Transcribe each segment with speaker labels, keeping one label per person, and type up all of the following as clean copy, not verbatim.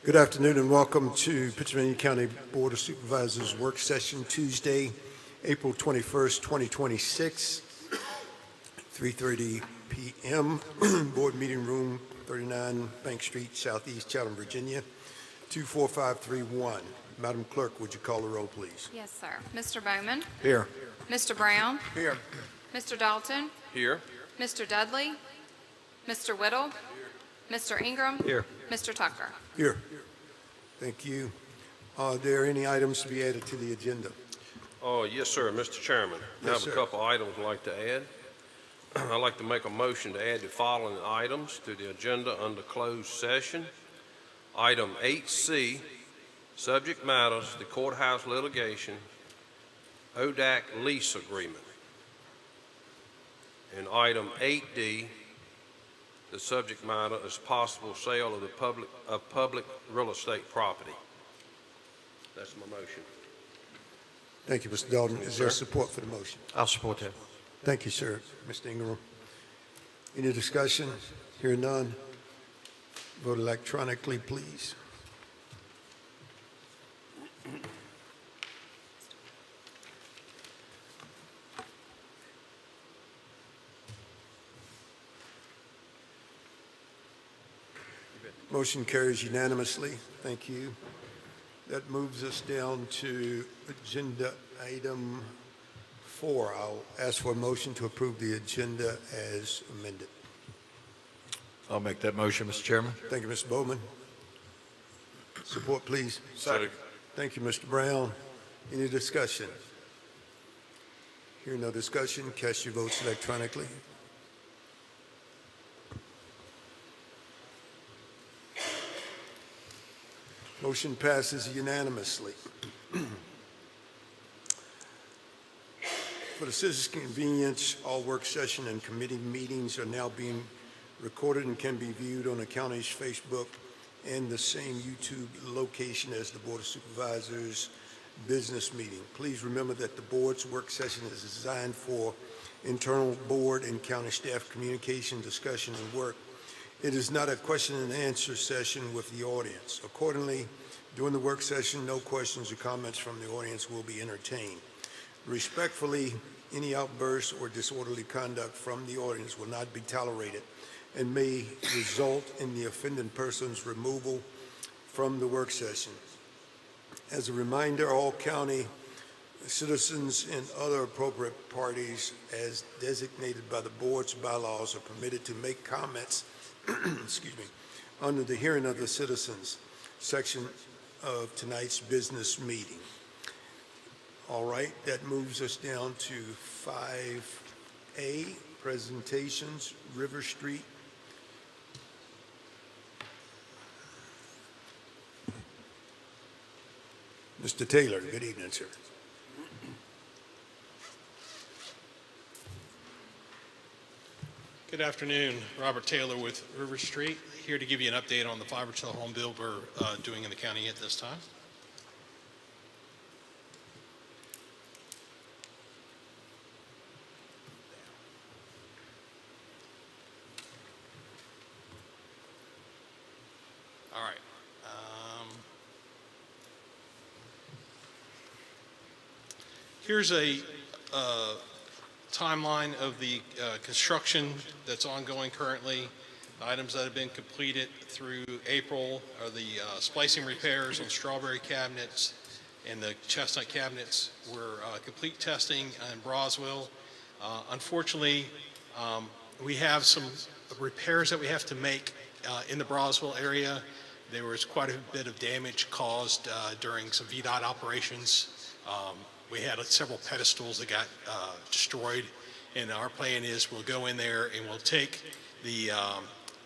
Speaker 1: Good afternoon and welcome to Pittsylvania County Board of Supervisors Work Session Tuesday, April 21st, 2026, 3:30 p.m. Board Meeting Room, 39 Bank Street, Southeast Chatham, Virginia, 24531. Madam Clerk, would you call the roll, please?
Speaker 2: Yes, sir. Mr. Bowman?
Speaker 1: Here.
Speaker 2: Mr. Brown?
Speaker 1: Here.
Speaker 2: Mr. Dalton?
Speaker 3: Here.
Speaker 2: Mr. Dudley? Mr. Whittle? Mr. Ingram?
Speaker 3: Here.
Speaker 2: Mr. Tucker?
Speaker 1: Here. Thank you. Are there any items to be added to the agenda?
Speaker 3: Oh, yes, sir, Mr. Chairman. I
Speaker 1: Yes,
Speaker 3: have
Speaker 1: sir.
Speaker 3: a couple items I'd like to add. I'd like to make a motion to add the following items to the agenda under closed session. Item 8C, subject matters, the courthouse litigation, ODAC lease agreement. And item 8D, the subject matter is possible sale of the public real estate property. That's my motion.
Speaker 1: Thank you, Mr. Dalton. Is there
Speaker 3: sir.
Speaker 1: support for the motion?
Speaker 4: I'll support that.
Speaker 1: Thank you, sir. Mr. Ingram. Any discussion? Hearing none. Vote electronically, please. Motion carries unanimously. Thank you. That moves us down to agenda item 4. I'll ask for a motion to approve the agenda as amended.
Speaker 4: I'll make that motion, Mr. Chairman.
Speaker 1: Thank you, Mr. Bowman. Support, please.
Speaker 3: Second.
Speaker 1: Thank you, Mr. Brown. Any discussion? Hearing no discussion, cast your votes electronically. Motion passes unanimously. For the citizens' convenience, all work session and committee meetings are now being recorded and can be viewed on the county's Facebook and the same YouTube location as the Board of Supervisors business meeting. Please remember that the board's work session is designed for internal board and county staff communication, discussion, and work. It is not a question and answer session with the audience. Accordingly, during the work session, no questions or comments from the audience will be entertained. Respectfully, any outbursts or disorderly conduct from the audience will not be tolerated and may result in the offending person's removal from the work session. As a reminder, all county citizens and other appropriate parties as designated by the board's bylaws are permitted to make comments excuse me, under the hearing of the citizens section of tonight's business meeting. All right, that moves us down to 5A, presentations, River Street. Mr. Taylor, good evening, sir.
Speaker 5: Good afternoon. Robert Taylor with River Street, here to give you an update on the fiber to the home build we're doing in the county at this time. All right. Here's a timeline of the construction that's ongoing currently. Items that have been completed through April are the splicing repairs on strawberry cabinets and the chestnut cabinets. We're complete testing in Broswell. Unfortunately, we have some repairs that we have to make in the Broswell area. There was quite a bit of damage caused during some VDOT operations. We had several pedestals that got destroyed, and our plan is we'll go in there and we'll take the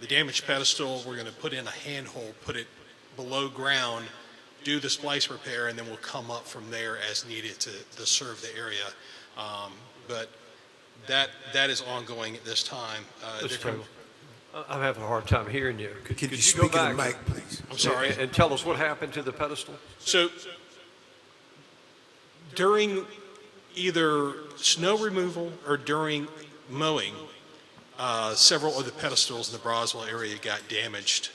Speaker 5: damaged pedestal, we're going to put in a handhold, put it below ground, do the splice repair, and then we'll come up from there as needed to serve the area. But that is ongoing at this time.
Speaker 4: Mr. Taylor, I'm having a hard time hearing you.
Speaker 1: Could you
Speaker 4: go
Speaker 1: speak in
Speaker 4: back
Speaker 1: the mic, please?
Speaker 5: I'm sorry.
Speaker 4: and tell us what happened to the pedestal?
Speaker 5: So during either snow removal or during mowing, several of the pedestals in the Broswell area got damaged.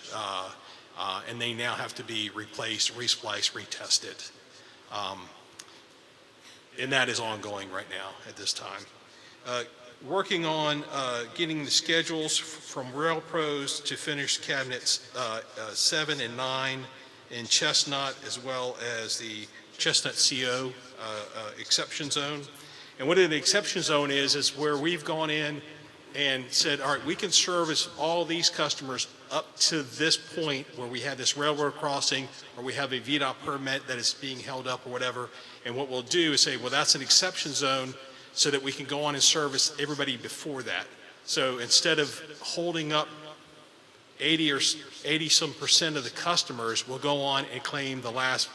Speaker 5: and they now have to be replaced, respliced, retested. And that is ongoing right now at this time. Working on getting the schedules from Rail Pros to finish cabinets 7 and 9 in Chestnut, as well as the Chestnut CO exception zone. And what an exception zone is where we've gone in and said, all right, we can service all these customers up to this point where we have this railroad crossing or we have a VDOT permit that is being held up or whatever. And what we'll do is say, well, that's an exception zone so that we can go on and service everybody before that. So instead of holding up 80 some percent of the customers, we'll go on and claim the last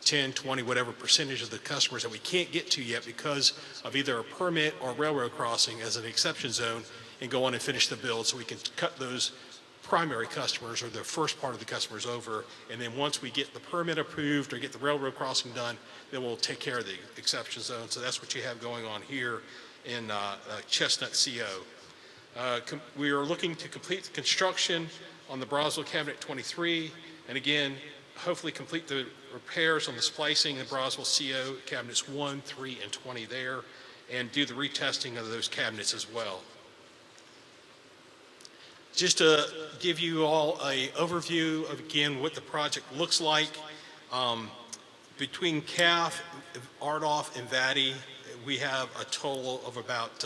Speaker 5: 10, 20, whatever percentage of the customers that we can't get to yet because of either a permit or railroad crossing as an exception zone, and go on and finish the build so we can cut those primary customers or the first part of the customers over. And then once we get the permit approved or get the railroad crossing done, then we'll take care of the exception zone. So that's what you have going on here in Chestnut CO. We are looking to complete the construction on the Broswell Cabinet 23, and again, hopefully complete the repairs on the splicing in Broswell CO cabinets 1, 3, and 20 there, and do the retesting of those cabinets as well. Just to give you all an overview of, again, what the project looks like, between CAF, RDOF, and VATI, we have a total of about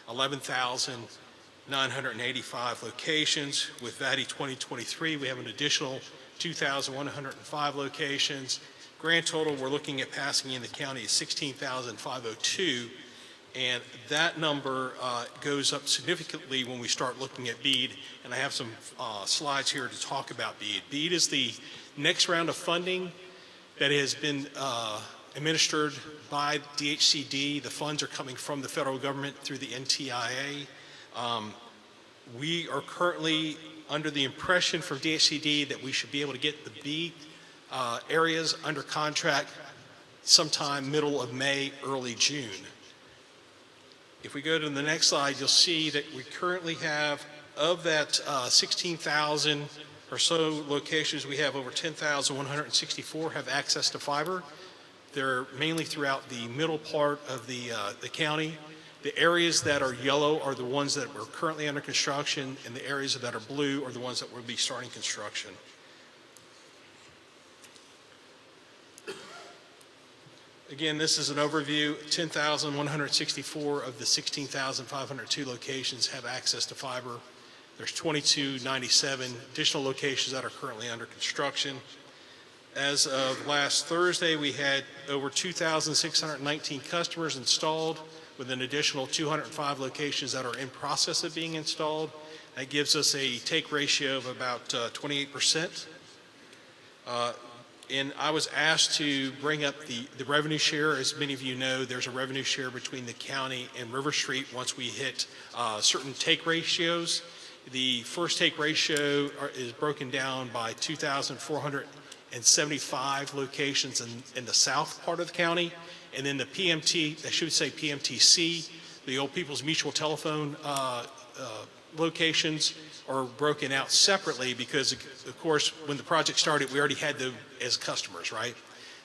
Speaker 5: 11,985 locations. With VATI 2023, we have an additional 2,105 locations. Grand total we're looking at passing in the county is 16,502. And that number goes up significantly when we start looking at BEAD. And I have some slides here to talk about BEAD. BEAD is the next round of funding that has been administered by DHCD. The funds are coming from the federal government through the NTIA. We are currently under the impression from DHCD that we should be able to get the BEAD areas under contract sometime middle of May, early June. If we go to the next slide, you'll see that we currently have, of that 16,000 or so locations, we have over 10,164 have access to fiber. They're mainly throughout the middle part of the county. The areas that are yellow are the ones that are currently under construction, and the areas that are blue are the ones that will be starting construction. Again, this is an overview. 10,164 of the 16,502 locations have access to fiber. There's 2,297 additional locations that are currently under construction. As of last Thursday, we had over 2,619 customers installed, with an additional 205 locations that are in process of being installed. That gives us a take ratio of about 28%. And I was asked to bring up the revenue share. As many of you know, there's a revenue share between the county and River Street once we hit certain take ratios. The first take ratio is broken down by 2,475 locations in the south part of the county. And then the PMT, I should say PMTC, the Old People's Mutual Telephone locations are broken out separately because, of course, when the project started, we already had them as customers, right?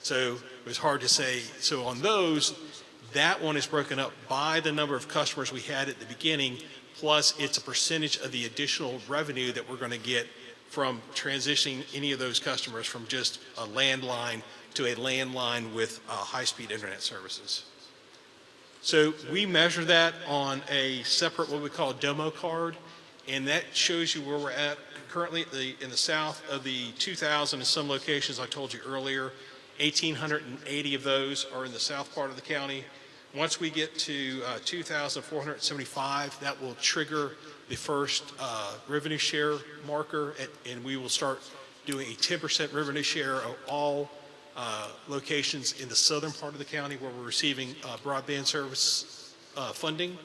Speaker 5: So it was hard to say. So on those, that one is broken up by the number of customers we had at the beginning, plus it's a percentage of the additional revenue that we're going to get from transitioning any of those customers from just a landline to a landline with high-speed internet services. So we measure that on a separate, what we call a demo card, and that shows you where we're at currently in the south of the 2,000 and some locations I told you earlier. 1,880 of those are in the south part of the county. Once we get to 2,475, that will trigger the first revenue share marker, and we will start doing a 10% revenue share of all locations in the southern part of the county where we're receiving broadband service funding.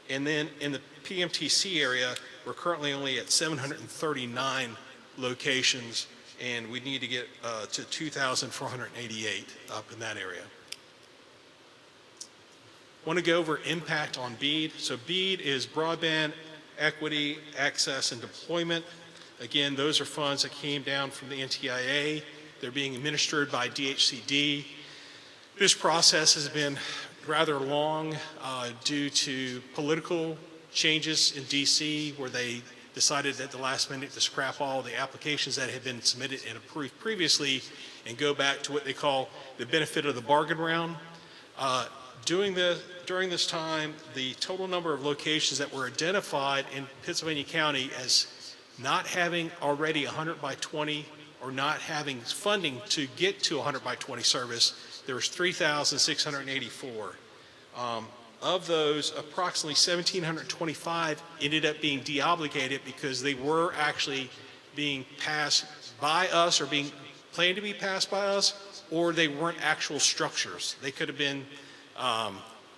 Speaker 5: And then in the PMTC area, we're currently only at 739 locations, and we need to get to 2,488 up in that area. I want to go over impact on BEAD. So BEAD is broadband equity, access, and deployment. Again, those are funds that came down from the NTIA. They're being administered by DHCD. This process has been rather long due to political changes in DC, where they decided at the last minute to scrap all the applications that had been submitted and approved previously and go back to what they call the benefit of the bargain round. During this time, the total number of locations that were identified in Pittsylvania County as not having already 100 by 20 or not having funding to get to 100 by 20 service, there was 3,684. Of those, approximately 1,725 ended up being deobligated because they were actually being passed by us or being planned to be passed by us, or they weren't actual structures. They could have been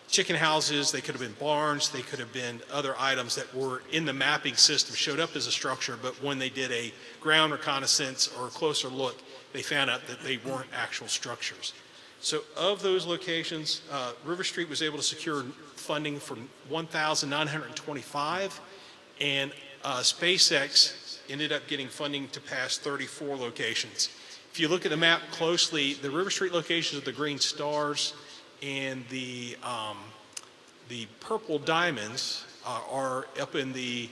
Speaker 5: chicken houses, they could have been barns, they could have been other items that were in the mapping system, showed up as a structure, but when they did a ground reconnaissance or a closer look, they found out that they weren't actual structures. So of those locations, River Street was able to secure funding for 1,925, and SpaceX ended up getting funding to pass 34 locations. If you look at the map closely, the River Street locations are the green stars, and the purple diamonds are up in the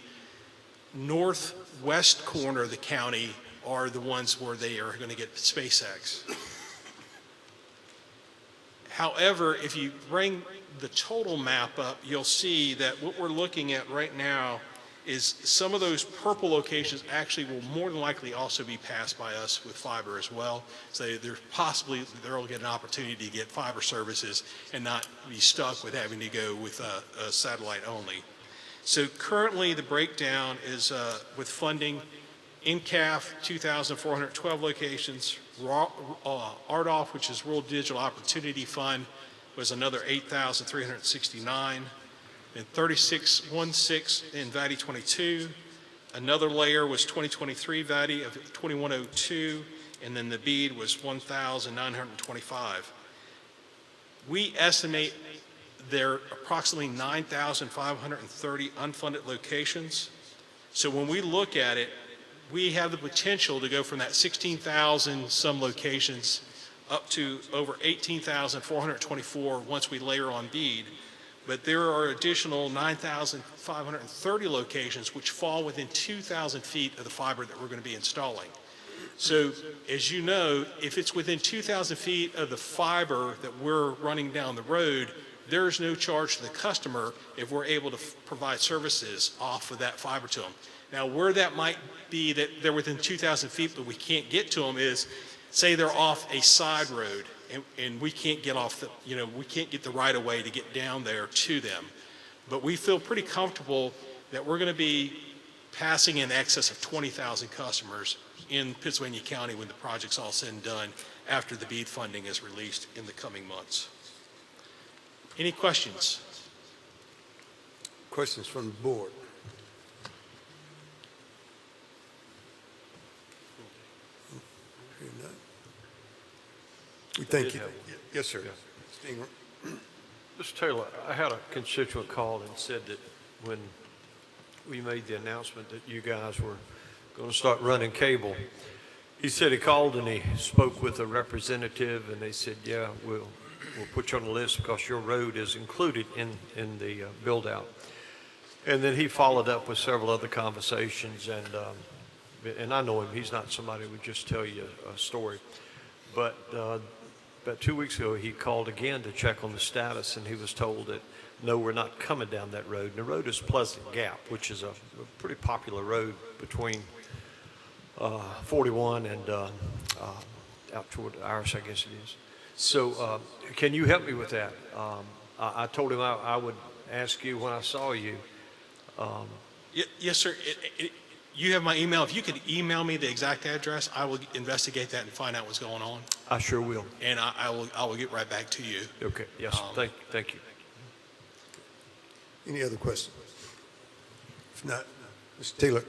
Speaker 5: northwest corner of the county, are the ones where they are going to get SpaceX. However, if you bring the total map up, you'll see that what we're looking at right now is some of those purple locations actually will more than likely also be passed by us with fiber as well. So they'll get an opportunity to get fiber services and not be stuck with having to go with a satellite only. So currently the breakdown is with funding, NCAF 2,412 locations, RDOF, which is Rural Digital Opportunity Fund, was another 8,369. And 3616 in VADI 22. Another layer was 2023 VADI of 2102, and then the BEAD was 1,925. We estimate there are approximately 9,530 unfunded locations. So when we look at it, we have the potential to go from that 16,000 some locations up to over 18,424 once we layer on BEAD. But there are additional 9,530 locations which fall within 2,000 feet of the fiber that we're going to be installing. So as you know, if it's within 2,000 feet of the fiber that we're running down the road, there's no charge to the customer if we're able to provide services off of that fiber to them. Now, where that might be that they're within 2,000 feet but we can't get to them is, say they're off a side road and we can't get off the, we can't get the right of way to get down there to them. But we feel pretty comfortable that we're going to be passing in excess of 20,000 customers in Pittsylvania County when the project's all said and done after the BEAD funding is released in the coming months. Any questions?
Speaker 1: Questions from the board? Hearing none. We thank you. Yes, sir. Mr. Ingram.
Speaker 4: Mr. Taylor, I had a constituent call and said that when we made the announcement that you guys were going to start running cable, he said he called and he spoke with a representative and they said, yeah, we'll put you on the list because your road is included in the build out. And then he followed up with several other conversations, and I know him, he's not somebody who would just tell you a story. But about 2 weeks ago, he called again to check on the status, and he was told that, no, we're not coming down that road. And the road is Pleasant Gap, which is a pretty popular road between 41 and out toward Irish, I guess it is. So can you help me with that? I told him I would ask you when I saw you.
Speaker 5: Yes, sir. You have my email. If you could email me the exact address, I will investigate that and find out what's going on.
Speaker 4: I sure will.
Speaker 5: And I will get right back to you.
Speaker 4: Okay. Yes. Thank you.
Speaker 1: Any other questions? If not, Mr. Taylor,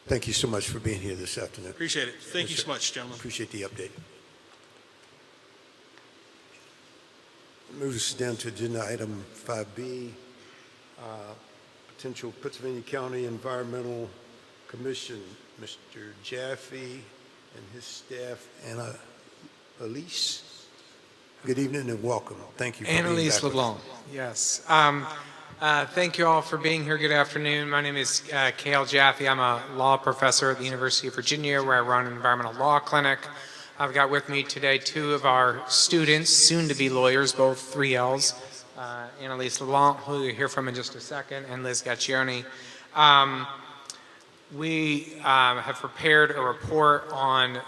Speaker 1: thank you so much for being here this afternoon.
Speaker 5: Appreciate it. Thank
Speaker 1: Yes,
Speaker 5: you
Speaker 1: sir.
Speaker 5: so much, gentlemen.
Speaker 1: Appreciate the update. Moves us down to agenda item 5B, potential Pennsylvania County Environmental Commission, Mr. Jaffe and his staff, and Elise. Good evening and welcome. Thank you for being
Speaker 6: Annalise
Speaker 1: back with us.
Speaker 6: LeBlanc, yes. Thank you all for being here. Good afternoon. My name is Cale Jaffe. I'm a law professor at the University of Virginia, where I run an environmental law clinic. I've got with me today two of our students, soon-to-be lawyers, both 3 Ls, Annalise LeBlanc, who you'll hear from in just a second, and Liz Gaccioni. We have prepared a report on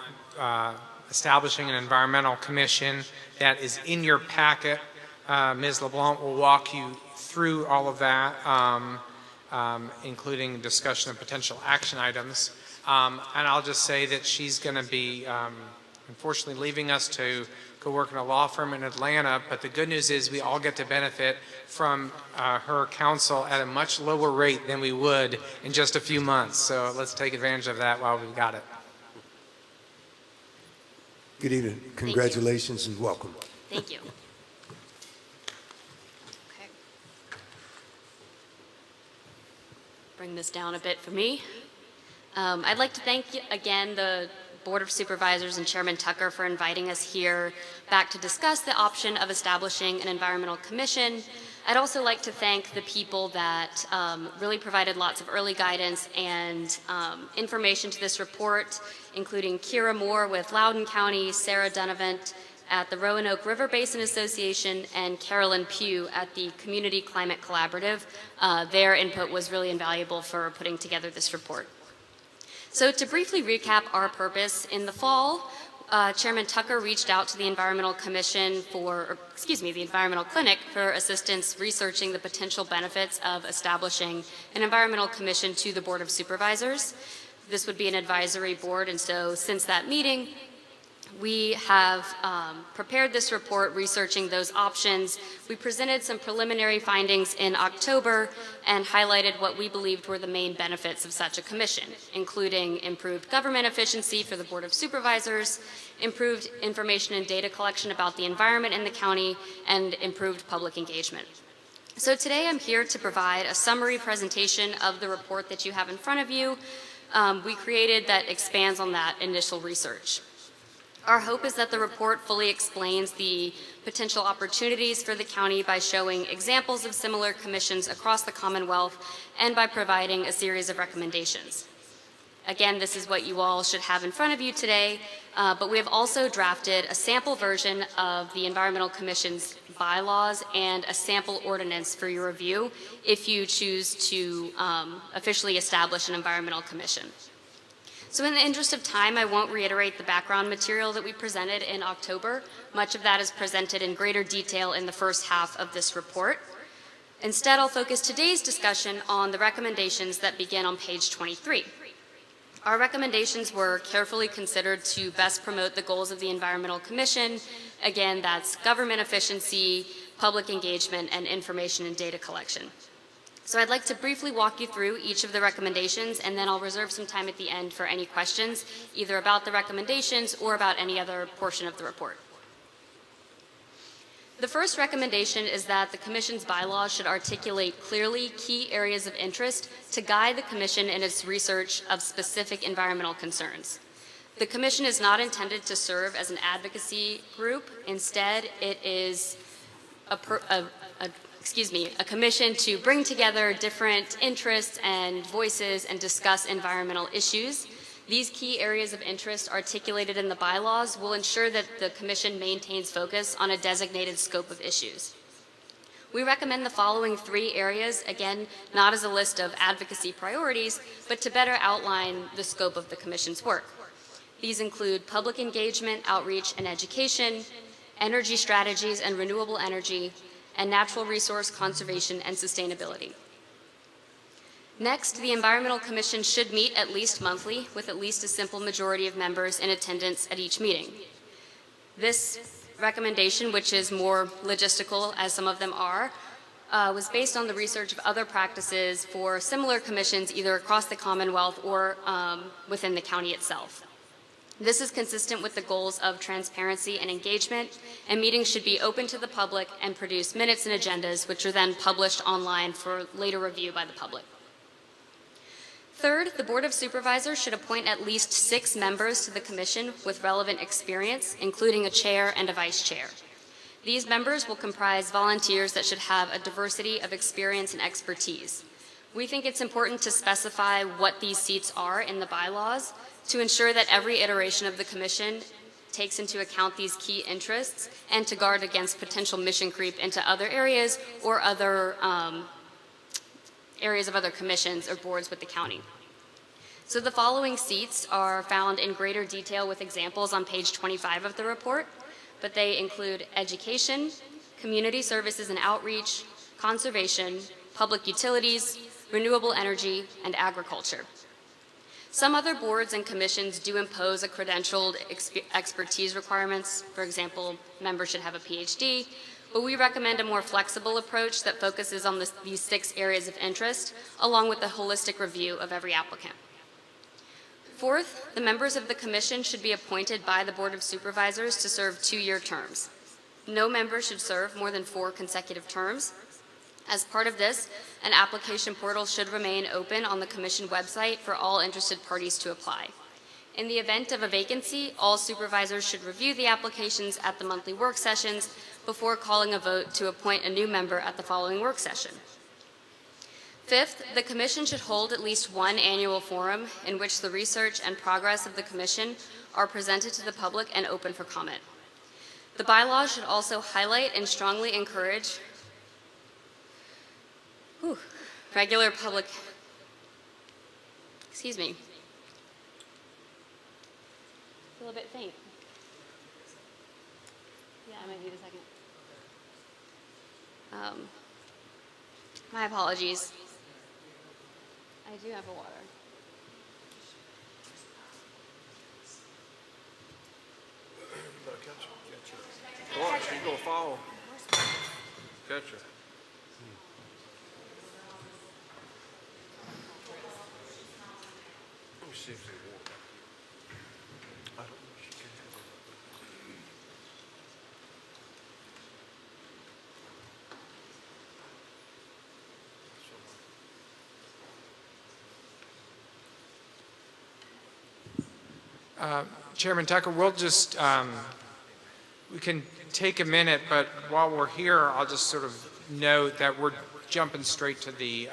Speaker 6: establishing an environmental commission that is in your packet. Ms. LeBlanc will walk you through all of that, including discussion of potential action items. And I'll just say that she's going to be, unfortunately, leaving us to go work in a law firm in Atlanta. But the good news is we all get to benefit from her counsel at a much lower rate than we would in just a few months. So let's take advantage of that while we've got it.
Speaker 1: Good evening. Congratulations and welcome.
Speaker 7: Thank you. Okay. Bring this down a bit for me. I'd like to thank again the Board of Supervisors and Chairman Tucker for inviting us here back to discuss the option of establishing an environmental commission. I'd also like to thank the people that really provided lots of early guidance and information to this report, including Kira Moore with Loudoun County, Sarah Dunavant at the Roanoke River Basin Association, and Carolyn Pugh at the Community Climate Collaborative. Their input was really invaluable for putting together this report. So to briefly recap our purpose, in the fall, Chairman Tucker reached out to the Environmental Commission the Environmental Clinic for assistance researching the potential benefits of establishing an environmental commission to the Board of Supervisors. This would be an advisory board, and so since that meeting, we have prepared this report researching those options. We presented some preliminary findings in October and highlighted what we believed were the main benefits of such a commission, including improved government efficiency for the Board of Supervisors, improved information and data collection about the environment in the county, and improved public engagement. So today I'm here to provide a summary presentation of the report that you have in front of you. We created that expands on that initial research. Our hope is that the report fully explains the potential opportunities for the county by showing examples of similar commissions across the Commonwealth and by providing a series of recommendations. Again, this is what you all should have in front of you today, but we have also drafted a sample version of the Environmental Commission's bylaws and a sample ordinance for your review if you choose to officially establish an environmental commission. So in the interest of time, I won't reiterate the background material that we presented in October. Much of that is presented in greater detail in the first half of this report. Instead, I'll focus today's discussion on the recommendations that begin on page 23. Our recommendations were carefully considered to best promote the goals of the Environmental Commission. Again, that's government efficiency, public engagement, and information and data collection. So I'd like to briefly walk you through each of the recommendations, and then I'll reserve some time at the end for any questions, either about the recommendations or about any other portion of the report. The first recommendation is that the Commission's bylaws should articulate clearly key areas of interest to guide the Commission in its research of specific environmental concerns. The Commission is not intended to serve as an advocacy group. Instead, it is a commission to bring together different interests and voices and discuss environmental issues. These key areas of interest articulated in the bylaws will ensure that the commission maintains focus on a designated scope of issues. We recommend the following 3 areas, again, not as a list of advocacy priorities, but to better outline the scope of the commission's work. These include public engagement, outreach, and education, energy strategies and renewable energy, and natural resource conservation and sustainability. Next, the Environmental Commission should meet at least monthly with at least a simple majority of members in attendance at each meeting. This recommendation, which is more logistical as some of them are, was based on the research of other practices for similar commissions either across the Commonwealth or within the county itself. This is consistent with the goals of transparency and engagement, and meetings should be open to the public and produce minutes and agendas, which are then published online for later review by the public. Third, the Board of Supervisors should appoint at least 6 members to the commission with relevant experience, including a chair and a vice chair. These members will comprise volunteers that should have a diversity of experience and expertise. We think it's important to specify what these seats are in the bylaws to ensure that every iteration of the commission takes into account these key interests and to guard against potential mission creep into other areas or other areas of other commissions or boards with the county. So the following seats are found in greater detail with examples on page 25 of the report, but they include education, community services and outreach, conservation, public utilities, renewable energy, and agriculture. Some other boards and commissions do impose a credentialed expertise requirements. For example, members should have a PhD, but we recommend a more flexible approach that focuses on these 6 areas of interest, along with a holistic review of every applicant. Fourth, the members of the commission should be appointed by the Board of Supervisors to serve 2-year terms. No member should serve more than 4 consecutive terms. As part of this, an application portal should remain open on the commission website for all interested parties to apply. In the event of a vacancy, all supervisors should review the applications at the monthly work sessions before calling a vote to appoint a new member at the following work session. Fifth, the commission should hold at least 1 annual forum in which the research and progress of the commission are presented to the public and open for comment. The bylaws should also highlight and strongly encourage regular public, excuse me, feel a bit faint. Yeah, I might need a second. My apologies. I do have a water.
Speaker 3: Watch, she's gonna fall. Catch her. Let me see if they want. I don't know if she can have it.
Speaker 6: Chairman Tucker, we'll just, we can take a minute, but while we're here, I'll just sort of note that we're jumping straight to the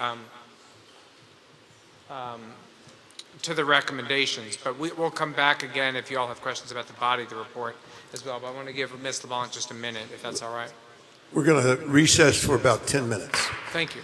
Speaker 6: recommendations, but we'll come back again if you all have questions about the body of the report as well. But I want to give Ms. LeBlanc just a minute, if that's all right.
Speaker 1: We're going to recess for about 10 minutes.
Speaker 6: Thank you.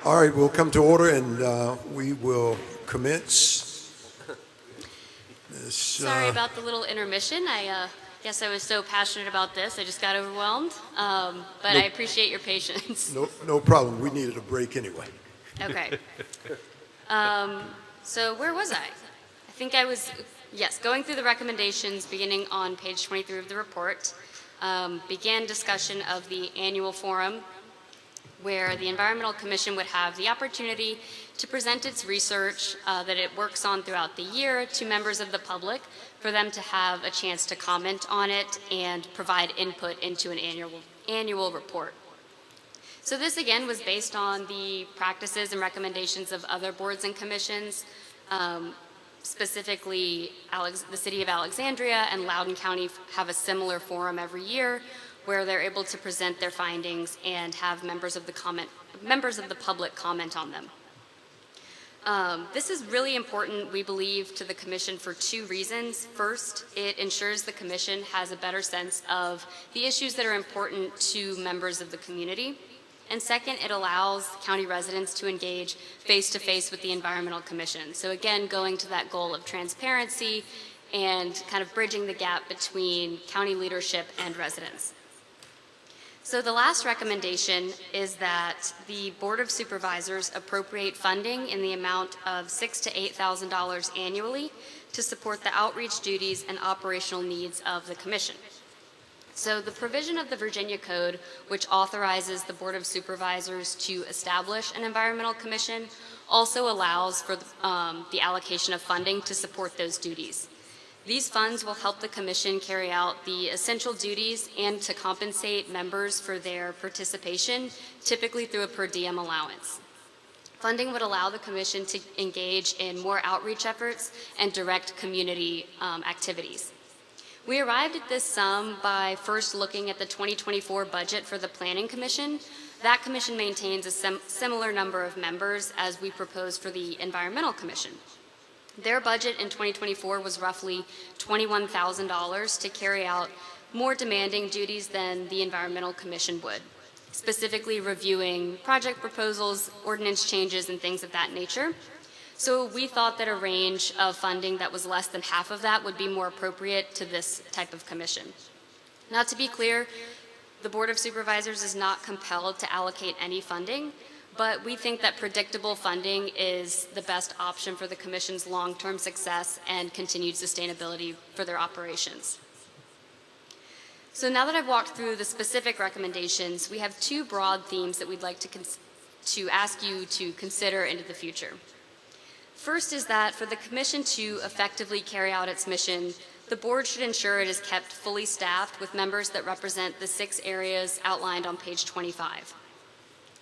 Speaker 1: All right, we'll come to order and we will commence.
Speaker 7: Sorry about the little intermission. I guess I was so passionate about this, I just got overwhelmed. But I appreciate your patience.
Speaker 1: No problem. We needed a break anyway.
Speaker 7: Okay. So where was I? I think I was, yes, going through the recommendations beginning on page 23 of the report. Began discussion of the annual forum where the Environmental Commission would have the opportunity to present its research that it works on throughout the year to members of the public for them to have a chance to comment on it and provide input into an annual report. So this again was based on the practices and recommendations of other boards and commissions, specifically the City of Alexandria and Loudoun County have a similar forum every year where they're able to present their findings and have members of the public comment on them. This is really important, we believe, to the Commission for two reasons. First, it ensures the Commission has a better sense of the issues that are important to members of the community. And second, it allows county residents to engage face-to-face with the Environmental Commission. So again, going to that goal of transparency and kind of bridging the gap between county leadership and residents. So the last recommendation is that the Board of Supervisors appropriate funding in the amount of $6,000 to $8,000 annually to support the outreach duties and operational needs of the Commission. So the provision of the Virginia Code, which authorizes the Board of Supervisors to establish an Environmental Commission, also allows for the allocation of funding to support those duties. These funds will help the Commission carry out the essential duties and to compensate members for their participation, typically through a per diem allowance. Funding would allow the Commission to engage in more outreach efforts and direct community activities. We arrived at this sum by first looking at the 2024 budget for the Planning Commission. That commission maintains a similar number of members as we proposed for the Environmental Commission. Their budget in 2024 was roughly $21,000 to carry out more demanding duties than the Environmental Commission would, specifically reviewing project proposals, ordinance changes, and things of that nature. So we thought that a range of funding that was less than half of that would be more appropriate to this type of commission. Now, to be clear, the Board of Supervisors is not compelled to allocate any funding, but we think that predictable funding is the best option for the Commission's long-term success and continued sustainability for their operations. So now that I've walked through the specific recommendations, we have two broad themes that we'd like to ask you to consider into the future. First is that for the Commission to effectively carry out its mission, the Board should ensure it is kept fully staffed with members that represent the 6 areas outlined on page 25.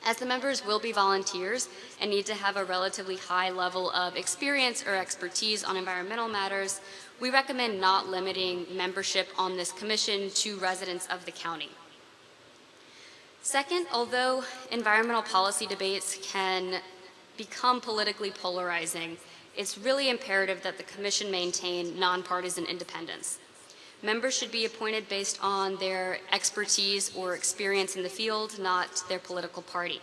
Speaker 7: As the members will be volunteers and need to have a relatively high level of experience or expertise on environmental matters, we recommend not limiting membership on this commission to residents of the county. Second, although environmental policy debates can become politically polarizing, it's really imperative that the Commission maintain nonpartisan independence. Members should be appointed based on their expertise or experience in the field, not their political party.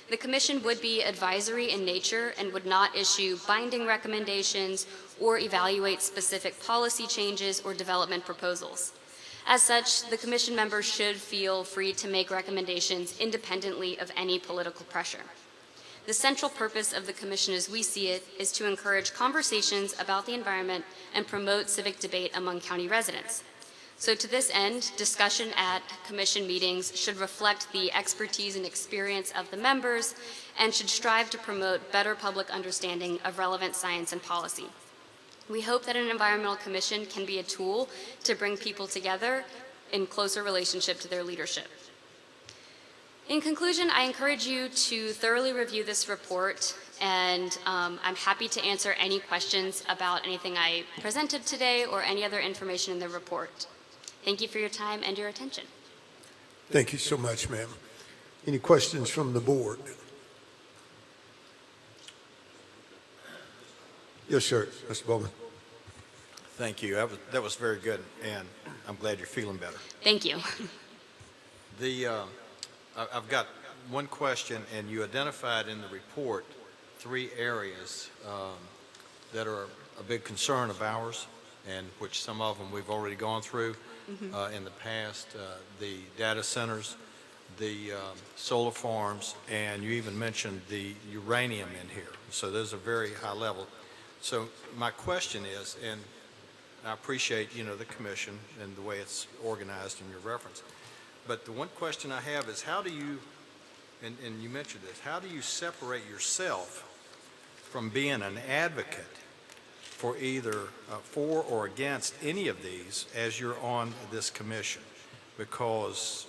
Speaker 7: The Commission would be advisory in nature and would not issue binding recommendations or evaluate specific policy changes or development proposals. As such, the Commission members should feel free to make recommendations independently of any political pressure. The central purpose of the Commission as we see it is to encourage conversations about the environment and promote civic debate among county residents. So to this end, discussion at Commission meetings should reflect the expertise and experience of the members and should strive to promote better public understanding of relevant science and policy. We hope that an Environmental Commission can be a tool to bring people together in closer relationship to their leadership. In conclusion, I encourage you to thoroughly review this report, and I'm happy to answer any questions about anything I presented today or any other information in the report. Thank you for your time and your attention.
Speaker 1: Thank you so much, ma'am. Any questions from the board? Yes, sir. Mr. Bowman.
Speaker 8: Thank you. That was very good, and I'm glad you're feeling better.
Speaker 7: Thank you.
Speaker 8: I've got one question, and you identified in the report 3 areas that are a big concern of ours, and which some of them we've already gone through in the past, the data centers, the solar farms, and you even mentioned the uranium in here. So those are very high level. So my question is, and I appreciate, the commission and the way it's organized in your reference, but the one question I have is how do you, and you mentioned this, how do you separate yourself from being an advocate for either for or against any of these as you're on this commission? Because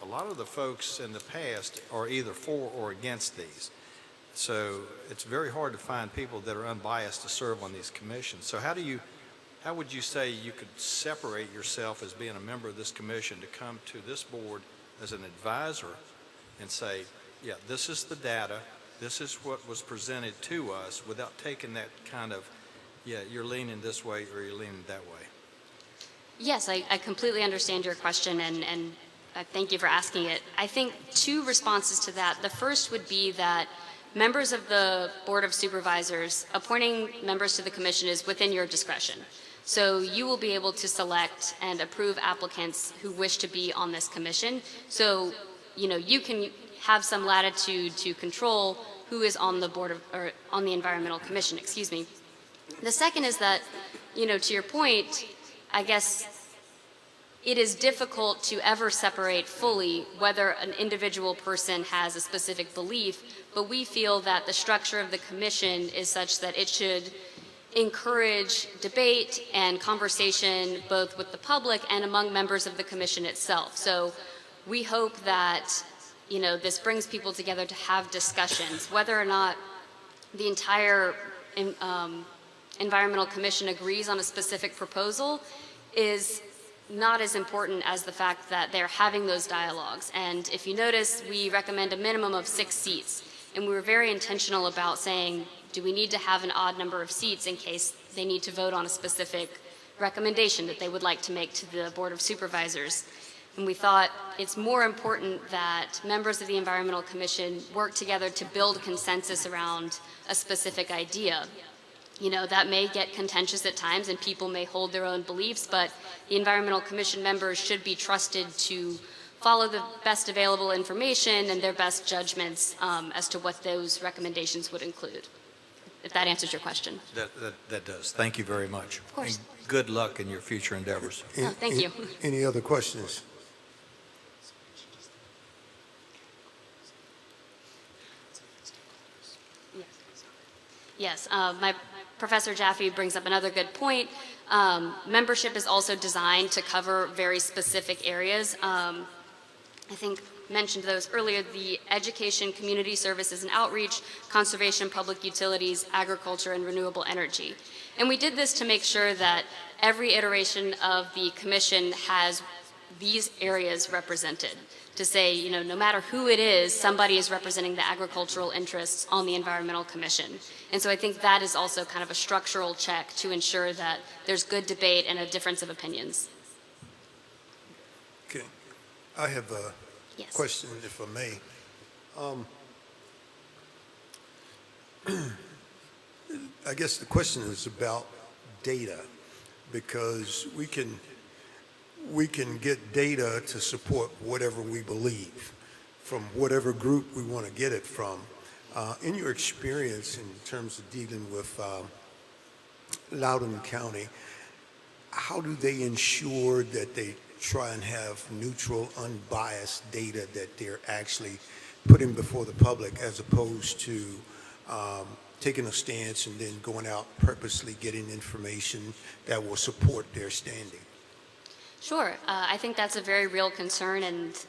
Speaker 8: a lot of the folks in the past are either for or against these. So it's very hard to find people that are unbiased to serve on these commissions. So how would you say you could separate yourself as being a member of this commission to come to this board as an advisor and say, yeah, this is the data, this is what was presented to us, without taking that kind of, yeah, you're leaning this way or you're leaning that way?
Speaker 7: Yes, I completely understand your question, and thank you for asking it. I think 2 responses to that. The first would be that members of the Board of Supervisors, appointing members to the commission is within your discretion. So you will be able to select and approve applicants who wish to be on this commission. So, you can have some latitude to control who is on the board of, or on the Environmental Commission, excuse me. The second is that, to your point, I guess it is difficult to ever separate fully whether an individual person has a specific belief, but we feel that the structure of the commission is such that it should encourage debate and conversation both with the public and among members of the commission itself. So we hope that, this brings people together to have discussions. Whether or not the entire Environmental Commission agrees on a specific proposal is not as important as the fact that they're having those dialogues. And if you notice, we recommend a minimum of 6 seats. And we were very intentional about saying, do we need to have an odd number of seats in case they need to vote on a specific recommendation that they would like to make to the Board of Supervisors? And we thought it's more important that members of the Environmental Commission work together to build consensus around a specific idea. That may get contentious at times and people may hold their own beliefs, but the Environmental Commission members should be trusted to follow the best available information and their best judgments as to what those recommendations would include, if that answers your question.
Speaker 8: That does. Thank you very much.
Speaker 7: Of course.
Speaker 8: And good luck in your future endeavors.
Speaker 7: Oh, thank you.
Speaker 1: Any other questions?
Speaker 7: Yes, my Professor Jaffe brings up another good point. Membership is also designed to cover very specific areas. I think mentioned those earlier, the education, community services and outreach, conservation, public utilities, agriculture, and renewable energy. And we did this to make sure that every iteration of the commission has these areas represented. To say, no matter who it is, somebody is representing the agricultural interests on the Environmental Commission. And so I think that is also kind of a structural check to ensure that there's good debate and a difference of opinions.
Speaker 1: Okay. I have a
Speaker 7: Yes.
Speaker 1: question, if I may. I guess the question is about data, because we can get data to support whatever we believe from whatever group we want to get it from. In your experience in terms of dealing with Loudoun County, how do they ensure that they try and have neutral, unbiased data that they're actually putting before the public, as opposed to taking a stance and then going out purposely getting information that will support their standing?
Speaker 7: Sure. I think that's a very real concern,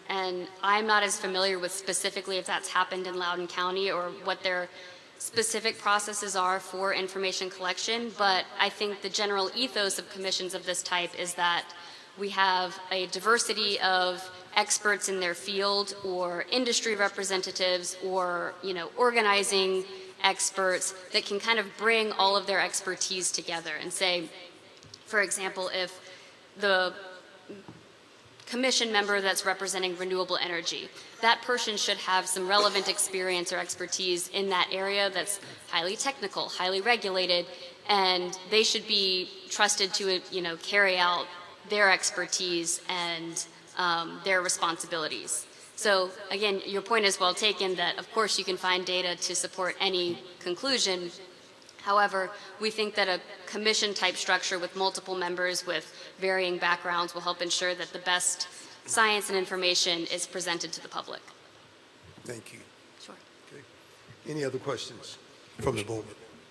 Speaker 7: and I'm not as familiar with specifically if that's happened in Loudoun County or what their specific processes are for information collection, but I think the general ethos of commissions of this type is that we have a diversity of experts in their field or industry representatives or, organizing experts that can kind of bring all of their expertise together and say, for example, if the commission member that's representing renewable energy. That person should have some relevant experience or expertise in that area that's highly technical, highly regulated, and they should be trusted to, carry out their expertise and their responsibilities. So again, your point is well taken that of course you can find data to support any conclusion. However, we think that a commission type structure with multiple members with varying backgrounds will help ensure that the best science and information is presented to the public.
Speaker 1: Thank you.
Speaker 7: Sure.
Speaker 1: Okay. Any other questions from the board?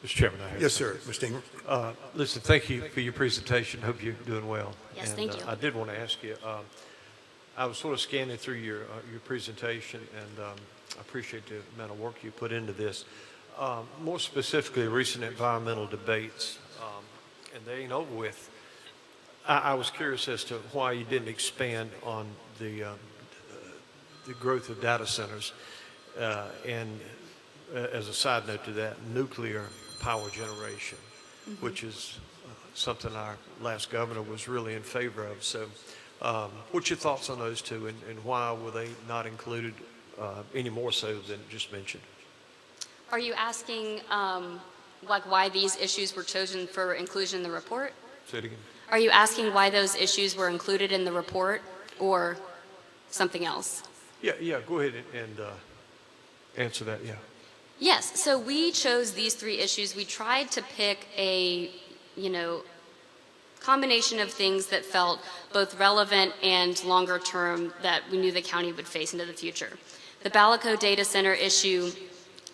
Speaker 4: Mr. Chairman, I have
Speaker 1: Yes, sir. Mr. Ingram?
Speaker 4: Listen, thank you for your presentation. Hope you're doing well.
Speaker 7: Yes,
Speaker 4: And,
Speaker 7: thank you.
Speaker 4: I did want to ask you, I was sort of scanning through your presentation, and I appreciate the amount of work you put into this. More specifically, recent environmental debates, and they ain't over with. I was curious as to why you didn't expand on the growth of data centers, and as a side note to that, nuclear power generation, which is something our last governor was really in favor of. So what's your thoughts on those two, and why were they not included any more so than just mentioned?
Speaker 7: Are you asking why these issues were chosen for inclusion in the report?
Speaker 4: Say it again.
Speaker 7: Are you asking why those issues were included in the report or something else?
Speaker 4: Yeah, go ahead and answer that, yeah.
Speaker 7: Yes, so we chose these three issues. We tried to pick a, combination of things that felt both relevant and longer term that we knew the county would face into the future. The Balico data center issue,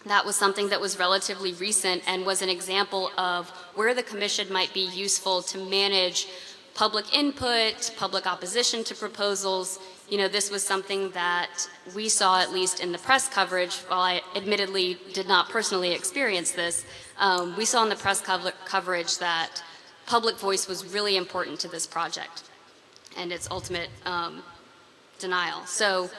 Speaker 7: that was something that was relatively recent and was an example of where the commission might be useful to manage public input, public opposition to proposals. This was something that we saw, at least in the press coverage, while I admittedly did not personally experience this, we saw in the press coverage that public voice was really important to this project and its ultimate denial. So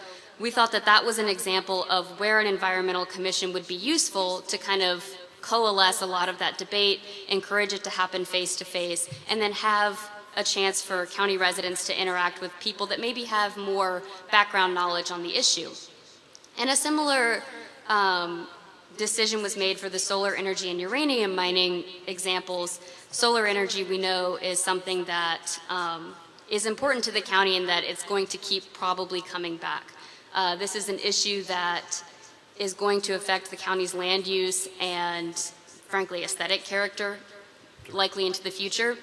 Speaker 7: we thought that that was an example of where an environmental commission would be useful to kind of coalesce a lot of that debate, encourage it to happen face to face, and then have a chance for county residents to interact with people that maybe have more background knowledge on the issue. And a similar decision was made for the solar energy and uranium mining examples. Solar energy, we know, is something that is important to the county and that it's going to keep probably coming back. This is an issue that is going to affect the county's land use and, frankly, aesthetic character, likely into the future.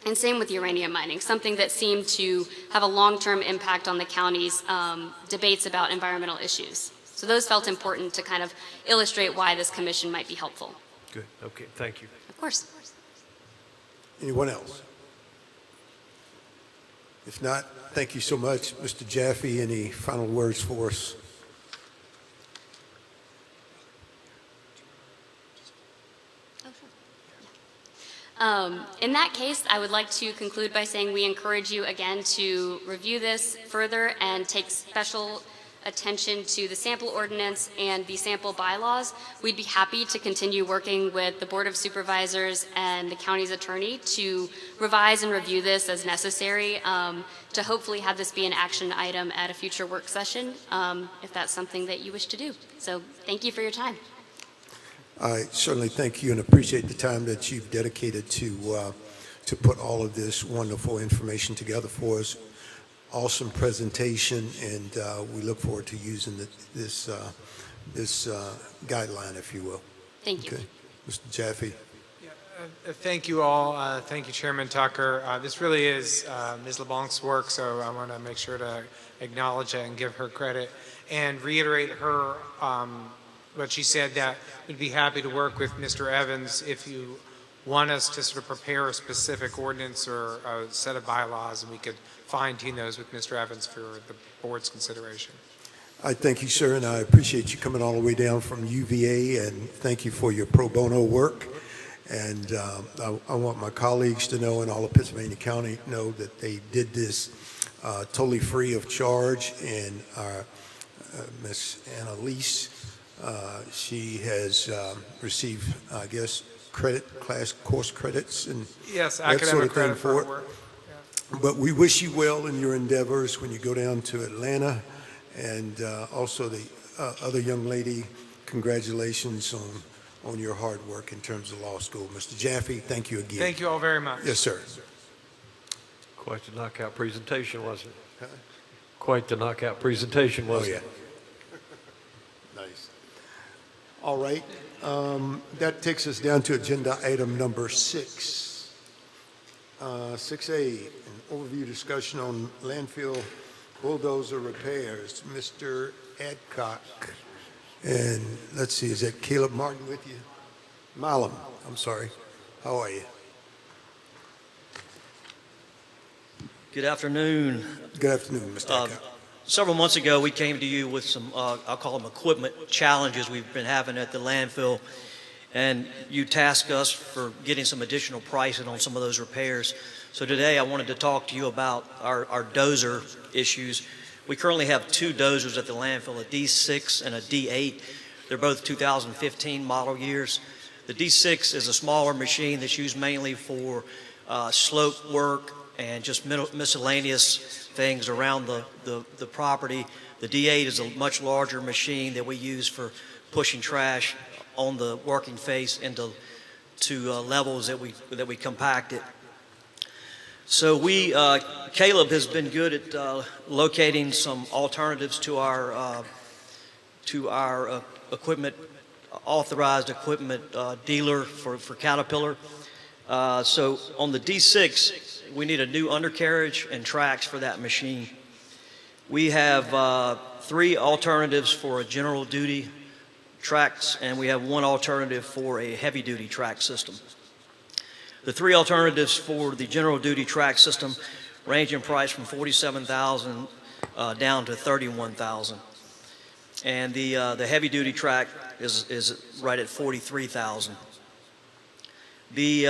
Speaker 7: And same with uranium mining, something that seemed to have a long-term impact on the county's debates about environmental issues. So those felt important to kind of illustrate why this commission might be helpful.
Speaker 4: Good, okay, thank you.
Speaker 7: Of course.
Speaker 1: Anyone else? If not, thank you so much. Mr. Jaffe, any final words for us?
Speaker 7: In that case, I would like to conclude by saying we encourage you again to review this further and take special attention to the sample ordinance and the sample bylaws. We'd be happy to continue working with the Board of Supervisors and the county's attorney to revise and review this as necessary, to hopefully have this be an action item at a future work session, if that's something that you wish to do. So thank you for your time.
Speaker 1: I certainly thank you and appreciate the time that you've dedicated to put all of this wonderful information together for us. Awesome presentation, and we look forward to using this guideline, if you will.
Speaker 7: Thank you.
Speaker 1: Okay, Mr. Jaffe.
Speaker 6: Thank you all. Thank you, Chairman Tucker. This really is Ms. LeBlanc's work, so I want to make sure to acknowledge it and give her credit and reiterate her what she said, that we'd be happy to work with Mr. Evans if you want us to sort of prepare a specific ordinance or a set of bylaws, and we could fine-tune those with Mr. Evans for the board's consideration.
Speaker 1: I thank you, sir, and I appreciate you coming all the way down from UVA, and thank you for your pro bono work. And I want my colleagues to know, and all of Pennsylvania County know, that they did this totally free of charge. And our Miss Annalise, she has received, I guess, course credits and
Speaker 6: Yes,
Speaker 1: that sort
Speaker 6: academic
Speaker 1: of thing
Speaker 6: credit for
Speaker 1: for
Speaker 6: her
Speaker 1: it.
Speaker 6: work.
Speaker 1: But we wish you well in your endeavors when you go down to Atlanta. And also the other young lady, congratulations on your hard work in terms of law school. Mr. Jaffe, thank you again.
Speaker 6: Thank you all very much.
Speaker 1: Yes, sir.
Speaker 4: Quite the knockout presentation, wasn't it?
Speaker 1: Huh?
Speaker 4: Quite the knockout presentation,
Speaker 1: Oh,
Speaker 4: wasn't
Speaker 1: yeah.
Speaker 4: it?
Speaker 1: Nice. All right. That takes us down to agenda item number 6. 6A, an overview discussion on landfill bulldozer repairs. Mr. Adcock. And let's see, is that Caleb Martin with you? Malam, I'm sorry. How are you?
Speaker 9: Good afternoon.
Speaker 1: Good afternoon, Mr. Adcock.
Speaker 9: Several months ago, we came to you with some, I'll call them equipment challenges we've been having at the landfill, and you tasked us for getting some additional pricing on some of those repairs. So today, I wanted to talk to you about our dozer issues. We currently have 2 dozers at the landfill, a D6 and a D8. They're both 2015 model years. The D6 is a smaller machine that's used mainly for slope work and just miscellaneous things around the property. The D8 is a much larger machine that we use for pushing trash on the working face into levels that we compact it. So Caleb has been good at locating some alternatives to our equipment, authorized equipment dealer for Caterpillar. So on the D6, we need a new undercarriage and tracks for that machine. We have 3 alternatives for a general duty tracks, and we have 1 alternative for a heavy duty track system. The 3 alternatives for the general duty track system range in price from $47,000 down to $31,000. And the heavy duty track is right at $43,000. The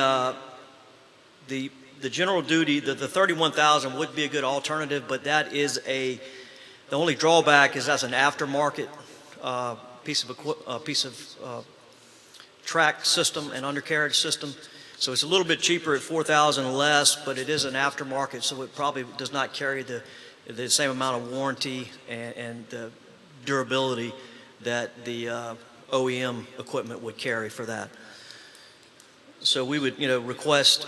Speaker 9: general duty, the $31,000 would be a good alternative, but that is the only drawback is that's an aftermarket piece of track system and undercarriage system. So it's a little bit cheaper at $4,000 less, but it is an aftermarket, so it probably does not carry the same amount of warranty and the durability that the OEM equipment would carry for that. So we would, request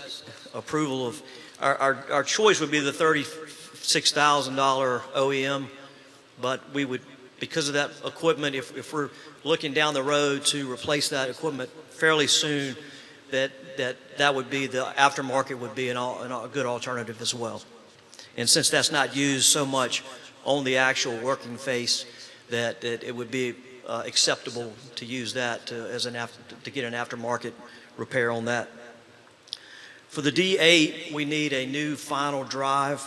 Speaker 9: approval of, our choice would be the $36,000 OEM, but we would, because of that equipment, if we're looking down the road to replace that equipment fairly soon, that would be, the aftermarket would be a good alternative as well. And since that's not used so much on the actual working face, that it would be acceptable to use that to get an aftermarket repair on that. For the D8, we need a new final drive,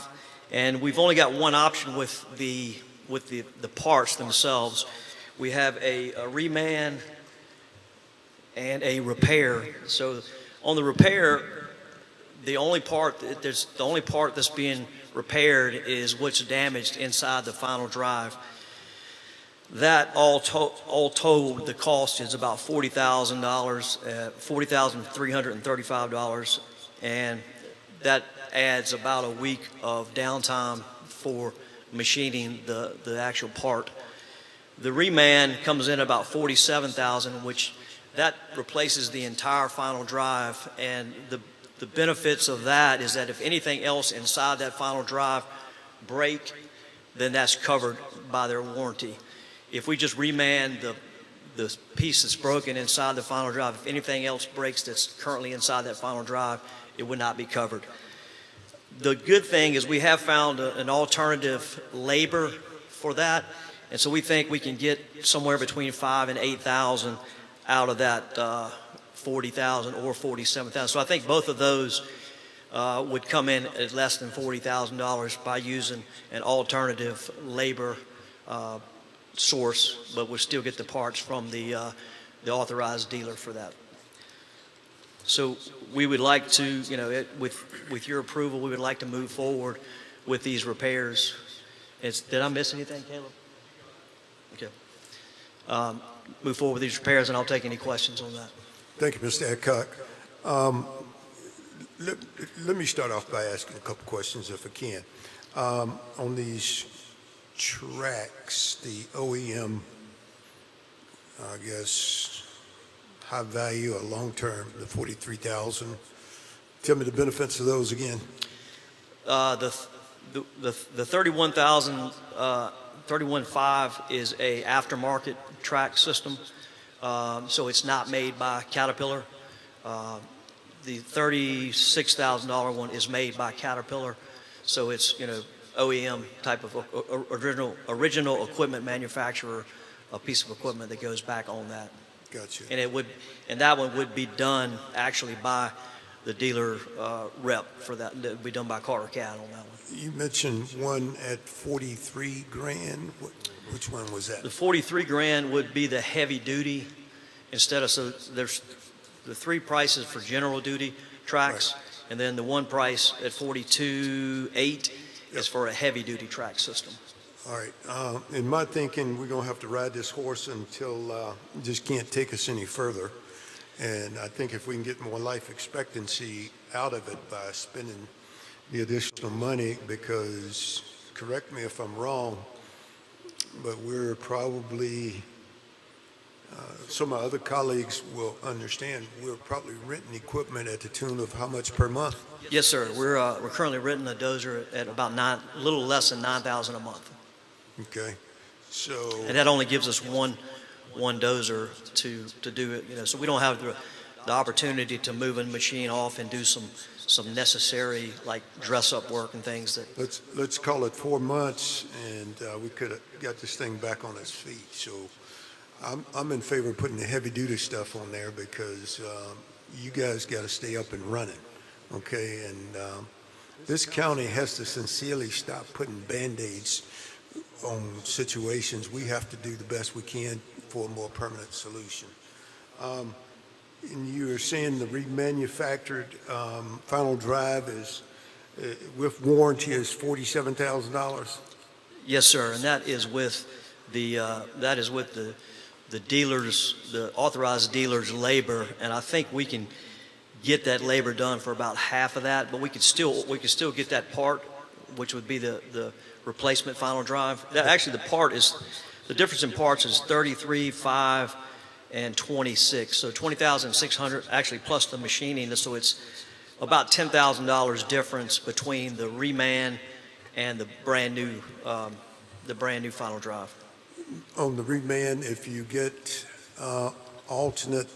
Speaker 9: and we've only got one option with the parts themselves. We have a reman and a repair. So on the repair, the only part that's being repaired is what's damaged inside the final drive. That all told, the cost is about $40,000, $40,335, and that adds about a week of downtime for machining the actual part. The reman comes in about $47,000, which that replaces the entire final drive, and the benefits of that is that if anything else inside that final drive break, then that's covered by their warranty. If we just reman the piece that's broken inside the final drive, if anything else breaks that's currently inside that final drive, it would not be covered. The good thing is we have found an alternative labor for that, and so we think we can get somewhere between $5,000 and $8,000 out of that $40,000 or $47,000. So I think both of those would come in at less than $40,000 by using an alternative labor source, but we'll still get the parts from the authorized dealer for that. So we would like to, with your approval, we would like to move forward with these repairs. Did I miss anything, Caleb? Okay. Move forward with these repairs, and I'll take any questions on that.
Speaker 1: Thank you, Mr. Adcock. let, let me start off by asking a couple questions if I can. On these tracks, the OEM, I guess, high value or long-term, the 43,000. Tell me the benefits of those again.
Speaker 9: The 31,000, 31.5 is a aftermarket track system, so it's not made by Caterpillar. The $36,000 one is made by Caterpillar, so it's, OEM type of original equipment manufacturer, a piece of equipment that goes back on that.
Speaker 1: Gotcha.
Speaker 9: And that one would be done actually by the dealer rep for that. That would be done by Carter Cat on that one.
Speaker 1: You mentioned one at 43 grand. Which one was that?
Speaker 9: The 43 grand would be the heavy duty instead of, so there's the three prices for general duty tracks,
Speaker 1: Right.
Speaker 9: and then the one price at 42.8 is for a heavy duty track system.
Speaker 1: All right. In my thinking, we're going to have to ride this horse until it just can't take us any further. And I think if we can get more life expectancy out of it by spending the additional money, because, correct me if I'm wrong, but we're probably, some of my other colleagues will understand, we're probably renting equipment at the tune of how much per month?
Speaker 9: Yes, sir. We're currently renting a dozer at about a little less than $9,000 a month,
Speaker 1: Okay. So,
Speaker 9: and that only gives us one dozer to do it. So we don't have the opportunity to move a machine off and do some necessary like dress up work and things that.
Speaker 1: let's call it 4 months, and we could have got this thing back on its feet. So I'm in favor of putting the heavy-duty stuff on there because you guys got to stay up and running, okay? And this county has to sincerely stop putting Band-Aids on situations. We have to do the best we can for a more permanent solution. And you were saying the remanufactured final drive is, with warranty, is $47,000?
Speaker 9: Yes, sir, and that is with the dealers, the authorized dealers' labor, and I think we can get that labor done for about half of that, but we could still get that part, which would be the replacement final drive. Actually, the difference in parts is 33.5 and 26, so 20,600 actually plus the machining, so it's about $10,000 difference between the reman and the brand new final drive.
Speaker 1: On the reman, if you get alternate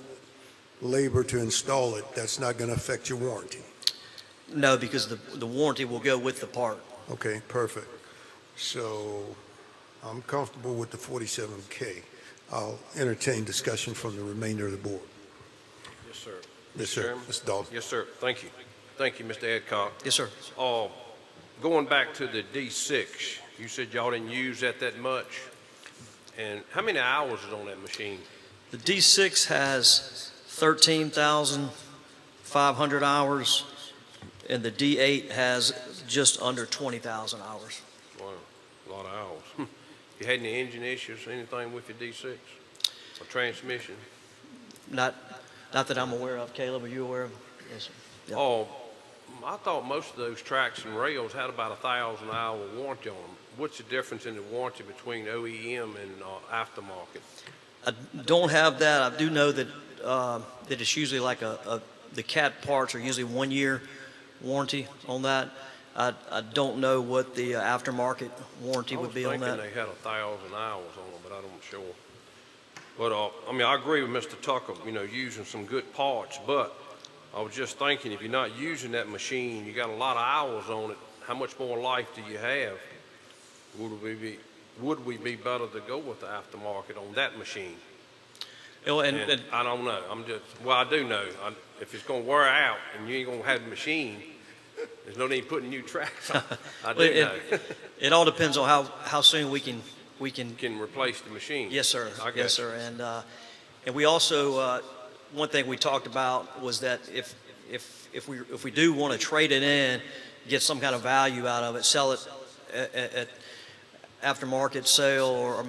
Speaker 1: labor to install it, that's not going to affect your warranty?
Speaker 9: No, because the warranty will go with the part.
Speaker 1: Okay, perfect. So I'm comfortable with the 47K. I'll entertain discussion from the remainder of the board.
Speaker 3: Yes, sir.
Speaker 1: Yes, sir.
Speaker 3: Chairman?
Speaker 1: Mr. Dalton.
Speaker 3: Yes, sir. Thank you. Thank you, Mr. Adcock.
Speaker 9: Yes, sir.
Speaker 3: Going back to the D6, you said y'all didn't use that much. And how many hours is on that machine?
Speaker 9: The D6 has 13,500 hours, and the D8 has just under 20,000 hours.
Speaker 3: Wow, a lot of hours. You had any engine issues, anything with your D6? Or transmission?
Speaker 9: Not that I'm aware of. Caleb, are you aware of? Yes, sir. Yep.
Speaker 3: Oh, I thought most of those tracks and rails had about 1,000-hour warranty on them. What's the difference in the warranty between OEM and aftermarket?
Speaker 9: I don't have that. I do know that that it's usually like the CAT parts are usually 1 year warranty on that. I don't know what the aftermarket warranty would be on that.
Speaker 3: I was thinking they had 1,000 hours on them, but I don't sure. But I agree with Mr. Tucker, using some good parts, but I was just thinking, if you're not using that machine, you got a lot of hours on it, how much more life do you have? Would we be better to go with the aftermarket on that machine? And I don't know. I do know. If it's going to wear out and you ain't going to have the machine, there's no need putting new tracks on. I do know.
Speaker 9: It all depends on how soon we can
Speaker 3: replace the machine.
Speaker 9: Yes, sir.
Speaker 3: I
Speaker 9: Yes, sir. And we also one thing we talked about was that if we do want to trade it in, get some kind of value out of it, sell it at aftermarket sale or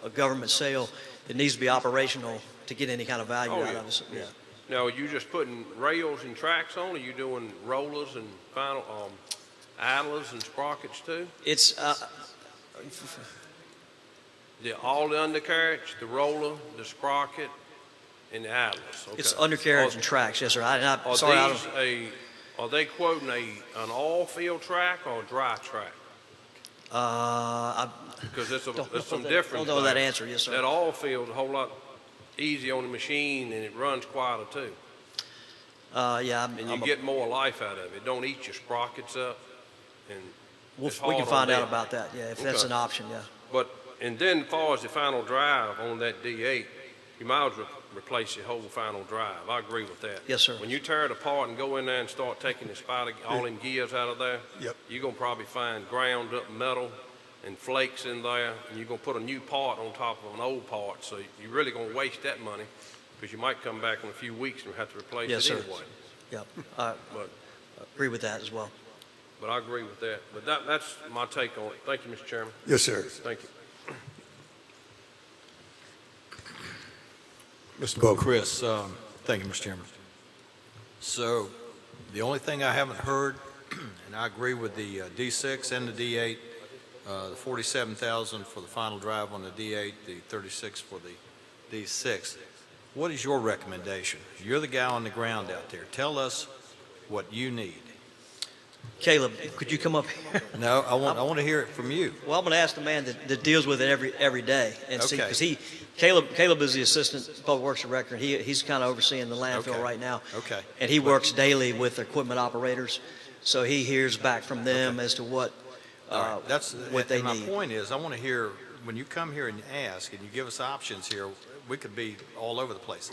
Speaker 9: a government sale, it needs to be operational to get any kind of value out of it.
Speaker 3: Yeah. Now, are you just putting rails and tracks on? Are you doing rollers and final, idlers and sprockets too?
Speaker 9: It's,
Speaker 3: All the undercarriage, the roller, the sprocket, and the idlers? Okay.
Speaker 9: it's undercarriage and tracks, yes, sir.
Speaker 3: Are
Speaker 9: Sorry, I
Speaker 3: these
Speaker 9: don't,
Speaker 3: are they quoting an all-field track or a dry track?
Speaker 9: I
Speaker 3: Because there's
Speaker 9: don't
Speaker 3: some
Speaker 9: know
Speaker 3: difference.
Speaker 9: don't know that
Speaker 3: there.
Speaker 9: answer, yes, sir.
Speaker 3: That all-field is a whole lot easy on the machine, and it runs quieter too.
Speaker 9: Yeah,
Speaker 3: And you get more life out of it. It don't eat your sprockets up, and
Speaker 9: we
Speaker 3: it's
Speaker 9: can
Speaker 3: hard on
Speaker 9: find out
Speaker 3: them.
Speaker 9: about that, yeah, if that's
Speaker 3: Okay.
Speaker 9: an option, yeah.
Speaker 3: But, and then as far as the final drive on that D8, you might as well replace your whole final drive. I agree with that.
Speaker 9: Yes, sir.
Speaker 3: When you tear it apart and go in there and start taking the spider, all them gears out of there,
Speaker 1: Yep.
Speaker 3: you're gonna probably find ground up metal and flakes in there, and you're gonna put a new part on top of an old part, so you're really gonna waste that money, because you might come back in a few weeks and have to replace
Speaker 9: Yes,
Speaker 3: it
Speaker 9: sir.
Speaker 3: anyway.
Speaker 9: Yeah, I
Speaker 3: But,
Speaker 9: agree with that as well.
Speaker 3: but I agree with that. But that's my take on it. Thank you, Mr. Chairman.
Speaker 1: Yes, sir.
Speaker 3: Thank you.
Speaker 1: Mr. Bowman.
Speaker 8: Chris, thank you, Mr. Chairman. So the only thing I haven't heard, and I agree with the D6 and the D8, the 47,000 for the final drive on the D8, the 36 for the D6. What is your recommendation? You're the guy on the ground out there. Tell us what you need.
Speaker 9: Caleb, could you come up here?
Speaker 8: No, I want to hear it from you.
Speaker 9: Well, I'm going to ask the man that deals with it every day and see,
Speaker 8: Okay.
Speaker 9: because Caleb is the assistant public works director, and he's kind of overseeing the landfill
Speaker 8: Okay.
Speaker 9: right now.
Speaker 8: Okay.
Speaker 9: And he works daily with equipment operators, so he hears back from them as to what,
Speaker 8: All right, that's
Speaker 9: what they
Speaker 8: and my
Speaker 9: need.
Speaker 8: point is, I want to hear, when you come here and you ask and you give us options here, we could be all over the place.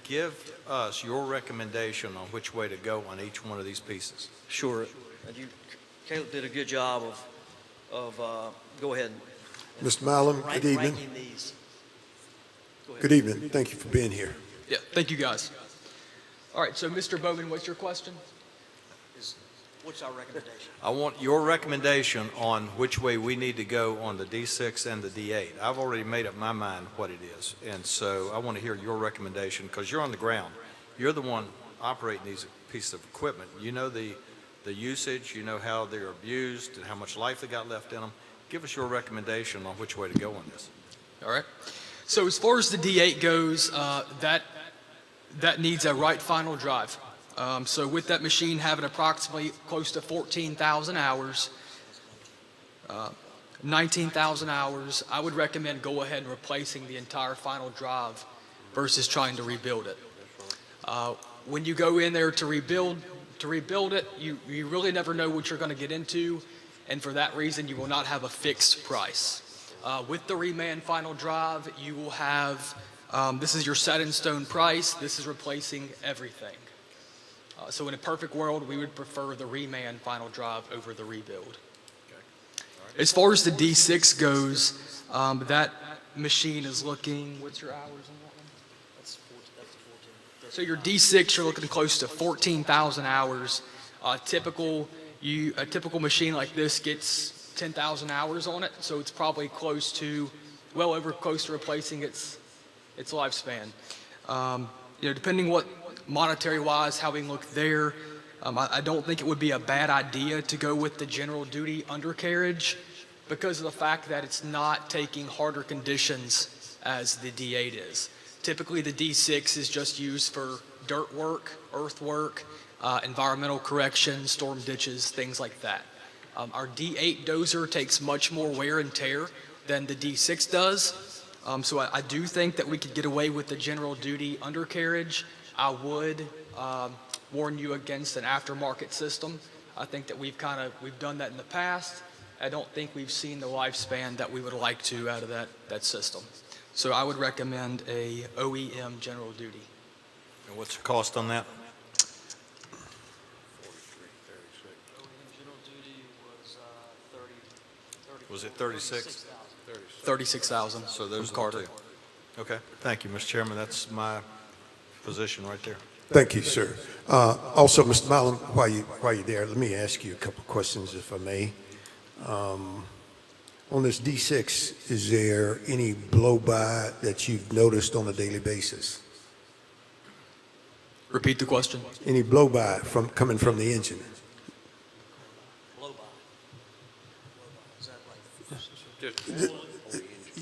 Speaker 8: Give us your recommendation on which way to go on each one of these pieces.
Speaker 9: Sure. And Caleb did a good job of go ahead and
Speaker 1: Mr. Mallum, good evening.
Speaker 9: ranking these. Go ahead.
Speaker 1: Good evening. Thank you for being here.
Speaker 10: Yeah, thank you, guys. All right, so Mr. Bowman, what's your question?
Speaker 9: What's our recommendation?
Speaker 8: I want your recommendation on which way we need to go on the D6 and the D8. I've already made up my mind what it is, and so I want to hear your recommendation, because you're on the ground. You're the one operating these pieces of equipment. You know the usage, you know how they're abused and how much life they got left in them. Give us your recommendation on which way to go on this.
Speaker 10: All right. So as far as the D8 goes, that needs a right final drive. So with that machine having approximately close to 14,000 hours, 19,000 hours, I would recommend go ahead and replacing the entire final drive versus trying to rebuild it. When you go in there to rebuild it, you really never know what you're going to get into, and for that reason, you will not have a fixed price. With the reman final drive, you will have, this is your set in stone price, this is replacing everything. So in a perfect world, we would prefer the reman final drive over the rebuild. As far as the D6 goes, that machine is looking, what's your hours on that one?
Speaker 9: That's 14.
Speaker 10: So your D6, you're looking close to 14,000 hours. A typical machine like this gets 10,000 hours on it, so it's probably close to replacing its lifespan. Depending what monetary-wise, how we look there, I don't think it would be a bad idea to go with the general duty undercarriage because of the fact that it's not taking harder conditions as the D8 is. Typically, the D6 is just used for dirt work, earth work, environmental correction, storm ditches, things like that. Our D8 dozer takes much more wear and tear than the D6 does. So I do think that we could get away with the general duty undercarriage. I would warn you against an aftermarket system. I think that we've done that in the past. I don't think we've seen the lifespan that we would like to out of that system. So I would recommend a OEM general duty.
Speaker 8: And what's the cost on that? Was it 36?
Speaker 10: 36,000.
Speaker 8: So those
Speaker 10: from
Speaker 8: are the
Speaker 10: Carter.
Speaker 8: two. Okay, thank you, Mr. Chairman. That's my position right there.
Speaker 1: Thank you, sir. Also, Mr. Mallum, while you're there, let me ask you a couple of questions, if I may. On this D6, is there any blow-by that you've noticed on a daily basis?
Speaker 10: Repeat the question.
Speaker 1: Any blow-by coming from the engine?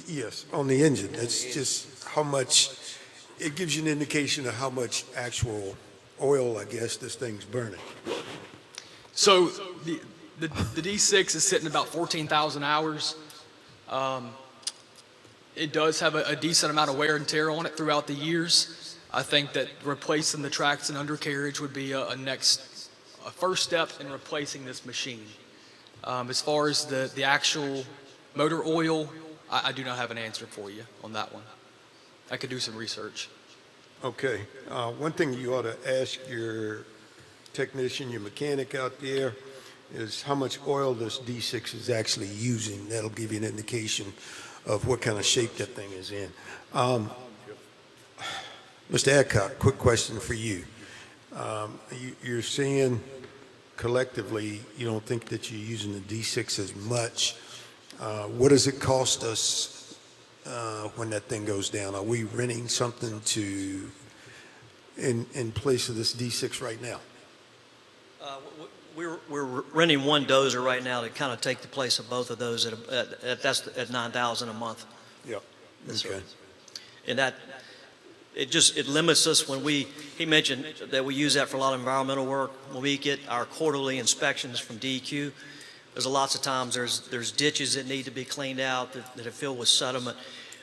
Speaker 1: Yes, on the engine. It's just how much, it gives you an indication of how much actual oil, I guess, this thing's burning.
Speaker 10: So the D6 is sitting about 14,000 hours. It does have a decent amount of wear and tear on it throughout the years. I think that replacing the tracks and undercarriage would be a first step in replacing this machine. As far as the actual motor oil, I do not have an answer for you on that one. I could do some research.
Speaker 1: Okay. One thing you ought to ask your technician, your mechanic out there, is how much oil this D6 is actually using. That'll give you an indication of what kind of shape that thing is in. Mr. Adcock, quick question for you. You're saying collectively you don't think that you're using the D6 as much. What does it cost us when that thing goes down? Are we renting something in place of this D6 right now?
Speaker 9: We're renting one dozer right now to kind of take the place of both of those that's at $9,000 a month.
Speaker 1: Yeah.
Speaker 9: Yes, sir.
Speaker 1: Okay.
Speaker 9: And that, it limits us when he mentioned that we use that for a lot of environmental work. When we get our quarterly inspections from DEQ, there's lots of times there's ditches that need to be cleaned out that are filled with sediment.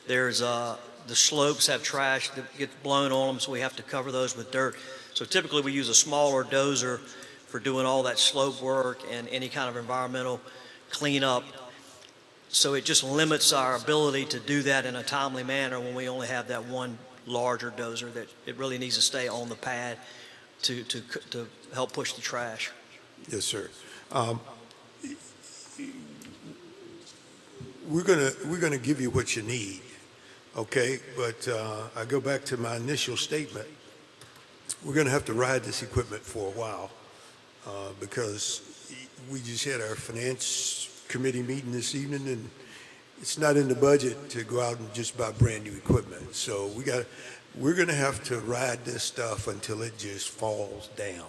Speaker 9: There's the slopes have trash that gets blown on them, so we have to cover those with dirt. So typically we use a smaller dozer for doing all that slope work and any kind of environmental cleanup. So it just limits our ability to do that in a timely manner when we only have that one larger dozer that it really needs to stay on the pad to help push the trash.
Speaker 1: Yes, sir. We're gonna give you what you need, okay? But I go back to my initial statement. We're gonna have to ride this equipment for a while because we just had our finance committee meeting this evening, and it's not in the budget to go out and just buy brand new equipment. So we're gonna have to ride this stuff until it just falls down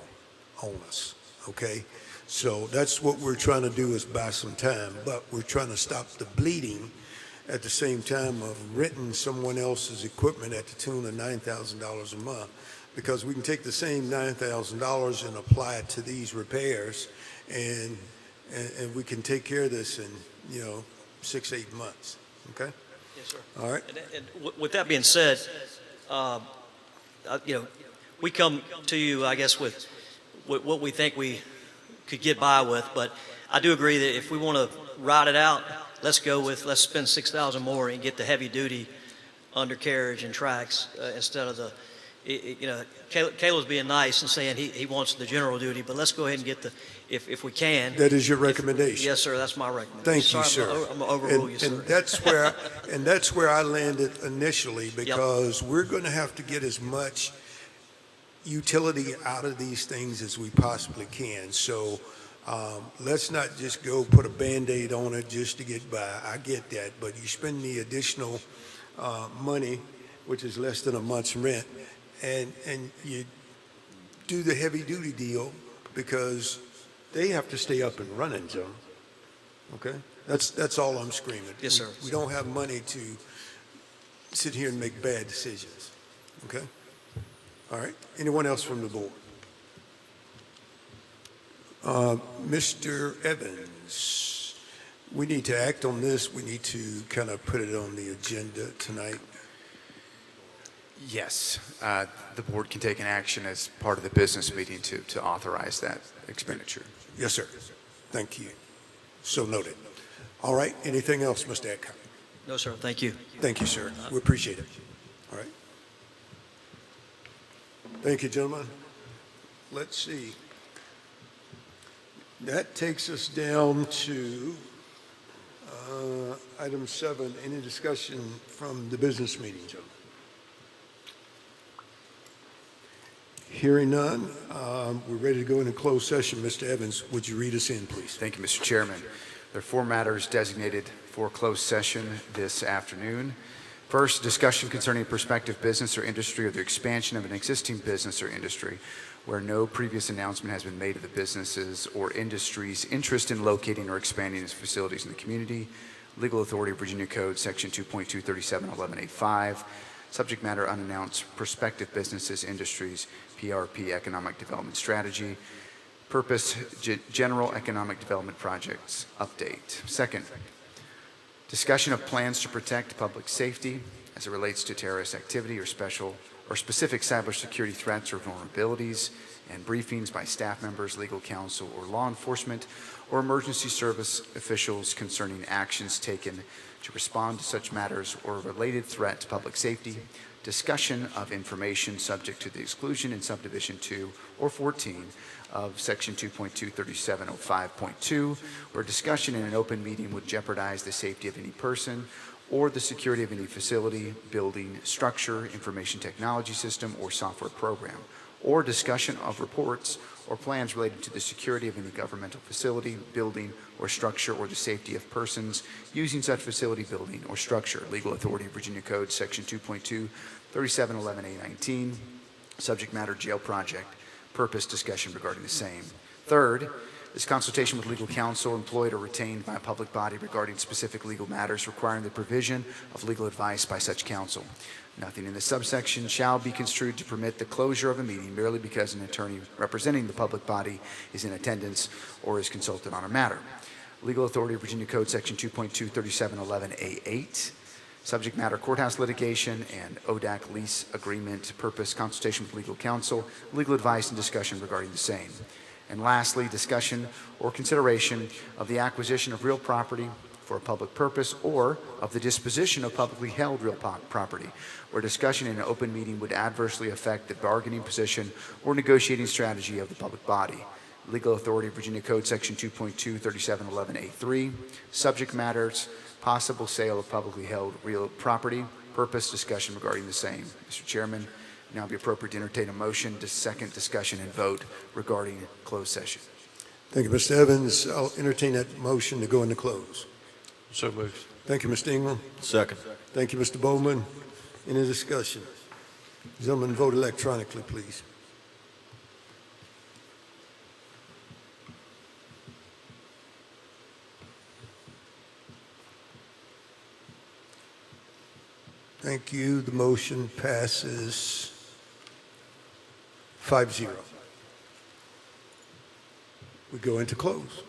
Speaker 1: on us, okay? So that's what we're trying to do, is buy some time, but we're trying to stop the bleeding at the same time of renting someone else's equipment at the tune of $9,000 a month, because we can take the same $9,000 and apply it to these repairs, and we can take care of this in 6-8 months. Okay.
Speaker 9: Yes, sir.
Speaker 1: All right.
Speaker 9: And with that being said, we come to you, I guess, with what we think we could get by with, but I do agree that if we want to ride it out, let's spend $6,000 more and get the heavy duty undercarriage and tracks instead of Caleb's being nice and saying he wants the general duty, but let's go ahead and get if we can.
Speaker 1: That is your recommendation?
Speaker 9: Yes, sir, that's my recommendation.
Speaker 1: Thank you,
Speaker 9: Sorry,
Speaker 1: sir.
Speaker 9: I'm going to overrule you, sir.
Speaker 1: And that's where I landed initially, because we're going to have to get as much utility out of these things as we possibly can. So let's not just go put a Band-Aid on it just to get by. I get that, but you spend the additional money, which is less than a month's rent, and you do the heavy-duty deal because they have to stay up and running, Joe. Okay? That's all I'm screaming.
Speaker 9: Yes, sir.
Speaker 1: We don't have money to sit here and make bad decisions. Okay? All right. Anyone else from the board? Mr. Evans, we need to act on this. We need to kind of put it on the agenda tonight.
Speaker 11: Yes, the board can take an action as part of the business meeting to authorize that expenditure.
Speaker 1: Yes, sir. Thank you. So noted. All right. Anything else, Mr. Adcock?
Speaker 9: No, sir, thank you.
Speaker 1: Thank you, sir. We appreciate it. All right. Thank you, gentlemen. Let's see. That takes us down to item 7. Any discussion from the business meeting, gentlemen? Hearing none, we're ready to go into closed session. Mr. Evans, would you read us in, please?
Speaker 11: Thank you, Mr. Chairman. There are 4 matters designated for closed session this afternoon. First, discussion concerning a prospective business or industry or the expansion of an existing business or industry where no previous announcement has been made of the businesses or industry's interest in locating or expanding its facilities in the community. Legal authority of Virginia Code, Section 2.23711A5. Subject matter unannounced prospective businesses, industries, PRP, economic development strategy. Purpose, general economic development projects, update. Second, discussion of plans to protect public safety as it relates to terrorist activity or specific cybersecurity threats or vulnerabilities, and briefings by staff members, legal counsel, or law enforcement or emergency service officials concerning actions taken to respond to such matters or a related threat to public safety. Discussion of information subject to the exclusion in subdivision 2 or 14 of section 2.23705.2, where discussion in an open meeting would jeopardize the safety of any person or the security of any facility, building, structure, information technology system, or software program, or discussion of reports or plans related to the security of any governmental facility, building, or structure, or the safety of persons using such facility, building, or structure. Legal authority of Virginia Code, Section 2.23711A19. Subject matter, jail project. Purpose, discussion regarding the same. Third, is consultation with legal counsel employed or retained by a public body regarding specific legal matters requiring the provision of legal advice by such counsel. Nothing in this subsection shall be construed to permit the closure of a meeting merely because an attorney representing the public body is in attendance or is consulted on a matter. Legal authority of Virginia Code, Section 2.23711A8. Subject matter, courthouse litigation and ODAC lease agreement. Purpose, consultation with legal counsel, legal advice and discussion regarding the same. And lastly, discussion or consideration of the acquisition of real property for a public purpose or of the disposition of publicly held real property, where discussion in an open meeting would adversely affect the bargaining position or negotiating strategy of the public body. Legal authority of Virginia Code, Section 2.23711A3. Subject matters, possible sale of publicly held real property. Purpose, discussion regarding the same. Mr. Chairman, now be appropriate to entertain a motion to second discussion and vote regarding closed session.
Speaker 1: Thank you, Mr. Evans. I'll entertain that motion to go into close.
Speaker 4: So moved.
Speaker 1: Thank you, Mr. Ingram.
Speaker 8: Second.
Speaker 1: Thank you, Mr. Bowman. Any discussion? Gentlemen, vote electronically, please. Thank you. The motion passes 5-0. We go into close.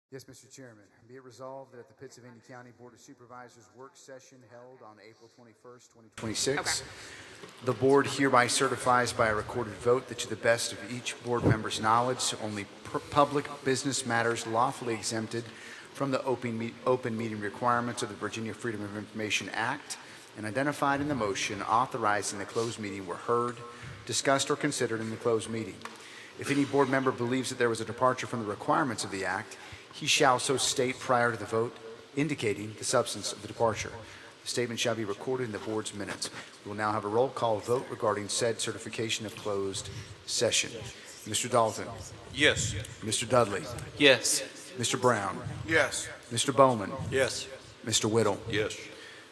Speaker 11: Yes, Mr. Chairman. Be it resolved that at the Pittsylvania County Board of Supervisors work session held on April 21st, 2026, the board hereby certifies by a recorded vote that to the best of each board member's knowledge, only public business matters lawfully exempted from the open meeting requirements of the Virginia Freedom of Information Act and identified in the motion authorizing the closed meeting were heard, discussed, or considered in the closed meeting. If any board member believes that there was a departure from the requirements of the Act, he shall so state prior to the vote, indicating the substance of the departure. The statement shall be recorded in the board's minutes. We will now have a roll call vote regarding said certification of closed session. Mr. Dalton.
Speaker 3: Yes.
Speaker 11: Mr. Dudley.
Speaker 10: Yes.
Speaker 11: Mr. Brown.
Speaker 3: Yes.
Speaker 11: Mr. Bowman.
Speaker 3: Yes.
Speaker 11: Mr. Whittle.
Speaker 3: Yes.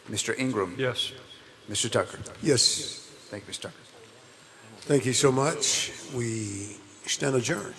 Speaker 11: Mr. Ingram.
Speaker 4: Yes.
Speaker 11: Mr. Tucker.
Speaker 1: Yes.
Speaker 11: Thank you, Mr. Tucker.
Speaker 1: Thank you so much. We stand adjourned.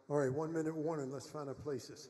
Speaker 1: All right, 1 minute warning. Let's find our places.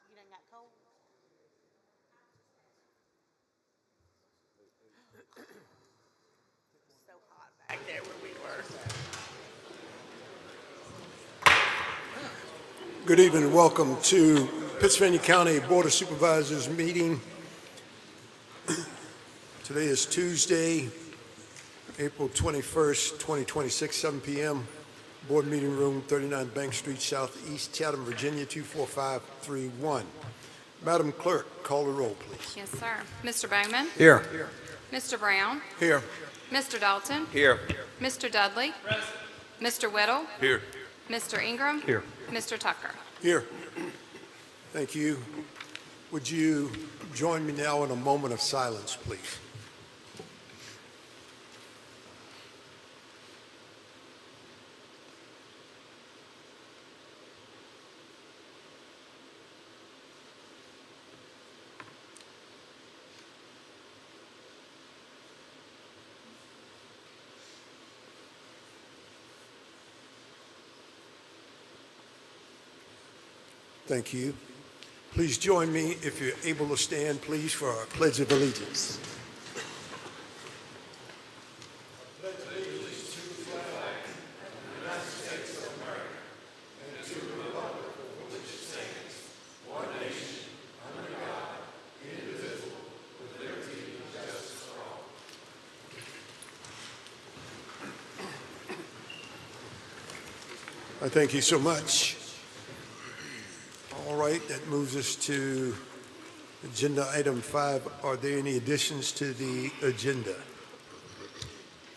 Speaker 12: You done got cold? So hot back there where we were.
Speaker 1: Good evening and welcome to Pittsylvania County Board of Supervisors meeting. Today is Tuesday, April 21st, 2026, 7 p.m. Board Meeting Room, 39 Bank Street, Southeast, Chatham, Virginia, 24531. Madam Clerk, call the roll, please.
Speaker 2: Yes, sir. Mr. Bowman?
Speaker 8: Here.
Speaker 2: Mr. Brown?
Speaker 1: Here.
Speaker 2: Mr. Dalton?
Speaker 3: Here.
Speaker 2: Mr. Dudley? Mr. Whittle?
Speaker 3: Here.
Speaker 2: Mr. Ingram?
Speaker 4: Here.
Speaker 2: Mr. Tucker?
Speaker 1: Here. Thank you. Would you join me now in a moment of silence, please? Thank you. Please join me, if you're able to stand, please, for our Pledge of Allegiance. I thank you so much. All right, that moves us to agenda item 5. Are there any additions to the agenda?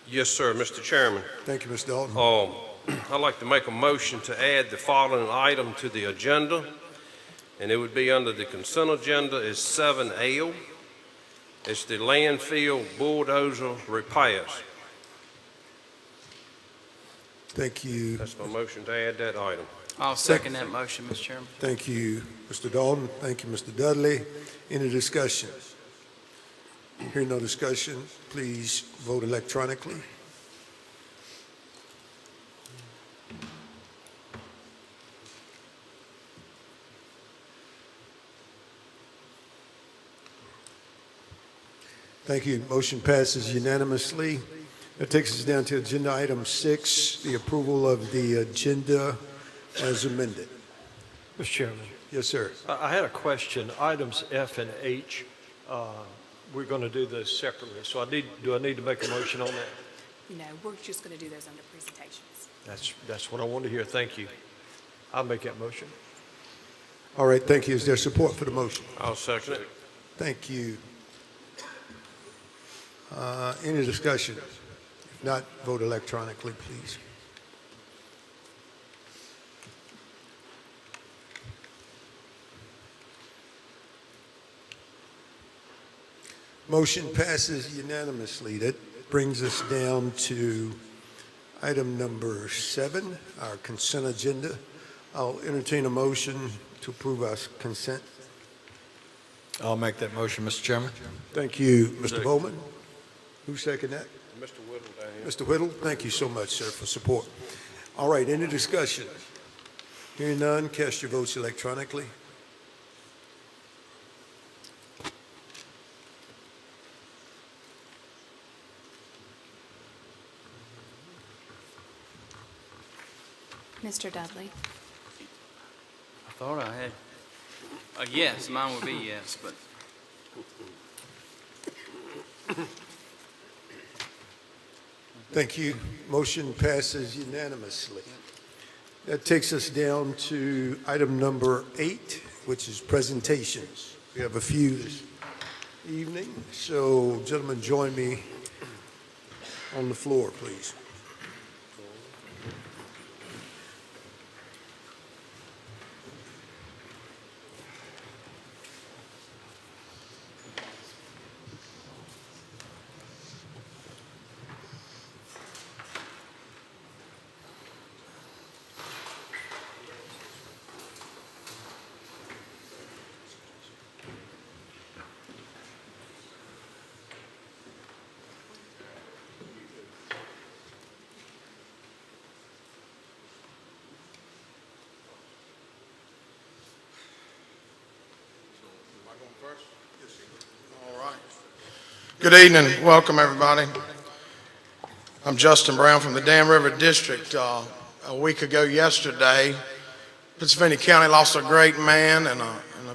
Speaker 3: Yes, sir, Mr. Chairman.
Speaker 1: Thank you, Ms. Dalton.
Speaker 3: I'd like to make a motion to add the following item to the agenda, and it would be under the consent agenda is 7L. It's the landfill bulldozer repairs.
Speaker 1: Thank you.
Speaker 3: That's my motion to add that item.
Speaker 13: I'll second that motion, Mr. Chairman.
Speaker 1: Thank you, Mr. Dalton. Thank you, Mr. Dudley. Any discussion? Hearing no discussion, please vote electronically. Thank you. Motion passes unanimously. That takes us down to agenda item 6, the approval of the agenda as amended.
Speaker 4: Mr. Chairman,
Speaker 1: Yes, sir.
Speaker 4: I had a question. Items F and H, we're going to do those separately. So do I need to make a motion on that?
Speaker 12: No, we're just going to do those under presentations.
Speaker 4: That's what I wanted to hear. Thank you. I'll make that motion.
Speaker 1: All right, thank you. Is there support for the motion?
Speaker 3: I'll second it.
Speaker 1: Thank you. Any discussion? If not, vote electronically, please. Motion passes unanimously. That brings us down to item number 7, our consent agenda. I'll entertain a motion to approve our consent.
Speaker 8: I'll make that motion, Mr. Chairman.
Speaker 1: Thank you, Mr. Bowman. Who seconded that?
Speaker 3: Mr. Whittle down here.
Speaker 1: Mr. Whittle, thank you so much, sir, for support. All right, any discussion? Hearing none, cast your votes electronically.
Speaker 2: Mr. Dudley?
Speaker 13: I thought I had a yes. Mine would be yes, but
Speaker 1: Thank you. Motion passes unanimously. That takes us down to item number 8, which is presentations. We have a few this evening, so gentlemen, join me on the floor, please.
Speaker 14: All right. Good evening. Welcome, everybody. I'm Justin Brown from the Dam River District. A week ago yesterday, Pittsylvania County lost a great man, and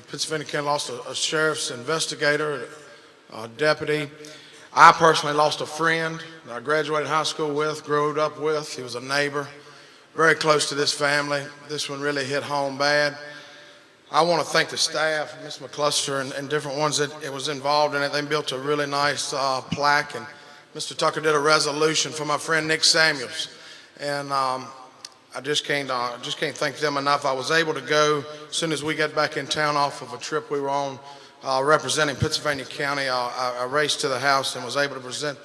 Speaker 14: Pittsylvania County lost a sheriff's investigator, a deputy. I personally lost a friend that I graduated high school with, grew up with. He was a neighbor, very close to this family. This one really hit home bad. I want to thank the staff, Ms. McCluster, and different ones that it was involved in it. They built a really nice plaque, and Mr. Tucker did a resolution for my friend Nick Samuels. And I just can't thank them enough. I was able to go as soon as we got back in town off of a trip we were on representing Pennsylvania County. I raced to the house and was able to present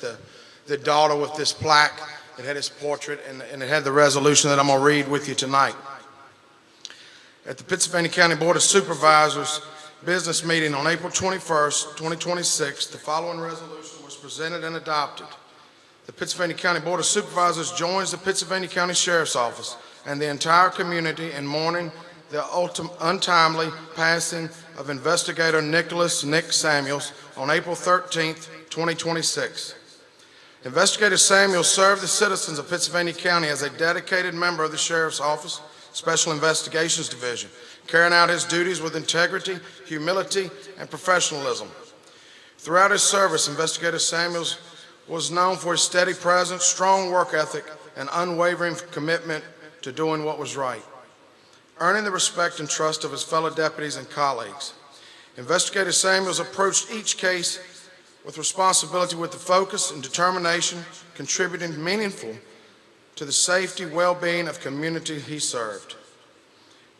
Speaker 14: the daughter with this plaque. It had his portrait, and it had the resolution that I'm going to read with you tonight. At the Pittsylvania County Board of Supervisors business meeting on April 21st, 2026, the following resolution was presented and adopted. The Pittsylvania County Board of Supervisors joins the Pittsylvania County Sheriff's Office and the entire community in mourning the untimely passing of investigator Nick Samuels on April 13th, 2026. Investigator Samuels served the citizens of Pittsylvania County as a dedicated member of the Sheriff's Office Special Investigations Division, carrying out his duties with integrity, humility, and professionalism. Throughout his service, Investigator Samuels was known for his steady presence, strong work ethic, and unwavering commitment to doing what was right, earning the respect and trust of his fellow deputies and colleagues. Investigator Samuels approached each case with responsibility, with the focus and determination, contributing meaningful to the safety, well-being of community he served.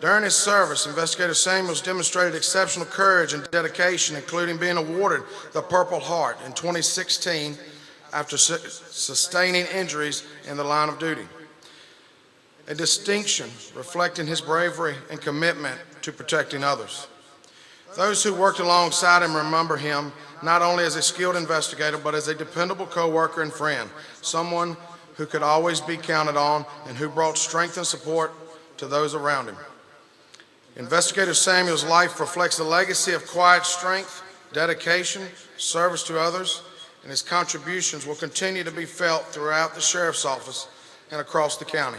Speaker 14: During his service, Investigator Samuels demonstrated exceptional courage and dedication, including being awarded the Purple Heart in 2016 after sustaining injuries in the line of duty, a distinction reflecting his bravery and commitment to protecting others. Those who worked alongside him remember him not only as a skilled investigator, but as a dependable co-worker and friend, someone who could always be counted on and who brought strength and support to those around him. Investigator Samuel's life reflects a legacy of quiet strength, dedication, service to others, and his contributions will continue to be felt throughout the Sheriff's Office and across the county.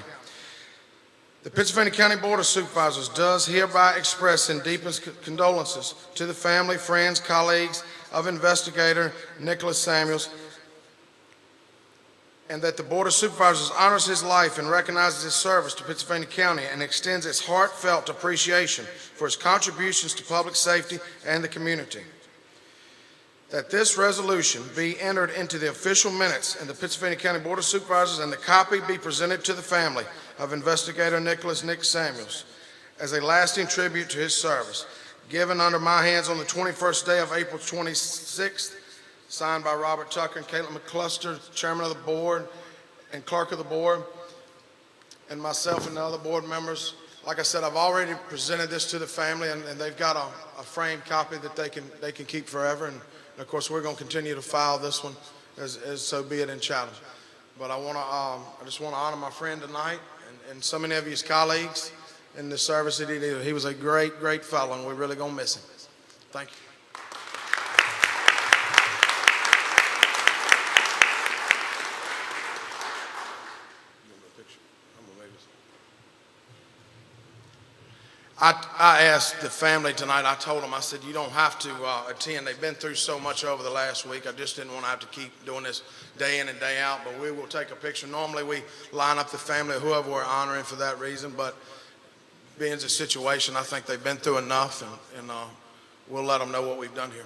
Speaker 14: The Pittsylvania County Board of Supervisors does hereby express and deepest condolences to the family, friends, colleagues of Investigator Nicholas Samuels, and that the Board of Supervisors honors his life and recognizes his service to Pittsylvania County and extends its heartfelt appreciation for his contributions to public safety and the community. That this resolution be entered into the official minutes in the Pittsylvania County Board of Supervisors and the copy be presented to the family of Investigator Nick Samuels as a lasting tribute to his service, given under my hands on the 21st day of April 26th, signed by Robert Tucker and Caitlin McCluster, Chairman of the Board and Clerk of the Board, and myself and the other board members. Like I said, I've already presented this to the family, and they've got a framed copy that they can keep forever. And of course, we're going to continue to file this one, as so be it, in Chatham. But I just want to honor my friend tonight and so many of his colleagues in the service that he did. He was a great, great fellow, and we're really going to miss him. Thank you. I asked the family tonight, I told them, I said, you don't have to attend. They've been through so much over the last week. I just didn't want to have to keep doing this day in and day out, but we will take a picture. Normally, we line up the family, whoever we're honoring for that reason, but being the situation, I think they've been through enough, and we'll let them know what we've done here.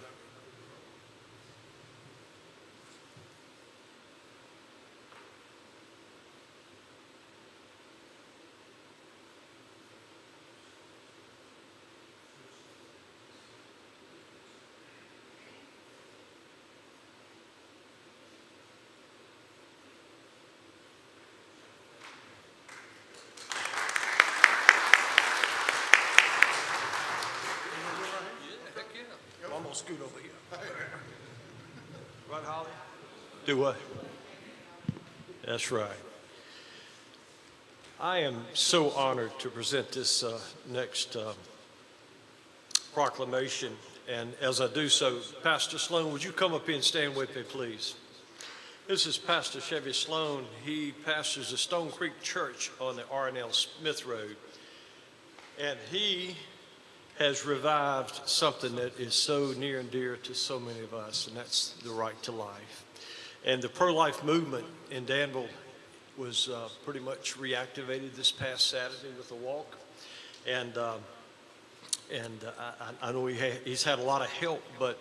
Speaker 4: I'm gonna scoot over here. Right, Holly? Do what? That's right. I am so honored to present this next proclamation. And as I do so, Pastor Sloan, would you come up here and stand with me, please? This is Pastor Chevy Sloan. He pastors the Stone Creek Church on the R&L Smith Road. And he has revived something that is so near and dear to so many of us, and that's the right to life. And the pro-life movement in Danville was pretty much reactivated this past Saturday with a walk. And I know he's had a lot of help, but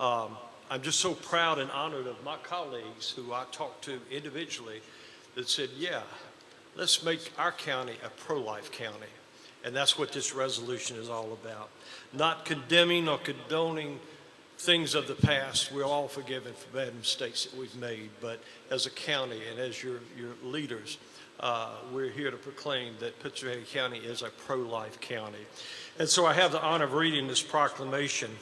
Speaker 4: I'm just so proud and honored of my colleagues who I talked to individually that said, yeah, let's make our county a pro-life county. And that's what this resolution is all about. Not condemning or condoning things of the past. We're all forgiven for bad mistakes that we've made. But as a county and as your leaders, we're here to proclaim that Pittsylvania County is a pro-life county. And so I have the honor of reading this proclamation.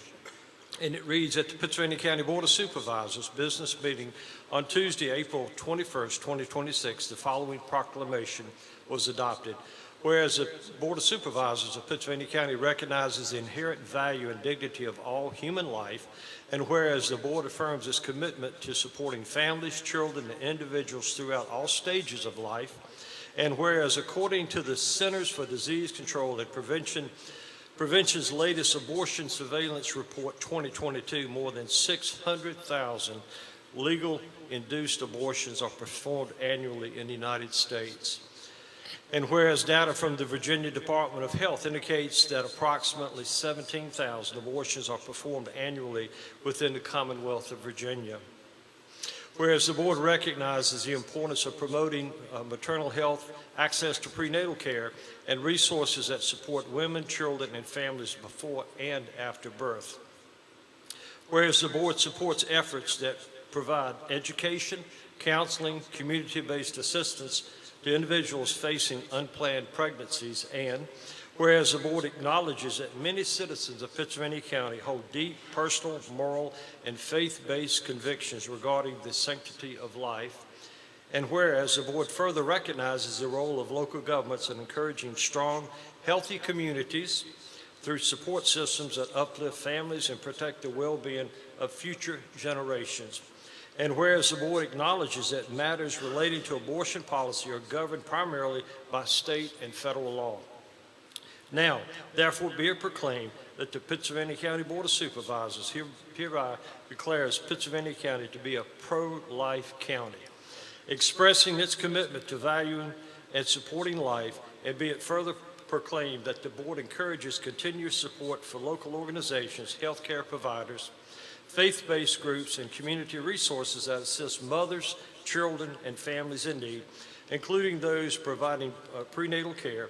Speaker 4: And it reads, at the Pittsylvania County Board of Supervisors business meeting on Tuesday, April 21st, 2026, the following proclamation was adopted. Whereas the Board of Supervisors of Pittsylvania County recognizes the inherent value and dignity of all human life, and whereas the Board affirms its commitment to supporting families, children, and individuals throughout all stages of life, and whereas according to the Centers for Disease Control and Prevention's latest abortion surveillance report 2022, more than 600,000 legal induced abortions are performed annually in the United States. And whereas data from the Virginia Department of Health indicates that approximately 17,000 abortions are performed annually within the Commonwealth of Virginia. Whereas the board recognizes the importance of promoting maternal health, access to prenatal care, and resources that support women, children, and families before and after birth. Whereas the board supports efforts that provide education, counseling, community-based assistance to individuals facing unplanned pregnancies, and whereas the board acknowledges that many citizens of Pittsylvania County hold deep personal, moral, and faith-based convictions regarding the sanctity of life, and whereas the board further recognizes the role of local governments in encouraging strong, healthy communities through support systems that uplift families and protect the well-being of future generations. And whereas the board acknowledges that matters relating to abortion policy are governed primarily by state and federal law. Now, therefore, be it proclaimed that the Pittsylvania County Board of Supervisors hereby declares Pittsylvania County to be a pro-life county, expressing its commitment to valuing and supporting life, and be it further proclaimed that the board encourages continued support for local organizations, healthcare providers, faith-based groups, and community resources that assist mothers, children, and families in need, including those providing prenatal care,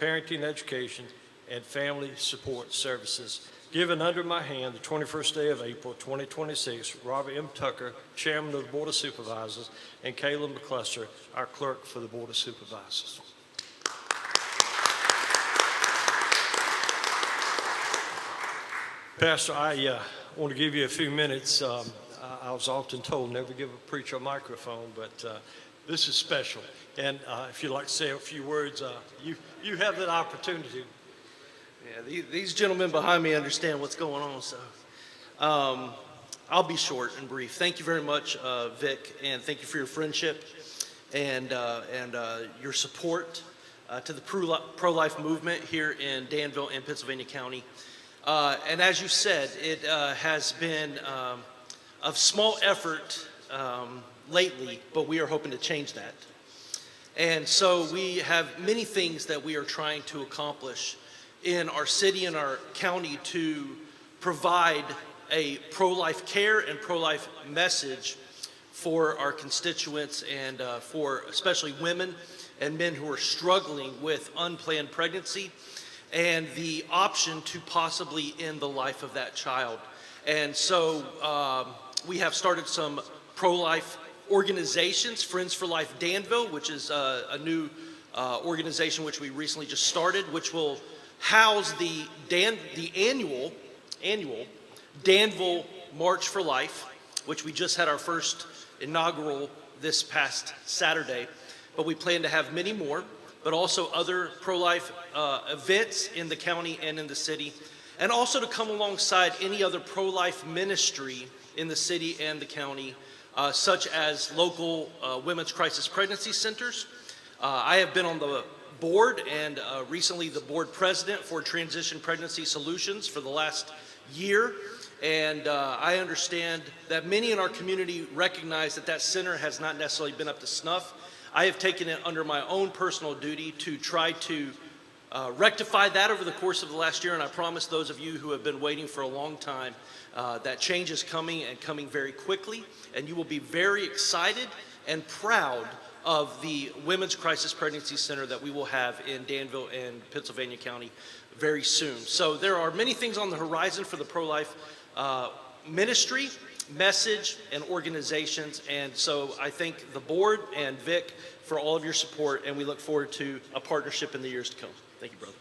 Speaker 4: parenting education, and family support services. Given under my hand the 21st day of April 2026, Robert M. Tucker, Chairman of the Board of Supervisors, and Caleb McCluster, our Clerk for the Board of Supervisors. Pastor, I want to give you a few minutes. I was often told never give a preacher a microphone, but this is special. And if you'd like to say a few words, you have that opportunity.
Speaker 15: Yeah, these gentlemen behind me understand what's going on, so I'll be short and brief. Thank you very much, Vic, and thank you for your friendship and your support to the pro-life movement here in Danville and Pittsylvania County. And as you said, it has been of small effort lately, but we are hoping to change that. And so we have many things that we are trying to accomplish in our city and our county to provide a pro-life care and pro-life message for our constituents and for especially women and men who are struggling with unplanned pregnancy and the option to possibly end the life of that child. And so we have started some pro-life organizations, Friends for Life Danville, which is a new organization which we recently just started, which will house the annual Danville March for Life, which we just had our first inaugural this past Saturday. But we plan to have many more, but also other pro-life events in the county and in the city, and also to come alongside any other pro-life ministry in the city and the county, such as local women's crisis pregnancy centers. I have been on the board and recently the board president for Transition Pregnancy Solutions for the last year. And I understand that many in our community recognize that that center has not necessarily been up to snuff. I have taken it under my own personal duty to try to rectify that over the course of the last year, and I promise those of you who have been waiting for a long time that change is coming and coming very quickly, and you will be very excited and proud of the Women's Crisis Pregnancy Center that we will have in Danville and Pittsylvania County very soon. So there are many things on the horizon for the pro-life ministry, message, and organizations, and so I thank the board and Vic for all of your support, and we look forward to a partnership in the years to come. Thank you, brother.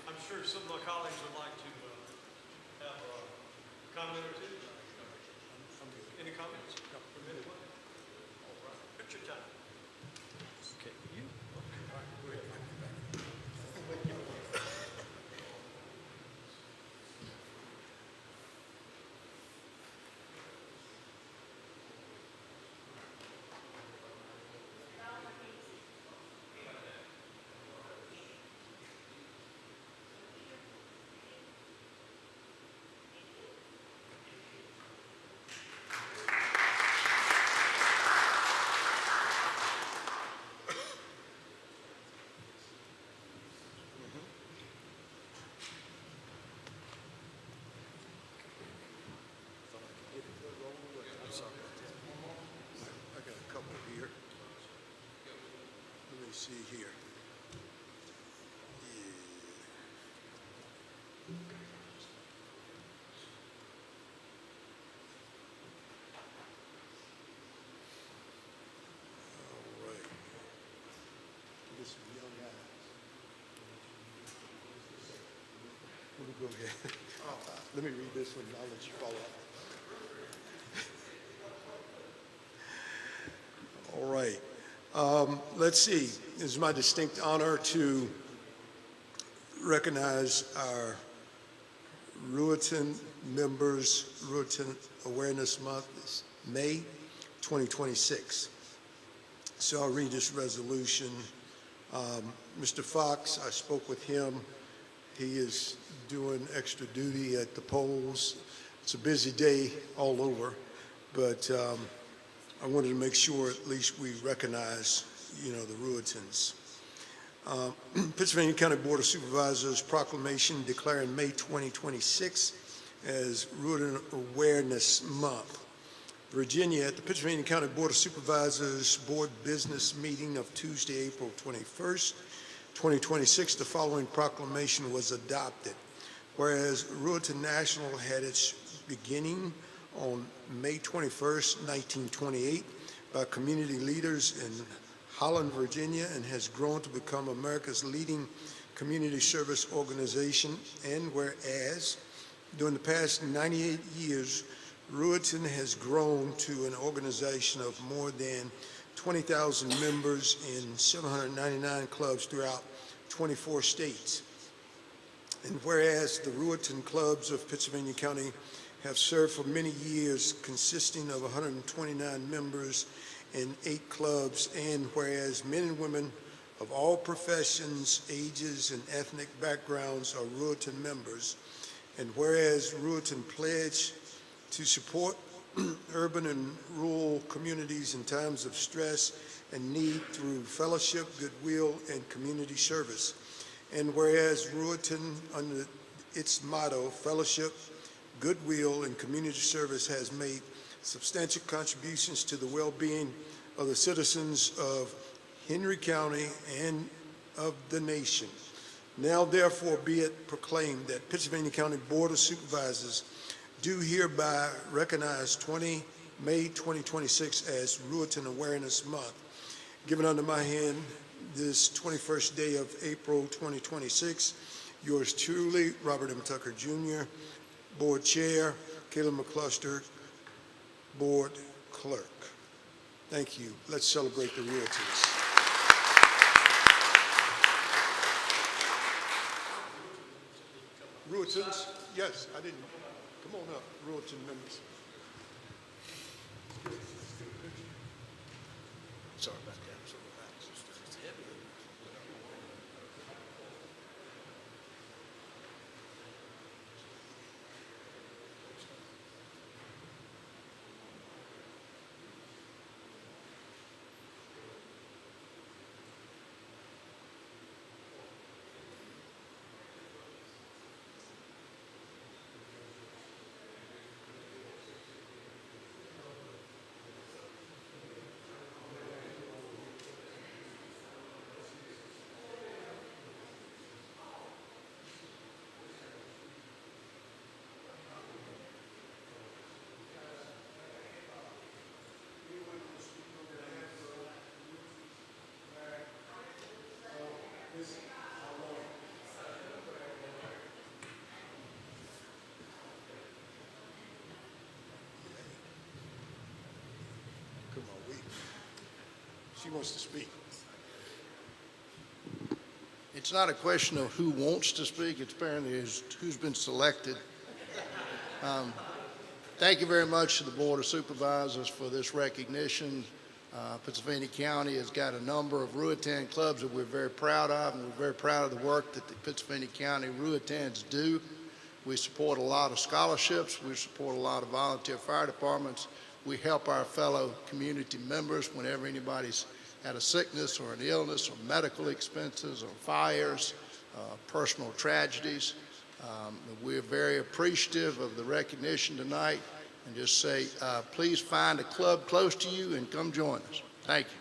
Speaker 4: I'm sure some of my colleagues would like to have a comment or two. Any comments? No. All right. Picture time. Okay. You?
Speaker 1: I got a couple here. Let me see here. All right. This young guy. Let me go ahead. Let me read this one, and I'll let you follow up. All right. Let's see. It is my distinct honor to recognize our Ruetan members. Ruetan Awareness Month is May 2026. So I'll read this resolution. Mr. Fox, I spoke with him. He is doing extra duty at the polls. It's a busy day all over, but I wanted to make sure at least we recognize, the Ruetans. Pennsylvania County Board of Supervisors proclamation declaring May 2026 as Ruetan Awareness Month. Virginia, at the Pennsylvania County Board of Supervisors Board Business Meeting of Tuesday, April 21st, 2026, the following proclamation was adopted. Whereas Ruetan National had its beginning on May 21st, 1928, by community leaders in Holland, Virginia, and has grown to become America's leading community service organization. And whereas during the past 98 years, Ruetan has grown to an organization of more than 20,000 members in 799 clubs throughout 24 states. And whereas the Ruetan clubs of Pittsylvania County have served for many years, consisting of 129 members in 8 clubs, and whereas men and women of all professions, ages, and ethnic backgrounds are Ruetan members, and whereas Ruetan pledged to support urban and rural communities in times of stress and need through fellowship, goodwill, and community service, and whereas Ruetan, under its motto, fellowship, goodwill, and community service, has made substantial contributions to the well-being of the citizens of Henry County and of the nation. Now therefore be it proclaimed that Pittsylvania County Board of Supervisors do hereby recognize May 2026 as Ruetan Awareness Month. Given under my hand this 21st day of April 2026, yours truly, Robert M. Tucker Jr., Board Chair, Caleb McCluster, Board Clerk. Thank you. Let's celebrate the Ruetans. Ruetans? Yes, I didn't. Come on up, Ruetan members. Sorry about that. Come on, she wants to speak.
Speaker 14: It's not a question of who wants to speak, it's apparently who's been selected. Thank you very much to the Board of Supervisors for this recognition. Pittsylvania County has got a number of Ruetan clubs that we're very proud of, and we're very proud of the work that the Pittsylvania County Ruetans do. We support a lot of scholarships, we support a lot of volunteer fire departments. We help our fellow community members whenever anybody's had a sickness or an illness or medical expenses or fires, personal tragedies. We're very appreciative of the recognition tonight, and just say, please find a club close to you and come join us. Thank you.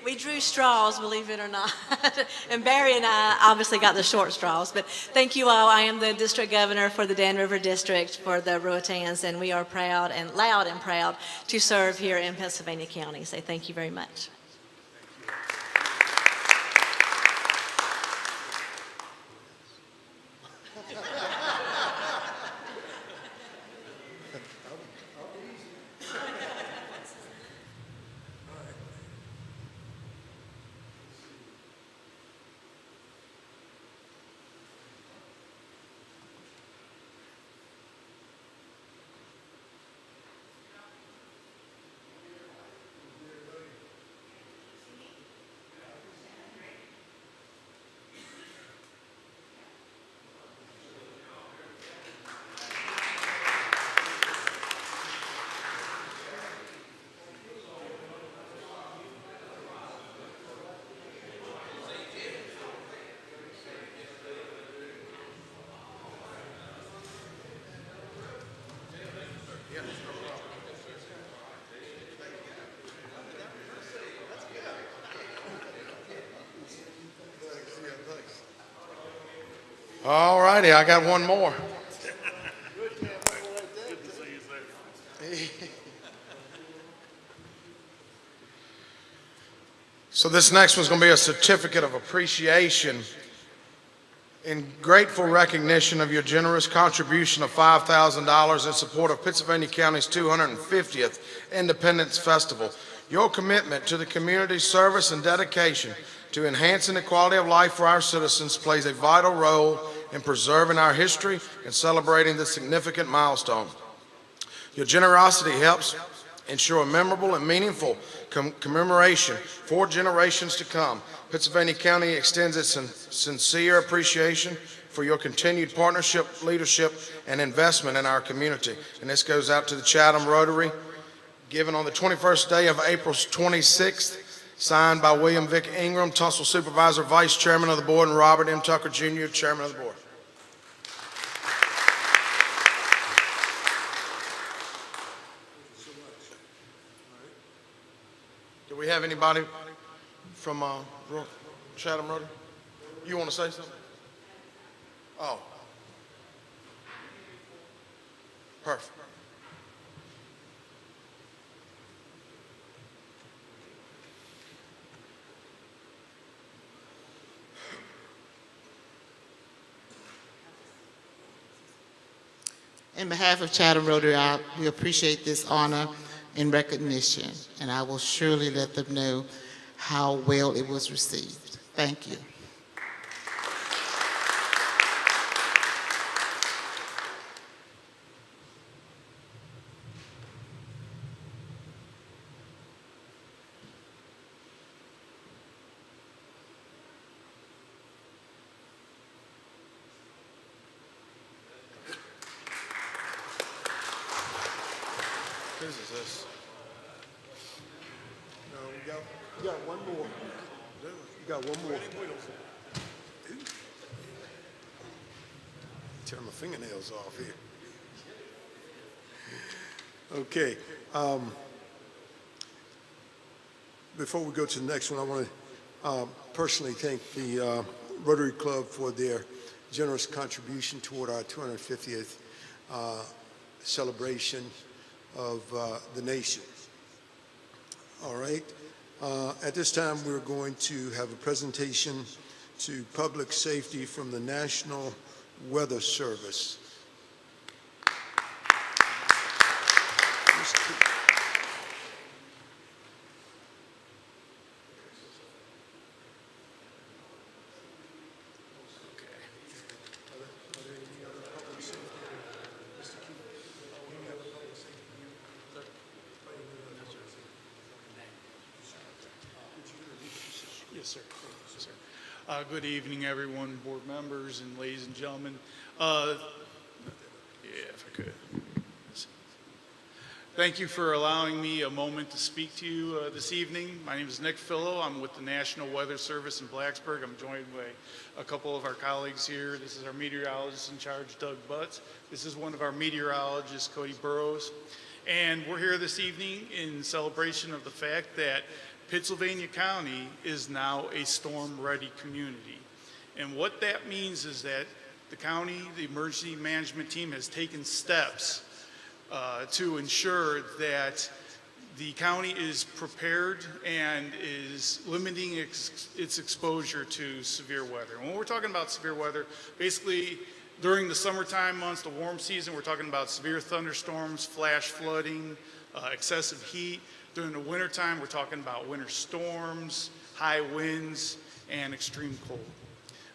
Speaker 12: We drew straws, believe it or not. And Barry and I obviously got the short straws. But thank you all. I am the district governor for the Dan River District for the Ruetans, and we are proud and loud and proud to serve here in Pennsylvania County. So thank you very much.
Speaker 14: All righty, I got one more. So this next one's going to be a certificate of appreciation in grateful recognition of your generous contribution of $5,000 in support of Pennsylvania County's 250th Independence Festival. Your commitment to the community service and dedication to enhancing the quality of life for our citizens plays a vital role in preserving our history and celebrating this significant milestone. Your generosity helps ensure a memorable and meaningful commemoration for generations to come. Pennsylvania County extends its sincere appreciation for your continued partnership, leadership, and investment in our community. And this goes out to the Chatham Rotary, given on the 21st day of April 26th, signed by William Vic Ingram, Tunstall Supervisor, Vice Chairman of the Board, and Robert M. Tucker, Jr., Chairman of the Board. Do we have anybody from Chatham Rotary? You want to say something? Oh. Perfect.
Speaker 16: In behalf of Chatham Rotary, we appreciate this honor and recognition, and I will surely let them know how well it was received. Thank you.
Speaker 14: Whose is this? No, we got one more. We got one more. Tear my fingernails off here. Okay. Before we go to the next one, I want to personally thank the Rotary Club for their generous contribution toward our 250th celebration of the nation. All right. At this time, we're going to have a presentation to public safety from the National Weather Service.
Speaker 17: Yes, sir. Yes, sir. Good evening, everyone, board members, and ladies and gentlemen. If I could. Thank you for allowing me a moment to speak to you this evening. My name is Nick Fillo. I'm with the National Weather Service in Blacksburg. I'm joined by a couple of our colleagues here. This is our meteorologist in charge, Doug Butts. This is one of our meteorologists, Cody Burrows. And we're here this evening in celebration of the fact that Pittsylvania County is now a storm-ready community. And what that means is that the county, the emergency management team, has taken steps to ensure that the county is prepared and is limiting its exposure to severe weather. And when we're talking about severe weather, basically during the summertime months, the warm season, we're talking about severe thunderstorms, flash flooding, excessive heat. During the wintertime, we're talking about winter storms, high winds, and extreme cold.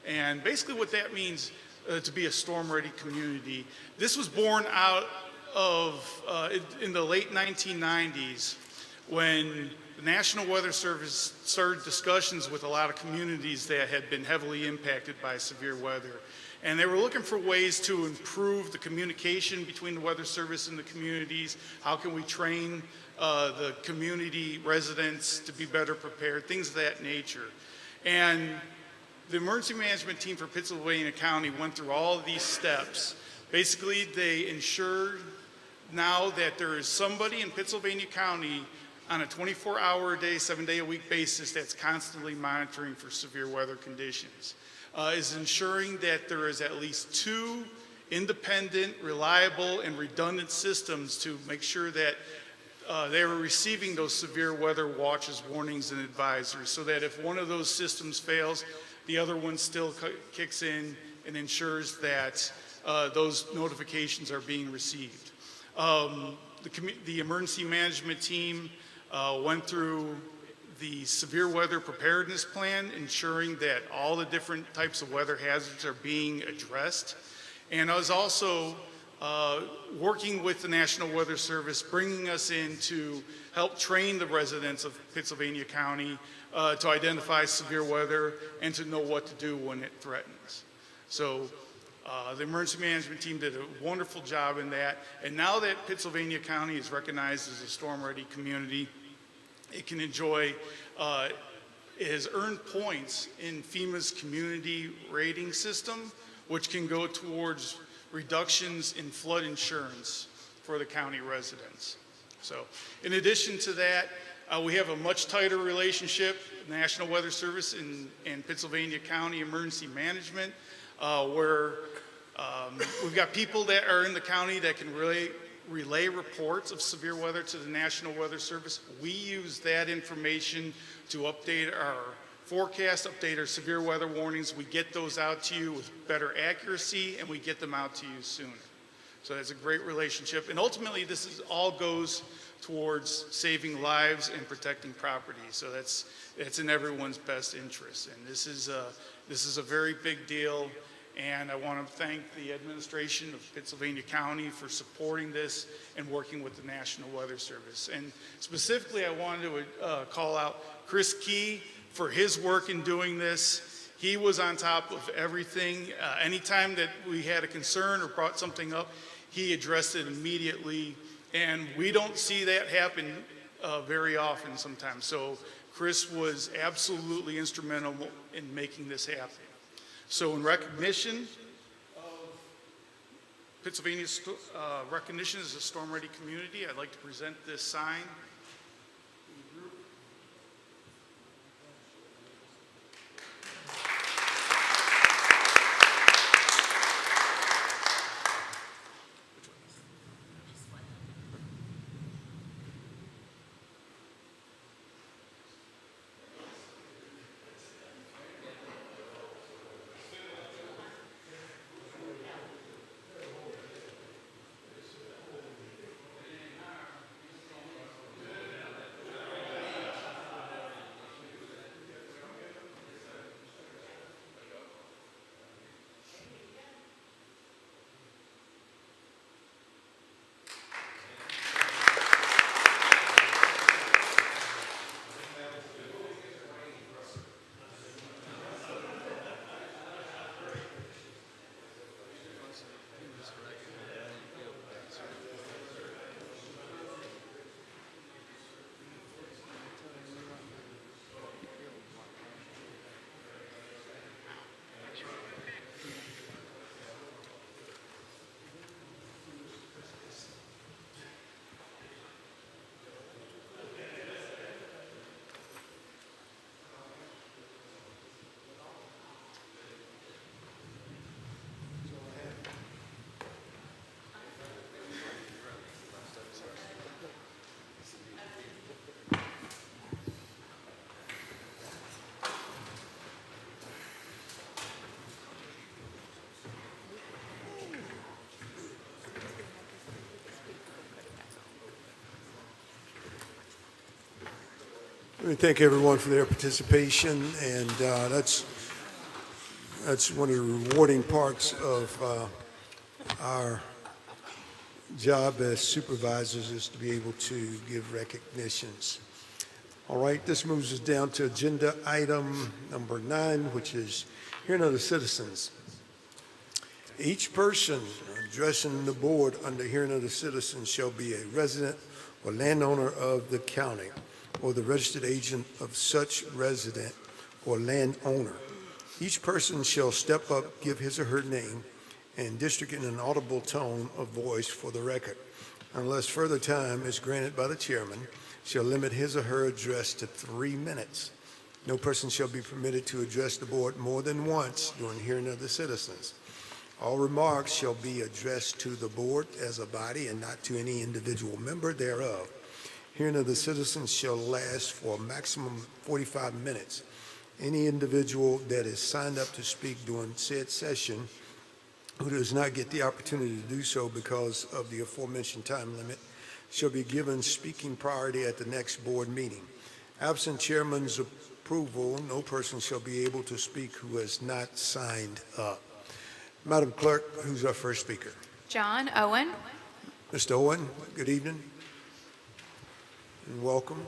Speaker 17: And basically what that means to be a storm-ready community, this was born out of, in the late 1990s, when the National Weather Service started discussions with a lot of communities that had been heavily impacted by severe weather. And they were looking for ways to improve the communication between the Weather Service and the communities. How can we train the community residents to be better prepared, things of that nature. And the emergency management team for Pittsylvania County went through all of these steps. Basically, they ensured now that there is somebody in Pittsylvania County on a 24-hour-a-day, 7-day-a-week basis that's constantly monitoring for severe weather conditions. Is ensuring that there is at least 2 independent, reliable, and redundant systems to make sure that they are receiving those severe weather watches, warnings, and advisories, so that if one of those systems fails, the other one still kicks in and ensures that those notifications are being received. The emergency management team went through the severe weather preparedness plan, ensuring that all the different types of weather hazards are being addressed. And I was also working with the National Weather Service, bringing us in to help train the residents of Pittsylvania County to identify severe weather and to know what to do when it threatens. So the emergency management team did a wonderful job in that. And now that Pittsylvania County is recognized as a storm-ready community, it can enjoy, it has earned points in FEMA's community rating system, which can go towards reductions in flood insurance for the county residents. So in addition to that, we have a much tighter relationship, National Weather Service and Pennsylvania County Emergency Management, where we've got people that are in the county that can relay reports of severe weather to the National Weather Service. We use that information to update our forecast, update our severe weather warnings. We get those out to you with better accuracy, and we get them out to you sooner. So that's a great relationship. And ultimately, this all goes towards saving lives and protecting property. So that's in everyone's best interest. And this is a very big deal. And I want to thank the administration of Pennsylvania County for supporting this and working with the National Weather Service. And specifically, I wanted to call out Chris Key for his work in doing this. He was on top of everything. Anytime that we had a concern or brought something up, he addressed it immediately. And we don't see that happen very often sometimes. So Chris was absolutely instrumental in making this happen. So in recognition of Pennsylvania's recognition as a storm-ready community, I'd like to present this sign.
Speaker 1: Let me thank everyone for their participation, and that's one of the rewarding parts of our job as supervisors, is to be able to give recognitions. All right, this moves us down to agenda item number 9, which is hearing of the citizens. Each person addressing the board under hearing of the citizens shall be a resident or landowner of the county, or the registered agent of such resident or landowner. Each person shall step up, give his or her name and district in an audible tone of voice for the record. Unless further time is granted by the chairman, shall limit his or her address to 3 minutes. No person shall be permitted to address the board more than once during hearing of the citizens. All remarks shall be addressed to the board as a body and not to any individual member thereof. Hearing of the citizens shall last for a maximum 45 minutes. Any individual that is signed up to speak during said session who does not get the opportunity to do so because of the aforementioned time limit shall be given speaking priority at the next board meeting. Absent chairman's approval, no person shall be able to speak who has not signed up. Madam Clerk, who's our first speaker?
Speaker 2: John Owen.
Speaker 1: Mr. Owen, good evening and welcome.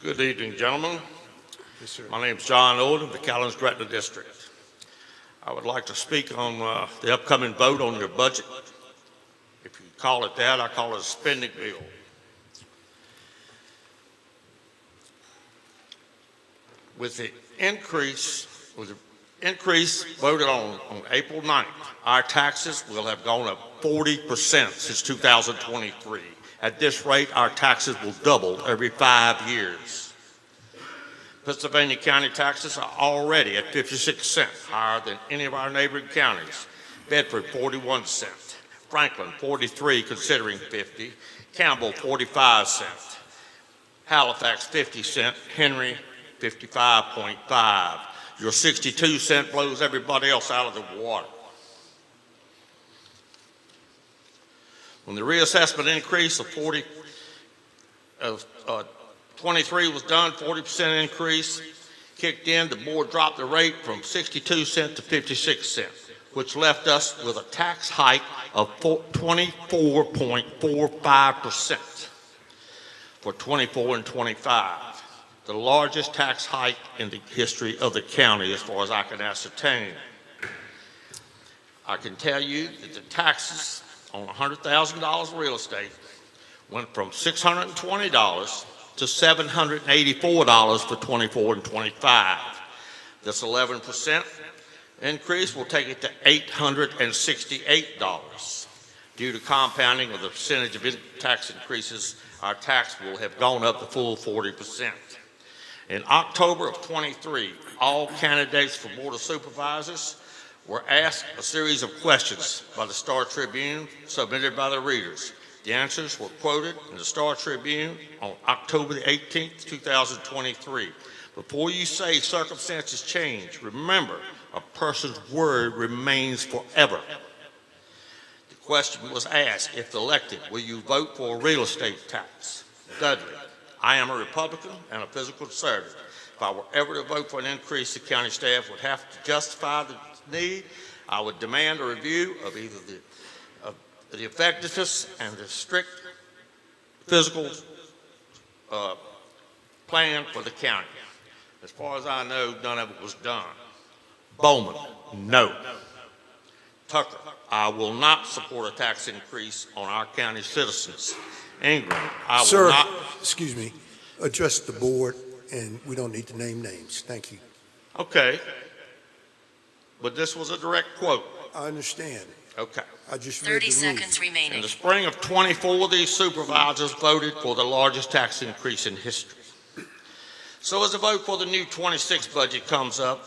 Speaker 18: Good evening, gentlemen.
Speaker 1: Yes, sir.
Speaker 18: My name is John Owen of the Callens-Gretna District. I would like to speak on the upcoming vote on your budget. If you call it that, I call it a spending bill. With the increase voted on April 9th, our taxes will have gone up 40% since 2023. At this rate, our taxes will double every 5 years. Pennsylvania County taxes are already at 56 cents, higher than any of our neighboring counties. Bedford, 41 cents. Franklin, 43, considering 50. Campbell, 45 cents. Halifax, 50 cents. Henry, 55.5. Your 62 cent blows everybody else out of the water. When the reassessment increase of 23 was done, 40% increase kicked in, the board dropped the rate from 62 cents to 56 cents, which left us with a tax hike of 24.45% for 24 and 25. The largest tax hike in the history of the county as far as I can ascertain. I can tell you that the taxes on $100,000 real estate went from $620 to $784 for 24 and 25. This 11% increase will take it to $868. Due to compounding of the percentage of tax increases, our tax will have gone up the full 40%. In October of 23, all candidates for Board of Supervisors were asked a series of questions by the Star Tribune submitted by the readers. The answers were quoted in the Star Tribune on October the 18th, 2023. Before you say circumstances change, remember, a person's word remains forever. The question was asked, if elected, will you vote for a real estate tax? Dudley: I am a Republican and a fiscal conservative. If I were ever to vote for an increase, the county staff would have to justify the need. I would demand a review of either the effectiveness and the strict fiscal plan for the county. As far as I know, none of it was done. Bowman: no. Tucker: I will not support a tax increase on our county citizens. Ingram: I will not.
Speaker 1: Excuse me, address the board, and we don't need to name names. Thank you.
Speaker 18: Okay. But this was a direct quote.
Speaker 1: I understand.
Speaker 18: Okay.
Speaker 1: I just read the rules.
Speaker 19: 30 seconds remaining.
Speaker 18: In the spring of 24, these supervisors voted for the largest tax increase in history. So as the vote for the new 26 budget comes up,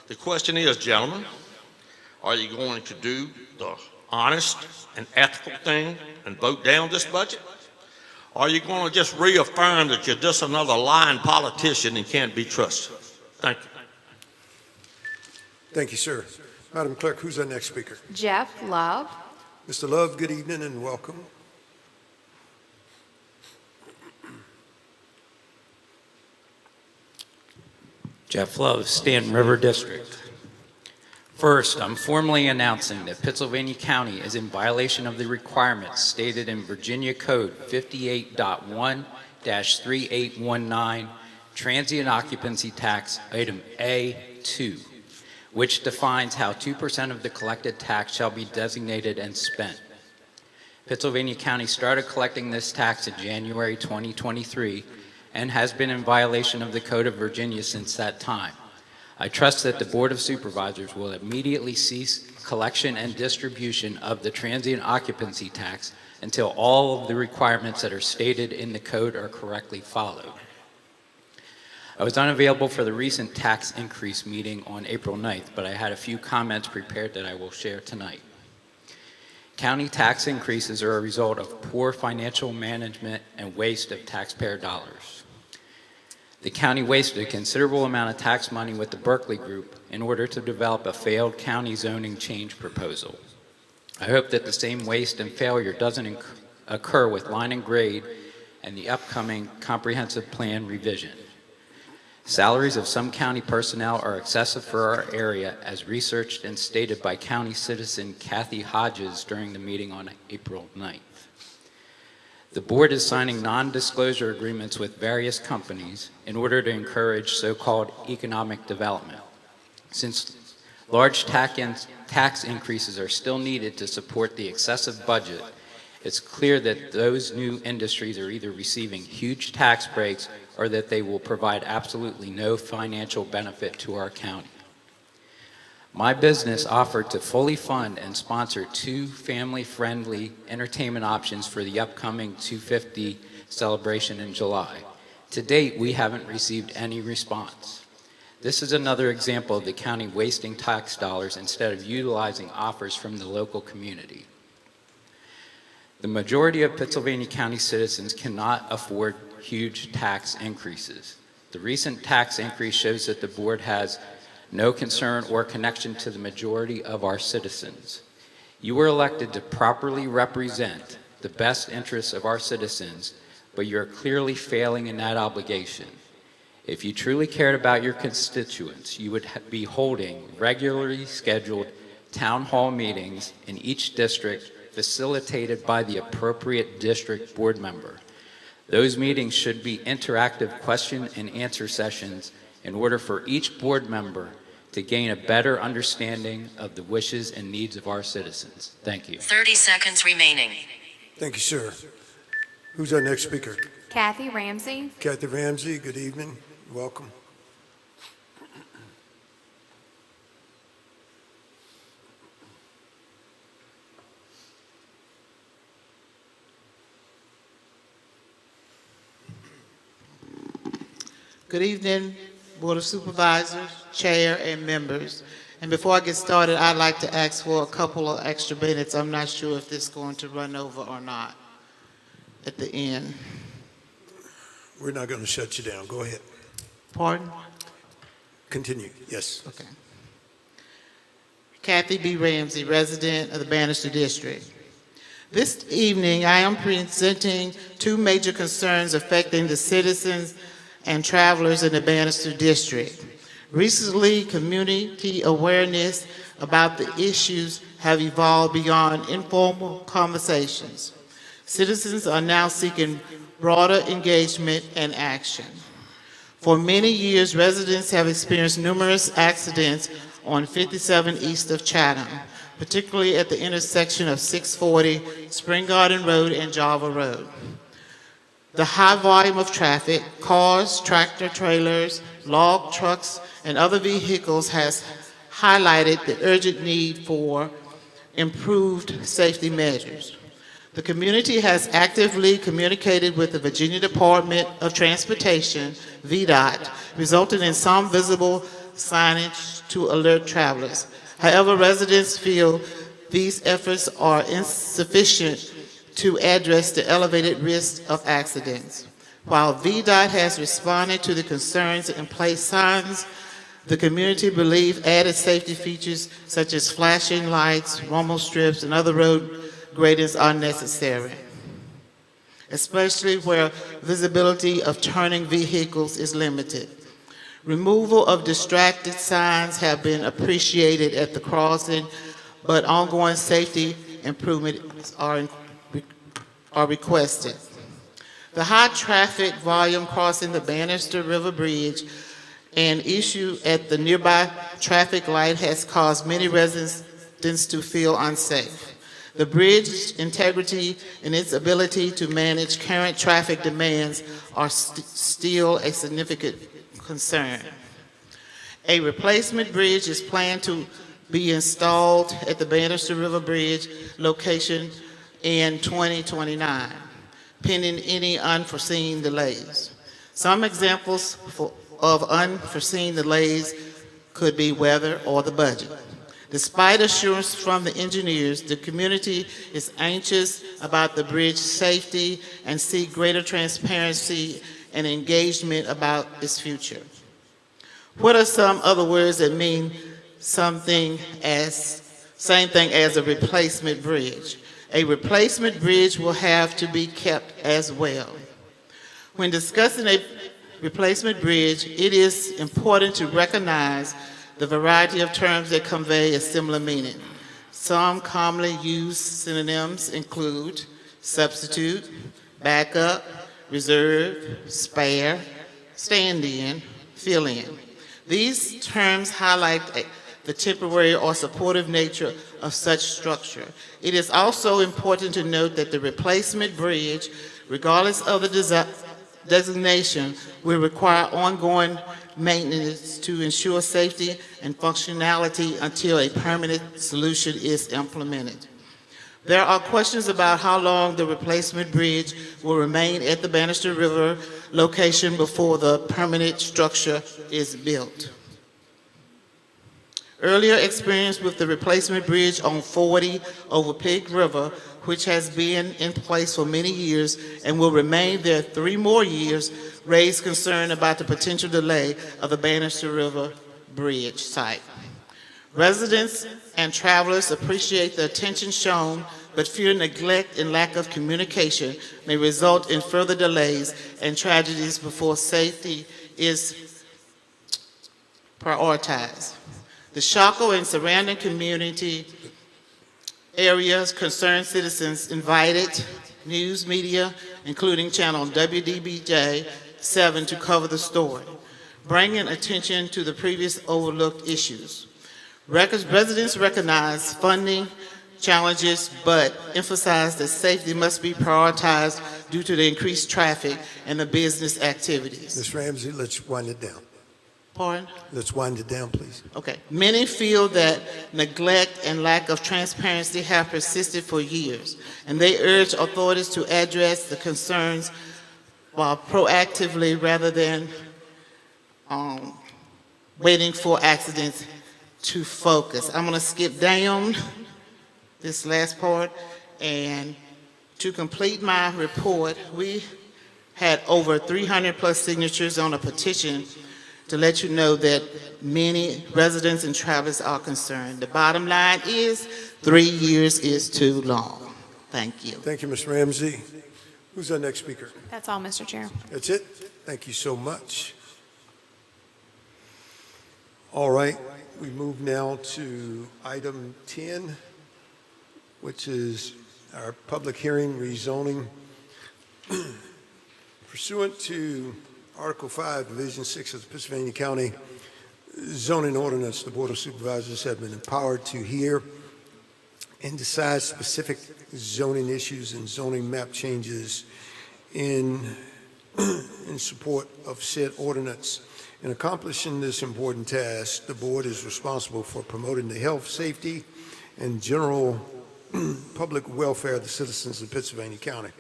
Speaker 18: the question is, gentlemen, are you going to do the honest and ethical thing and vote down this budget? Or are you going to just reaffirm that you're just another lying politician and can't be trusted? Thank you.
Speaker 1: Thank you, sir. Madam Clerk, who's our next speaker?
Speaker 2: Jeff Love.
Speaker 1: Mr. Love, good evening and welcome.
Speaker 20: Jeff Love, Stanton River District. First, I'm formally announcing that Pennsylvania County is in violation of the requirements stated in Virginia Code 58.1-3819, Transient Occupancy Tax, Item A2, which defines how 2% of the collected tax shall be designated and spent. Pennsylvania County started collecting this tax in January 2023 and has been in violation of the Code of Virginia since that time. I trust that the Board of Supervisors will immediately cease collection and distribution of the transient occupancy tax until all of the requirements that are stated in the code are correctly followed. I was unavailable for the recent tax increase meeting on April 9th, but I had a few comments prepared that I will share tonight. County tax increases are a result of poor financial management and waste of taxpayer dollars. The county wasted a considerable amount of tax money with the Berkeley Group in order to develop a failed county zoning change proposal. I hope that the same waste and failure doesn't occur with line and grade and the upcoming comprehensive plan revision. Salaries of some county personnel are excessive for our area, as researched and stated by county citizen Kathy Hodges during the meeting on April 9th. The board is signing non-disclosure agreements with various companies in order to encourage so-called economic development. Since large tax increases are still needed to support the excessive budget, it's clear that those new industries are either receiving huge tax breaks or that they will provide absolutely no financial benefit to our county. My business offered to fully fund and sponsor 2 family-friendly entertainment options for the upcoming 250 celebration in July. To date, we haven't received any response. This is another example of the county wasting tax dollars instead of utilizing offers from the local community. The majority of Pittsylvania County citizens cannot afford huge tax increases. The recent tax increase shows that the board has no concern or connection to the majority of our citizens. You were elected to properly represent the best interests of our citizens, but you're clearly failing in that obligation. If you truly cared about your constituents, you would be holding regularly scheduled town hall meetings in each district facilitated by the appropriate district board member. Those meetings should be interactive question and answer sessions in order for each board member to gain a better understanding of the wishes and needs of our citizens. Thank you.
Speaker 19: 30 seconds remaining.
Speaker 1: Thank you, sir. Who's our next speaker?
Speaker 2: Kathy Ramsey.
Speaker 1: Kathy Ramsey, good evening. Welcome.
Speaker 16: Good evening, Board of Supervisors, Chair, and members. And before I get started, I'd like to ask for a couple of extra minutes. I'm not sure if this is going to run over or not at the end.
Speaker 1: We're not going to shut you down. Go ahead.
Speaker 16: Pardon?
Speaker 1: Continue. Yes.
Speaker 16: Okay. Kathy B. Ramsey, resident of the Bannister District. This evening, I am presenting 2 major concerns affecting the citizens and travelers in the Bannister District. Recently, community awareness about the issues have evolved beyond informal conversations. Citizens are now seeking broader engagement and action. For many years, residents have experienced numerous accidents on 57 east of Chatham, particularly at the intersection of 640 Spring Garden Road and Java Road. The high volume of traffic, cars, tractor trailers, log trucks, and other vehicles has highlighted the urgent need for improved safety measures. The community has actively communicated with the Virginia Department of Transportation, VDOT, resulting in some visible signage to alert travelers. However, residents feel these efforts are insufficient to address the elevated risk of accidents. While VDOT has responded to the concerns and placed signs, the community believes added safety features such as flashing lights, rumble strips, and other road gradings are necessary, especially where visibility of turning vehicles is limited. Removal of distracted signs have been appreciated at the crossing, but ongoing safety improvements are requested. The high traffic volume crossing the Bannister River Bridge and issue at the nearby traffic light has caused many residents to feel unsafe. The bridge's integrity and its ability to manage current traffic demands are still a significant concern. A replacement bridge is planned to be installed at the Bannister River Bridge location in 2029, pending any unforeseen delays. Some examples of unforeseen delays could be weather or the budget. Despite assurance from the engineers, the community is anxious about the bridge safety and seek greater transparency and engagement about its future. What are some other words that mean same thing as a replacement bridge? A replacement bridge will have to be kept as well. When discussing a replacement bridge, it is important to recognize the variety of terms that convey a similar meaning. Some commonly used synonyms include substitute, backup, reserve, spare, stand-in, fill-in. These terms highlight the temporary or supportive nature of such structure. It is also important to note that the replacement bridge, regardless of the designation, will require ongoing maintenance to ensure safety and functionality until a permanent solution is implemented. There are questions about how long the replacement bridge will remain at the Bannister River location before the permanent structure is built. Earlier experience with the replacement bridge on 40 over Pig River, which has been in place for many years and will remain there 3 more years, raised concern about the potential delay of the Bannister River Bridge site. Residents and travelers appreciate the attention shown, but fear neglect and lack of communication may result in further delays and tragedies before safety is prioritized. The Chaco and surrounding community areas concerned citizens invited news media, including channel WDBJ 7, to cover the story, bringing attention to the previous overlooked issues. Residents recognize funding challenges, but emphasize that safety must be prioritized due to the increased traffic and the business activities.
Speaker 1: Ms. Ramsey, let's wind it down.
Speaker 16: Pardon?
Speaker 1: Let's wind it down, please.
Speaker 16: Okay. Many feel that neglect and lack of transparency have persisted for years, and they urge authorities to address the concerns while proactively rather than waiting for accidents to focus. I'm going to skip down this last part, and to complete my report, we had over 300 plus signatures on a petition to let you know that many residents and travelers are concerned. The bottom line is 3 years is too long. Thank you.
Speaker 1: Thank you, Ms. Ramsey. Who's our next speaker?
Speaker 2: That's all, Mr. Chair.
Speaker 1: That's it? Thank you so much. All right, we move now to item 10, which is our public hearing rezoning. Pursuant to Article 5, Division 6 of the Pennsylvania County Zoning Ordinance, the Board of Supervisors have been empowered to hear and decide specific zoning issues and zoning map changes in support of said ordinance. In accomplishing this important task, the board is responsible for promoting the health, safety, and general public welfare of the citizens of Pennsylvania County.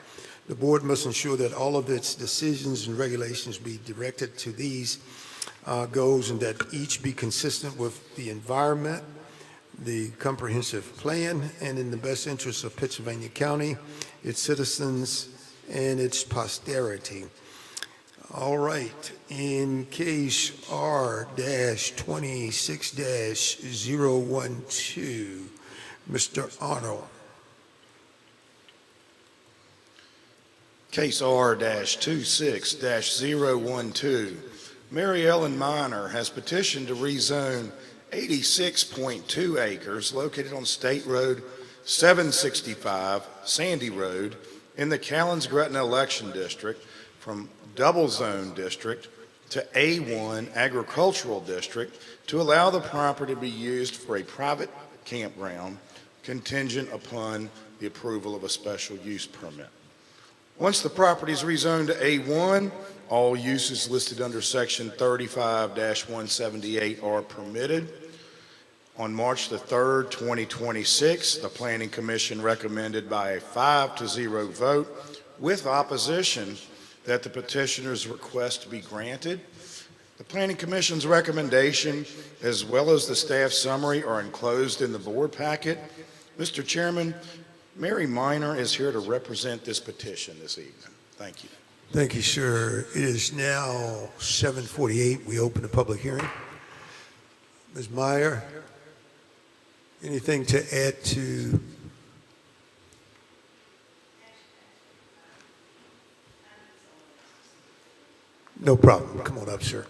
Speaker 1: The board must ensure that all of its decisions and regulations be directed to these goals and that each be consistent with the environment, the comprehensive plan, and in the best interest of Pennsylvania County, its citizens, and its posterity. All right, in case R-26-012, Mr. Arnold.
Speaker 19: Case R-26-012, Mary Ellen Minor has petitioned to rezone 86.2 acres located on State Road 765, Sandy Road, in the Callens-Gretna election district from double zone district to A1 agricultural district to allow the property to be used for a private campground contingent upon the approval of a special use permit. Once the property is rezoned to A1, all uses listed under Section 35-178 are permitted. On March the 3rd, 2026, the Planning Commission recommended by a 5-0 vote with opposition that the petitioner's request be granted. The Planning Commission's recommendation, as well as the staff summary, are enclosed in the board packet. Mr. Chairman, Mary Minor is here to represent this petition this evening. Thank you.
Speaker 1: Thank you, sir. It is now 7:48. We open the public hearing. Ms. Meyer, anything to add to? No problem. Come on up, sir.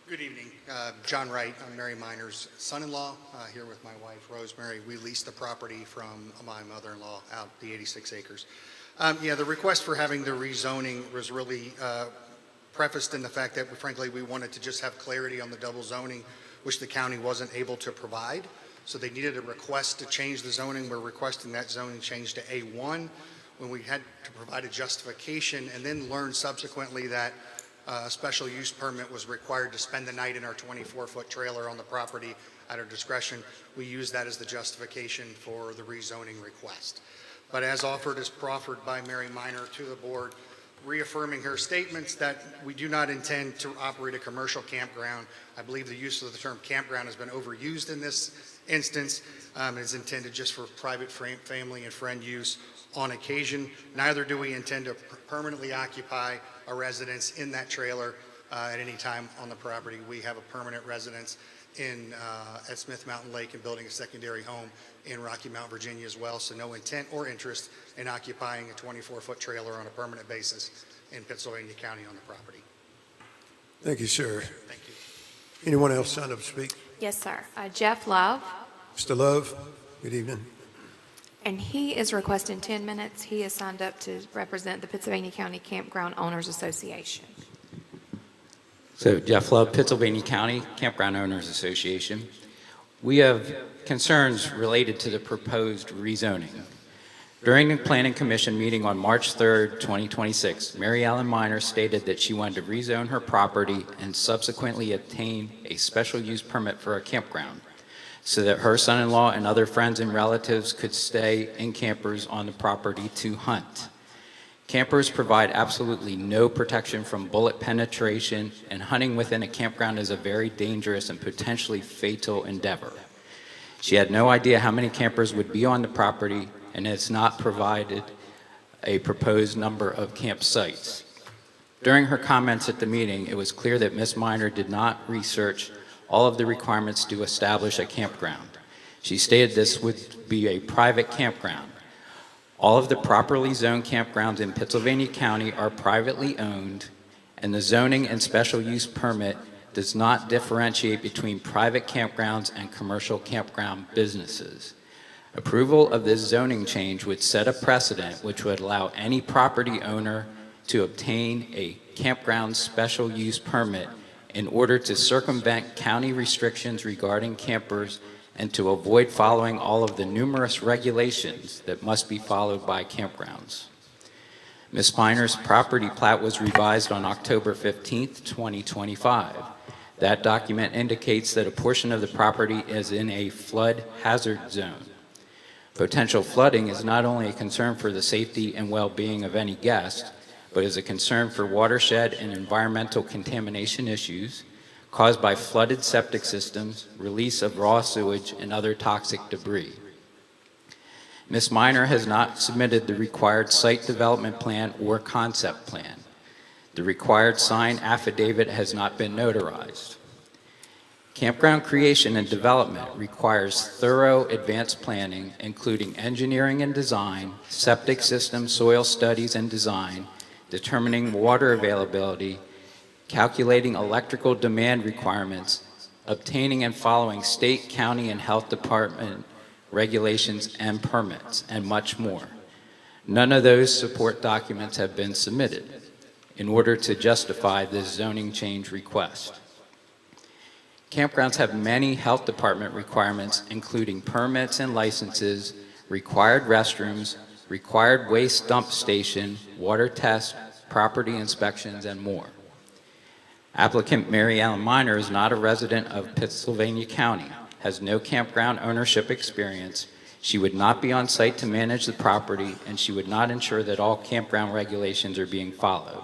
Speaker 21: Good evening. John Wright. I'm Mary Miner's son-in-law, here with my wife, Rosemary. We leased the property from my mother-in-law out the 86 acres. The request for having the rezoning was really prefaced in the fact that, frankly, we wanted to just have clarity on the double zoning, which the county wasn't able to provide. So they needed a request to change the zoning. We're requesting that zoning change to A1 when we had to provide a justification and then learned subsequently that a special use permit was required to spend the night in our 24-foot trailer on the property at our discretion. We used that as the justification for the rezoning request. But as offered, as proffered by Mary Miner to the board, reaffirming her statements that we do not intend to operate a commercial campground. I believe the use of the term campground has been overused in this instance. It is intended just for private family and friend use on occasion. Neither do we intend to permanently occupy a residence in that trailer at any time on the property. We have a permanent residence at Smith Mountain Lake and building a secondary home in Rocky Mount, Virginia as well, so no intent or interest in occupying a 24-foot trailer on a permanent basis in Pittsylvania County on the property.
Speaker 1: Thank you, sir.
Speaker 21: Thank you.
Speaker 1: Anyone else signed up to speak?
Speaker 2: Yes, sir. Jeff Love,
Speaker 1: Mr. Love, good evening.
Speaker 2: and he is requesting 10 minutes. He is signed up to represent the Pennsylvania County Campground Owners Association.
Speaker 20: So Jeff Love, Pennsylvania County Campground Owners Association. We have concerns related to the proposed rezoning. During the Planning Commission meeting on March 3rd, 2026, Mary Ellen Miner stated that she wanted to rezone her property and subsequently obtain a special use permit for a campground so that her son-in-law and other friends and relatives could stay in campers on the property to hunt. Campers provide absolutely no protection from bullet penetration, and hunting within a campground is a very dangerous and potentially fatal endeavor. She had no idea how many campers would be on the property and has not provided a proposed number of campsites. During her comments at the meeting, it was clear that Ms. Miner did not research all of the requirements to establish a campground. She stated this would be a private campground. All of the properly zoned campgrounds in Pittsylvania County are privately owned, and the zoning and special use permit does not differentiate between private campgrounds and commercial campground businesses. Approval of this zoning change would set a precedent which would allow any property owner to obtain a campground special use permit in order to circumvent county restrictions regarding campers and to avoid following all of the numerous regulations that must be followed by campgrounds. Ms. Miner's property plat was revised on October 15th, 2025. That document indicates that a portion of the property is in a flood hazard zone. Potential flooding is not only a concern for the safety and well-being of any guest, but is a concern for watershed and environmental contamination issues caused by flooded septic systems, release of raw sewage, and other toxic debris. Ms. Miner has not submitted the required site development plan or concept plan. The required signed affidavit has not been notarized. Campground creation and development requires thorough advanced planning, including engineering and design, septic system soil studies and design, determining water availability, calculating electrical demand requirements, obtaining and following state, county, and health department regulations and permits, and much more. None of those support documents have been submitted in order to justify this zoning change request. Campgrounds have many health department requirements, including permits and licenses, required restrooms, required waste dump station, water test, property inspections, and more. Applicant Mary Ellen Miner is not a resident of Pittsylvania County, has no campground ownership experience. She would not be on site to manage the property, and she would not ensure that all campground regulations are being followed.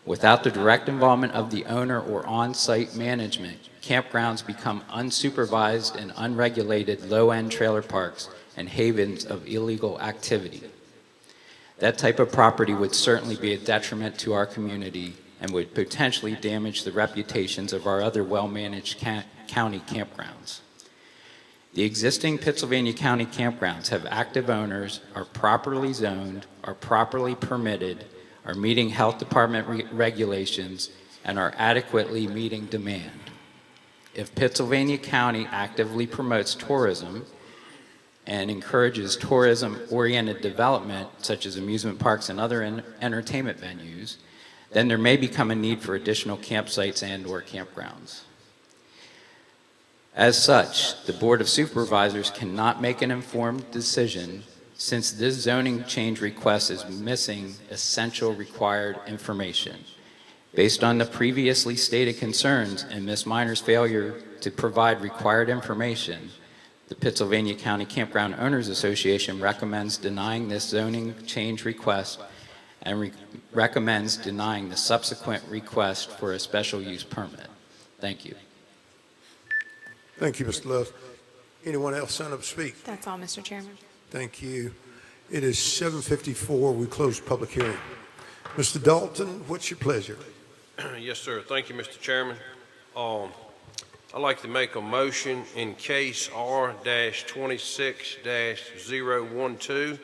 Speaker 20: Without the direct involvement of the owner or on-site management, campgrounds become unsupervised and unregulated low-end trailer parks and havens of illegal activity. That type of property would certainly be a detriment to our community and would potentially damage the reputations of our other well-managed county campgrounds. The existing Pittsylvania County campgrounds have active owners, are properly zoned, are properly permitted, are meeting health department regulations, and are adequately meeting demand. If Pittsylvania County actively promotes tourism and encourages tourism-oriented development, such as amusement parks and other entertainment venues, then there may become a need for additional campsites and/or campgrounds. As such, the Board of Supervisors cannot make an informed decision since this zoning change request is missing essential required information. Based on the previously stated concerns and Ms. Minor's failure to provide required information, the Pittsylvania County Campground Owners Association recommends denying this zoning change request and recommends denying the subsequent request for a special use permit. Thank you.
Speaker 1: Thank you, Mr. Love. Anyone else sign up to speak?
Speaker 2: That's all, Mr. Chairman.
Speaker 1: Thank you. It is 7:54. We close public hearing. Mr. Dalton, what's your pleasure?
Speaker 3: Yes, sir. Thank you, Mr. Chairman. I'd like to make a motion in case R-26-012.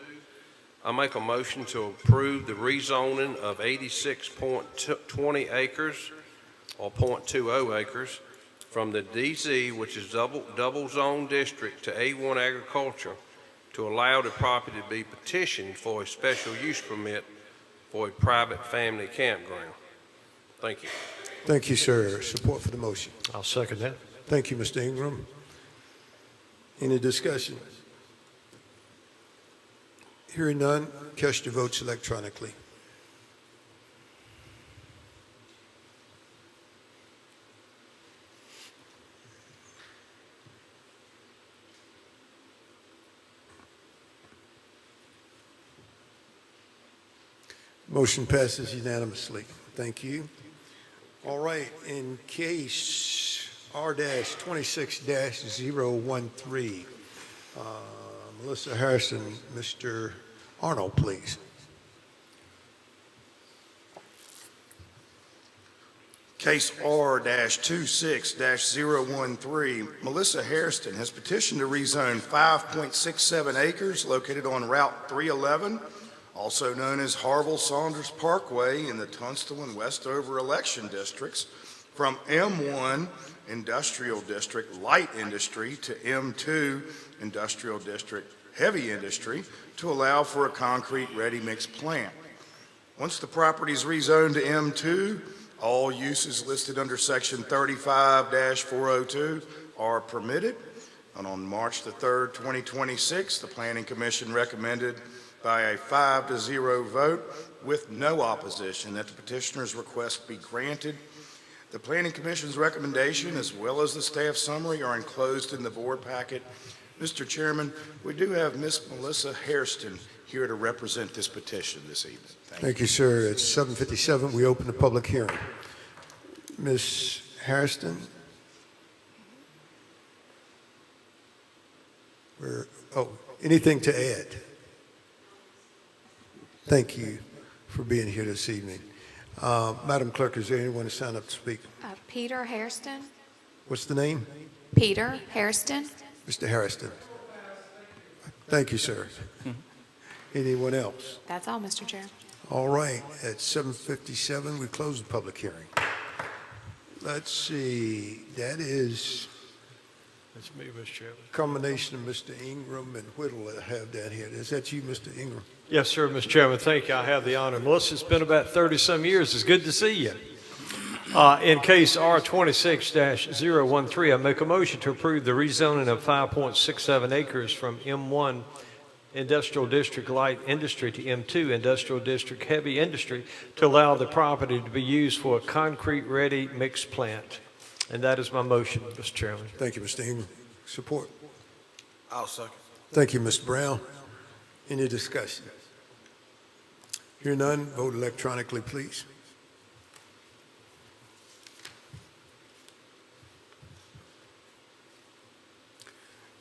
Speaker 3: I make a motion to approve the rezoning of 86.20 acres or 0.20 acres from the DZ, which is double zone district, to A1 agriculture to allow the property to be petitioned for a special use permit for a private family campground. Thank you.
Speaker 1: Thank you, sir. Support for the motion.
Speaker 4: I'll second that.
Speaker 1: Thank you, Mr. Ingram. Any discussion? Hearing none, cast your votes electronically. Motion passes unanimously. Thank you. All right, in case R-26-013, Melissa Harrison, Mr. Arnold, please.
Speaker 19: Case R-26-013, Melissa Hairston has petitioned to rezone 5.67 acres located on Route 311, also known as Harville-Saunders Parkway in the Tunstall and Westover election districts, from M1 Industrial District Light Industry to M2 Industrial District Heavy Industry to allow for a concrete ready-mix plant. Once the property is rezoned to M2, all uses listed under Section 35-402 are permitted. And on March the 3rd, 2026, the Planning Commission recommended by a 5-0 vote with no opposition that the petitioner's request be granted. The Planning Commission's recommendation, as well as the staff summary, are enclosed in the board packet. Mr. Chairman, we do have Ms. Melissa Hairston here to represent this petition this evening.
Speaker 1: Thank you, sir. It's 7:57. We open the public hearing. Ms. Hairston? Anything to add? Thank you for being here this evening. Madam Clerk, is there anyone to sign up to speak?
Speaker 2: Peter Hairston.
Speaker 1: What's the name?
Speaker 2: Peter Hairston.
Speaker 1: Mr. Hairston. Thank you, sir. Anyone else?
Speaker 2: That's all, Mr. Chair.
Speaker 1: All right, at 7:57, we close the public hearing. Let's see, that is
Speaker 4: That's me, Mr. Chairman.
Speaker 1: a combination of Mr. Ingram and Whittle that I have down here. Is that you, Mr. Ingram?
Speaker 4: Yes, sir, Mr. Chairman. Thank you. I have the honor. Melissa, it's been about 30-some years. It's good to see you. In case R-26-013, I make a motion to approve the rezoning of 5.67 acres from M1 Industrial District Light Industry to M2 Industrial District Heavy Industry to allow the property to be used for a concrete-ready mix plant. And that is my motion, Mr. Chairman.
Speaker 1: Thank you, Mr. Ingram. Support.
Speaker 3: I'll second.
Speaker 1: Thank you, Mr. Brown. Any discussion? Hear none, vote electronically, please.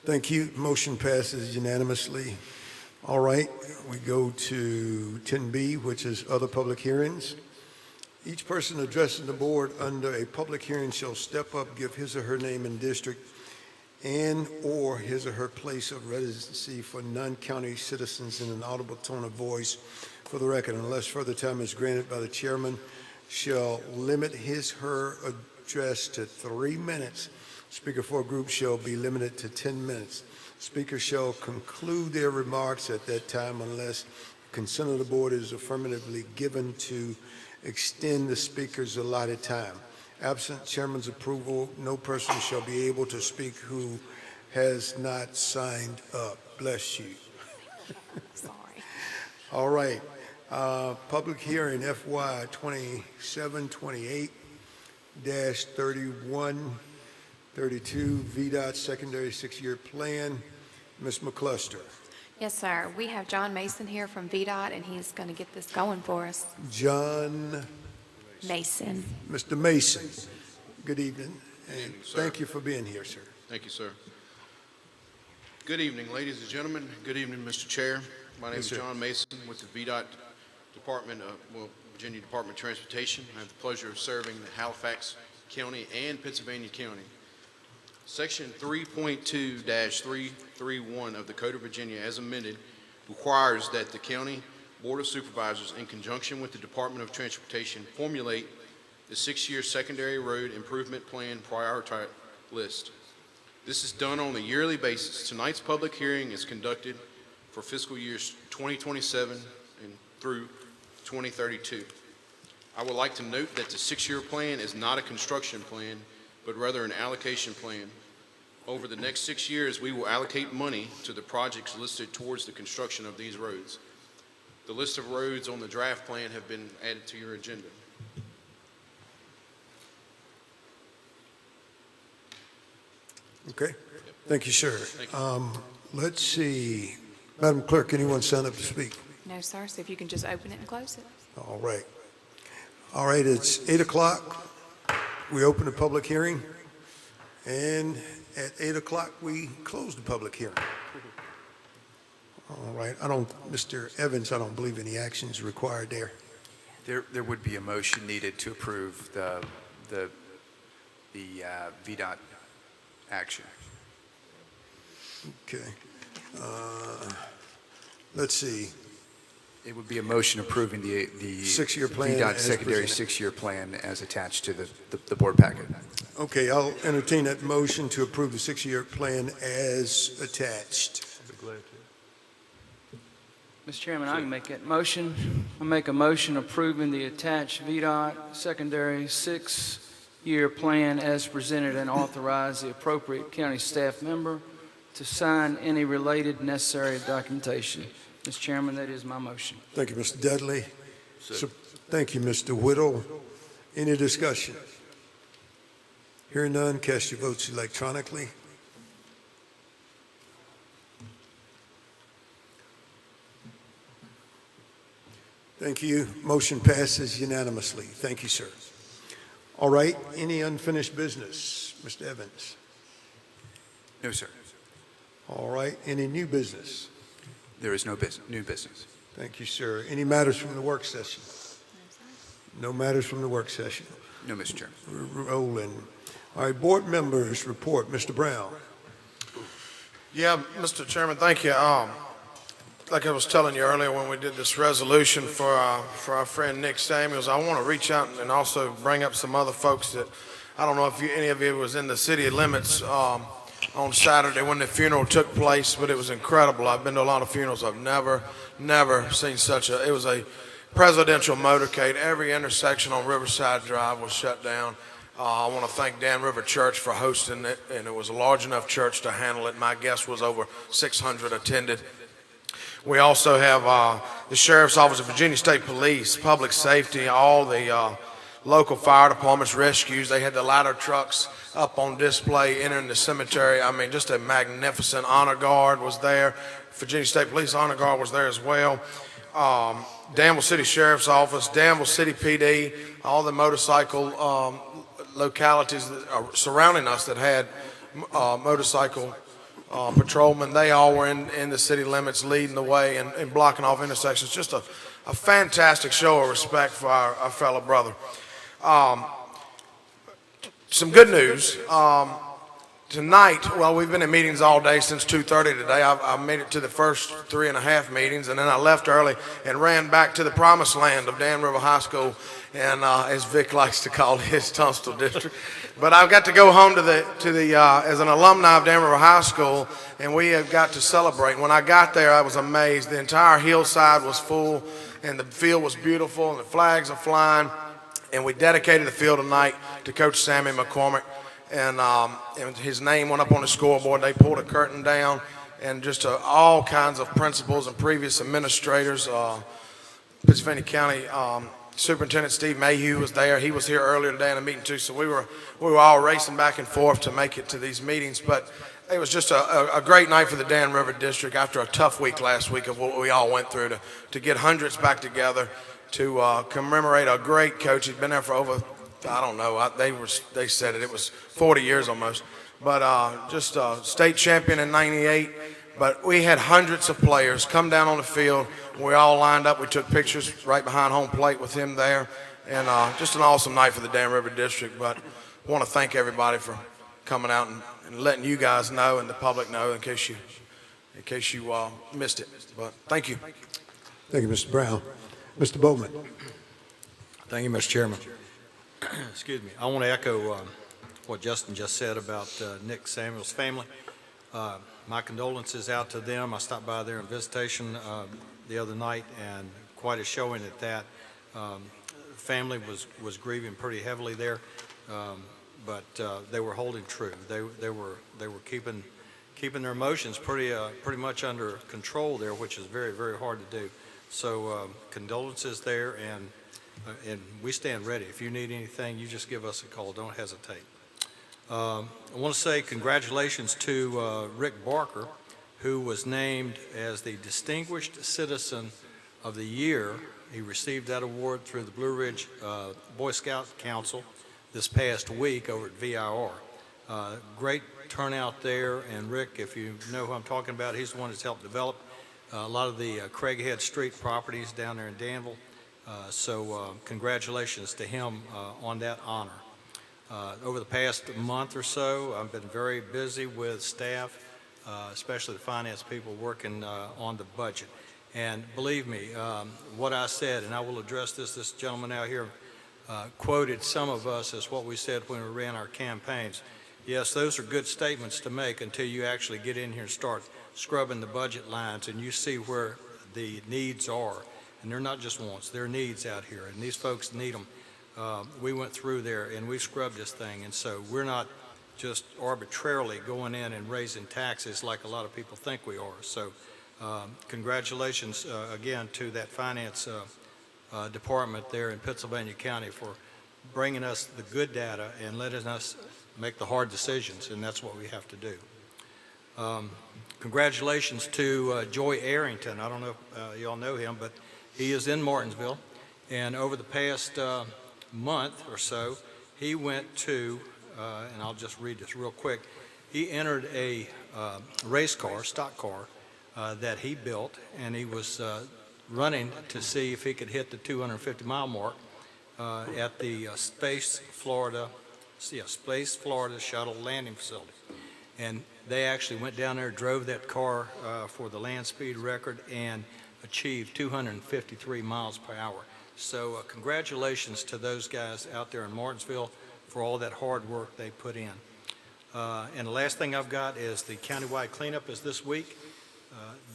Speaker 1: Thank you. Motion passes unanimously. All right, we go to 10B, which is other public hearings. Each person addressing the board under a public hearing shall step up, give his or her name and district, and/or his or her place of residency for non-county citizens in an audible tone of voice. For the record, unless further time is granted by the chairman, shall limit his/her address to 3 minutes. Speaker for a group shall be limited to 10 minutes. Speakers shall conclude their remarks at that time unless consent of the board is affirmatively given to extend the speaker's allotted time. Absent chairman's approval, no person shall be able to speak who has not signed up. Bless you.
Speaker 2: Sorry.
Speaker 1: All right. Public hearing FY 2728-3132 VDOT Secondary 6-Year Plan. Ms. McCluster.
Speaker 2: Yes, sir. We have John Mason here from VDOT, and he's going to get this going for us.
Speaker 1: John
Speaker 2: Mason.
Speaker 1: Mr. Mason. Good evening, and thank you for being here, sir.
Speaker 5: Thank you, sir. Good evening, ladies and gentlemen. Good evening, Mr. Chair. My name is John Mason with the VDOT Department of, Virginia Department of Transportation. I have the pleasure of serving the Halifax County and Pennsylvania County. Section 3.2-331 of the Code of Virginia, as amended, requires that the County Board of Supervisors, in conjunction with the Department of Transportation, formulate the 6-year secondary road improvement plan priority list. This is done on a yearly basis. Tonight's public hearing is conducted for fiscal years 2027 and through 2032. I would like to note that the 6-year plan is not a construction plan, but rather an allocation plan. Over the next 6 years, we will allocate money to the projects listed towards the construction of these roads. The list of roads on the draft plan have been added to your agenda.
Speaker 1: Okay. Thank you, sir.
Speaker 5: Thank you.
Speaker 1: Let's see. Madam Clerk, anyone sign up to speak?
Speaker 2: No, sir. So if you can just open it and close it.
Speaker 1: All right. All right, it's 8 o'clock. We open the public hearing, and at 8 o'clock, we close the public hearing. All right, Mr. Evans, I don't believe any action is required there.
Speaker 11: There would be a motion needed to approve the VDOT action.
Speaker 1: Okay. Let's see.
Speaker 11: It would be a motion approving the
Speaker 1: 6-year plan
Speaker 11: VDOT
Speaker 1: as
Speaker 11: secondary
Speaker 1: presented.
Speaker 11: 6-year plan as attached to the board packet.
Speaker 1: Okay, I'll entertain that motion to approve the 6-year plan as attached.
Speaker 4: I'll be glad to.
Speaker 13: Mr. Chairman, I can make that motion. I make a motion approving the attached VDOT secondary 6-year plan as presented and authorize the appropriate county staff member to sign any related necessary documentation. Mr. Chairman, that is my motion.
Speaker 1: Thank you, Mr. Dudley. So, thank you, Mr. Whittle. Any discussion? Hearing none, cast your votes electronically. Thank you. Motion passes unanimously. Thank you, sir. All right, any unfinished business? Mr. Evans?
Speaker 11: No, sir.
Speaker 1: All right, any new business?
Speaker 11: There is no new business.
Speaker 1: Thank you, sir. Any matters from the work session? No matters from the work session.
Speaker 11: No, Mr. Chairman.
Speaker 1: We're rolling. All right, board members report. Mr. Brown.
Speaker 14: Yeah, Mr. Chairman, thank you. Like I was telling you earlier when we did this resolution for our friend Nick Samuels, I want to reach out and also bring up some other folks that, I don't know if any of you was in the city limits on Saturday when the funeral took place, but it was incredible. I've been to a lot of funerals. I've never seen it was a presidential motorcade. Every intersection on Riverside Drive was shut down. I want to thank Dan River Church for hosting it, and it was a large enough church to handle it. My guess was over 600 attended. We also have the Sheriff's Office of Virginia State Police, Public Safety, all the local fire departments, rescues. They had the ladder trucks up on display entering the cemetery. I mean, just a magnificent honor guard was there. Virginia State Police honor guard was there as well. Danville City Sheriff's Office, Danville City PD, all the motorcycle localities that are surrounding us that had motorcycle patrolmen. They all were in the city limits leading the way and blocking off intersections. Just a fantastic show of respect for our fellow brother. Some good news. Tonight, well, we've been in meetings all day since 2:30 today. I made it to the first 3.5 meetings, and then I left early and ran back to the promised land of Dan River High School, and as Vic likes to call his Tunstall district. But I've got to go home as an alumni of Dan River High School, and we have got to celebrate. When I got there, I was amazed. The entire hillside was full, and the field was beautiful, and the flags are flying. And we dedicated the field tonight to Coach Sammy McCormick. And his name went up on the scoreboard. They pulled a curtain down, and just all kinds of principals and previous administrators. Pennsylvania County Superintendent Steve Mayhew was there. He was here earlier today in a meeting too. So we were all racing back and forth to make it to these meetings. But it was just a great night for the Dan River District after a tough week last week of what we all went through to get hundreds back together to commemorate a great coach. He'd been there for over, I don't know, they said it was 40 years almost, but just state champion in '98. But we had hundreds of players come down on the field. We all lined up. We took pictures right behind home plate with him there, and just an awesome night for the Dan River District. But I want to thank everybody for coming out and letting you guys know and the public know in case you missed it. But thank you.
Speaker 1: Thank you, Mr. Brown. Mr. Bowman.
Speaker 8: Thank you, Mr. Chairman. Excuse me. I want to echo what Justin just said about Nick Samuel's family. My condolences out to them. I stopped by there on visitation the other night, and quite a showing at that. Family was grieving pretty heavily there, but they were holding true. They were keeping their emotions pretty much under control there, which is very, very hard to do. So condolences there, and we stand ready. If you need anything, you just give us a call. Don't hesitate. I want to say congratulations to Rick Barker, who was named as the Distinguished Citizen of the Year. He received that award through the Blue Ridge Boy Scout Council this past week over at VIR. Great turnout there, and Rick, if you know who I'm talking about, he's the one that's helped develop a lot of the Craighead Street properties down there in Danville. So congratulations to him on that honor. Over the past month or so, I've been very busy with staff, especially the finance people working on the budget. And believe me, what I said, and I will address this gentleman out here quoted some of us as what we said when we ran our campaigns. Yes, those are good statements to make until you actually get in here and start scrubbing the budget lines and you see where the needs are. And they're not just wants, they're needs out here, and these folks need them. We went through there and we scrubbed this thing, and so we're not just arbitrarily going in and raising taxes like a lot of people think we are. So congratulations again to that finance department there in Pennsylvania County for bringing us the good data and letting us make the hard decisions, and that's what we have to do. Congratulations to Joy Arrington. I don't know if y'all know him, but he is in Martinsville, and over the past month or so, he went to, and I'll just read this real quick, he entered a race car, stock car, that he built, and he was running to see if he could hit the 250-mile mark at the Space Florida Shuttle Landing Facility. And they actually went down there, drove that car for the land speed record, and achieved 253 miles per hour. So congratulations to those guys out there in Martinsville for all that hard work they put in. And the last thing I've got is the countywide cleanup is this week.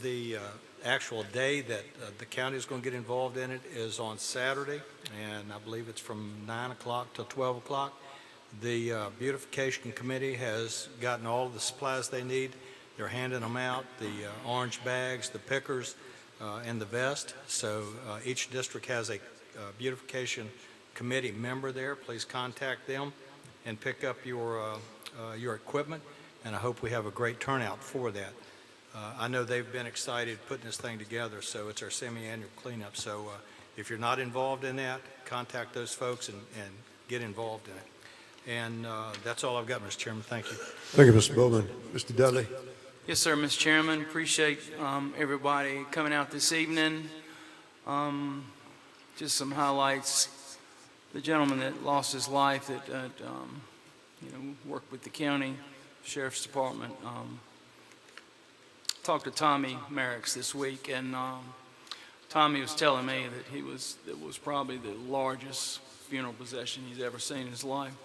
Speaker 8: The actual day that the county is going to get involved in it is on Saturday, and I believe it's from 9 o'clock till 12 o'clock. The beautification committee has gotten all of the supplies they need. They're handing them out, the orange bags, the pickers, and the vest. So each district has a beautification committee member there. Please contact them and pick up your equipment, and I hope we have a great turnout for that. I know they've been excited putting this thing together, so it's our semi-annual cleanup. So if you're not involved in that, contact those folks and get involved in it. And that's all I've got, Mr. Chairman. Thank you.
Speaker 1: Thank you, Mr. Bowman. Mr. Dudley.
Speaker 13: Yes, sir, Mr. Chairman. Appreciate everybody coming out this evening. Just some highlights. The gentleman that lost his life that worked with the county sheriff's department. Talked to Tommy Merricks this week, and Tommy was telling me that it was probably the largest funeral procession he's ever seen in his life.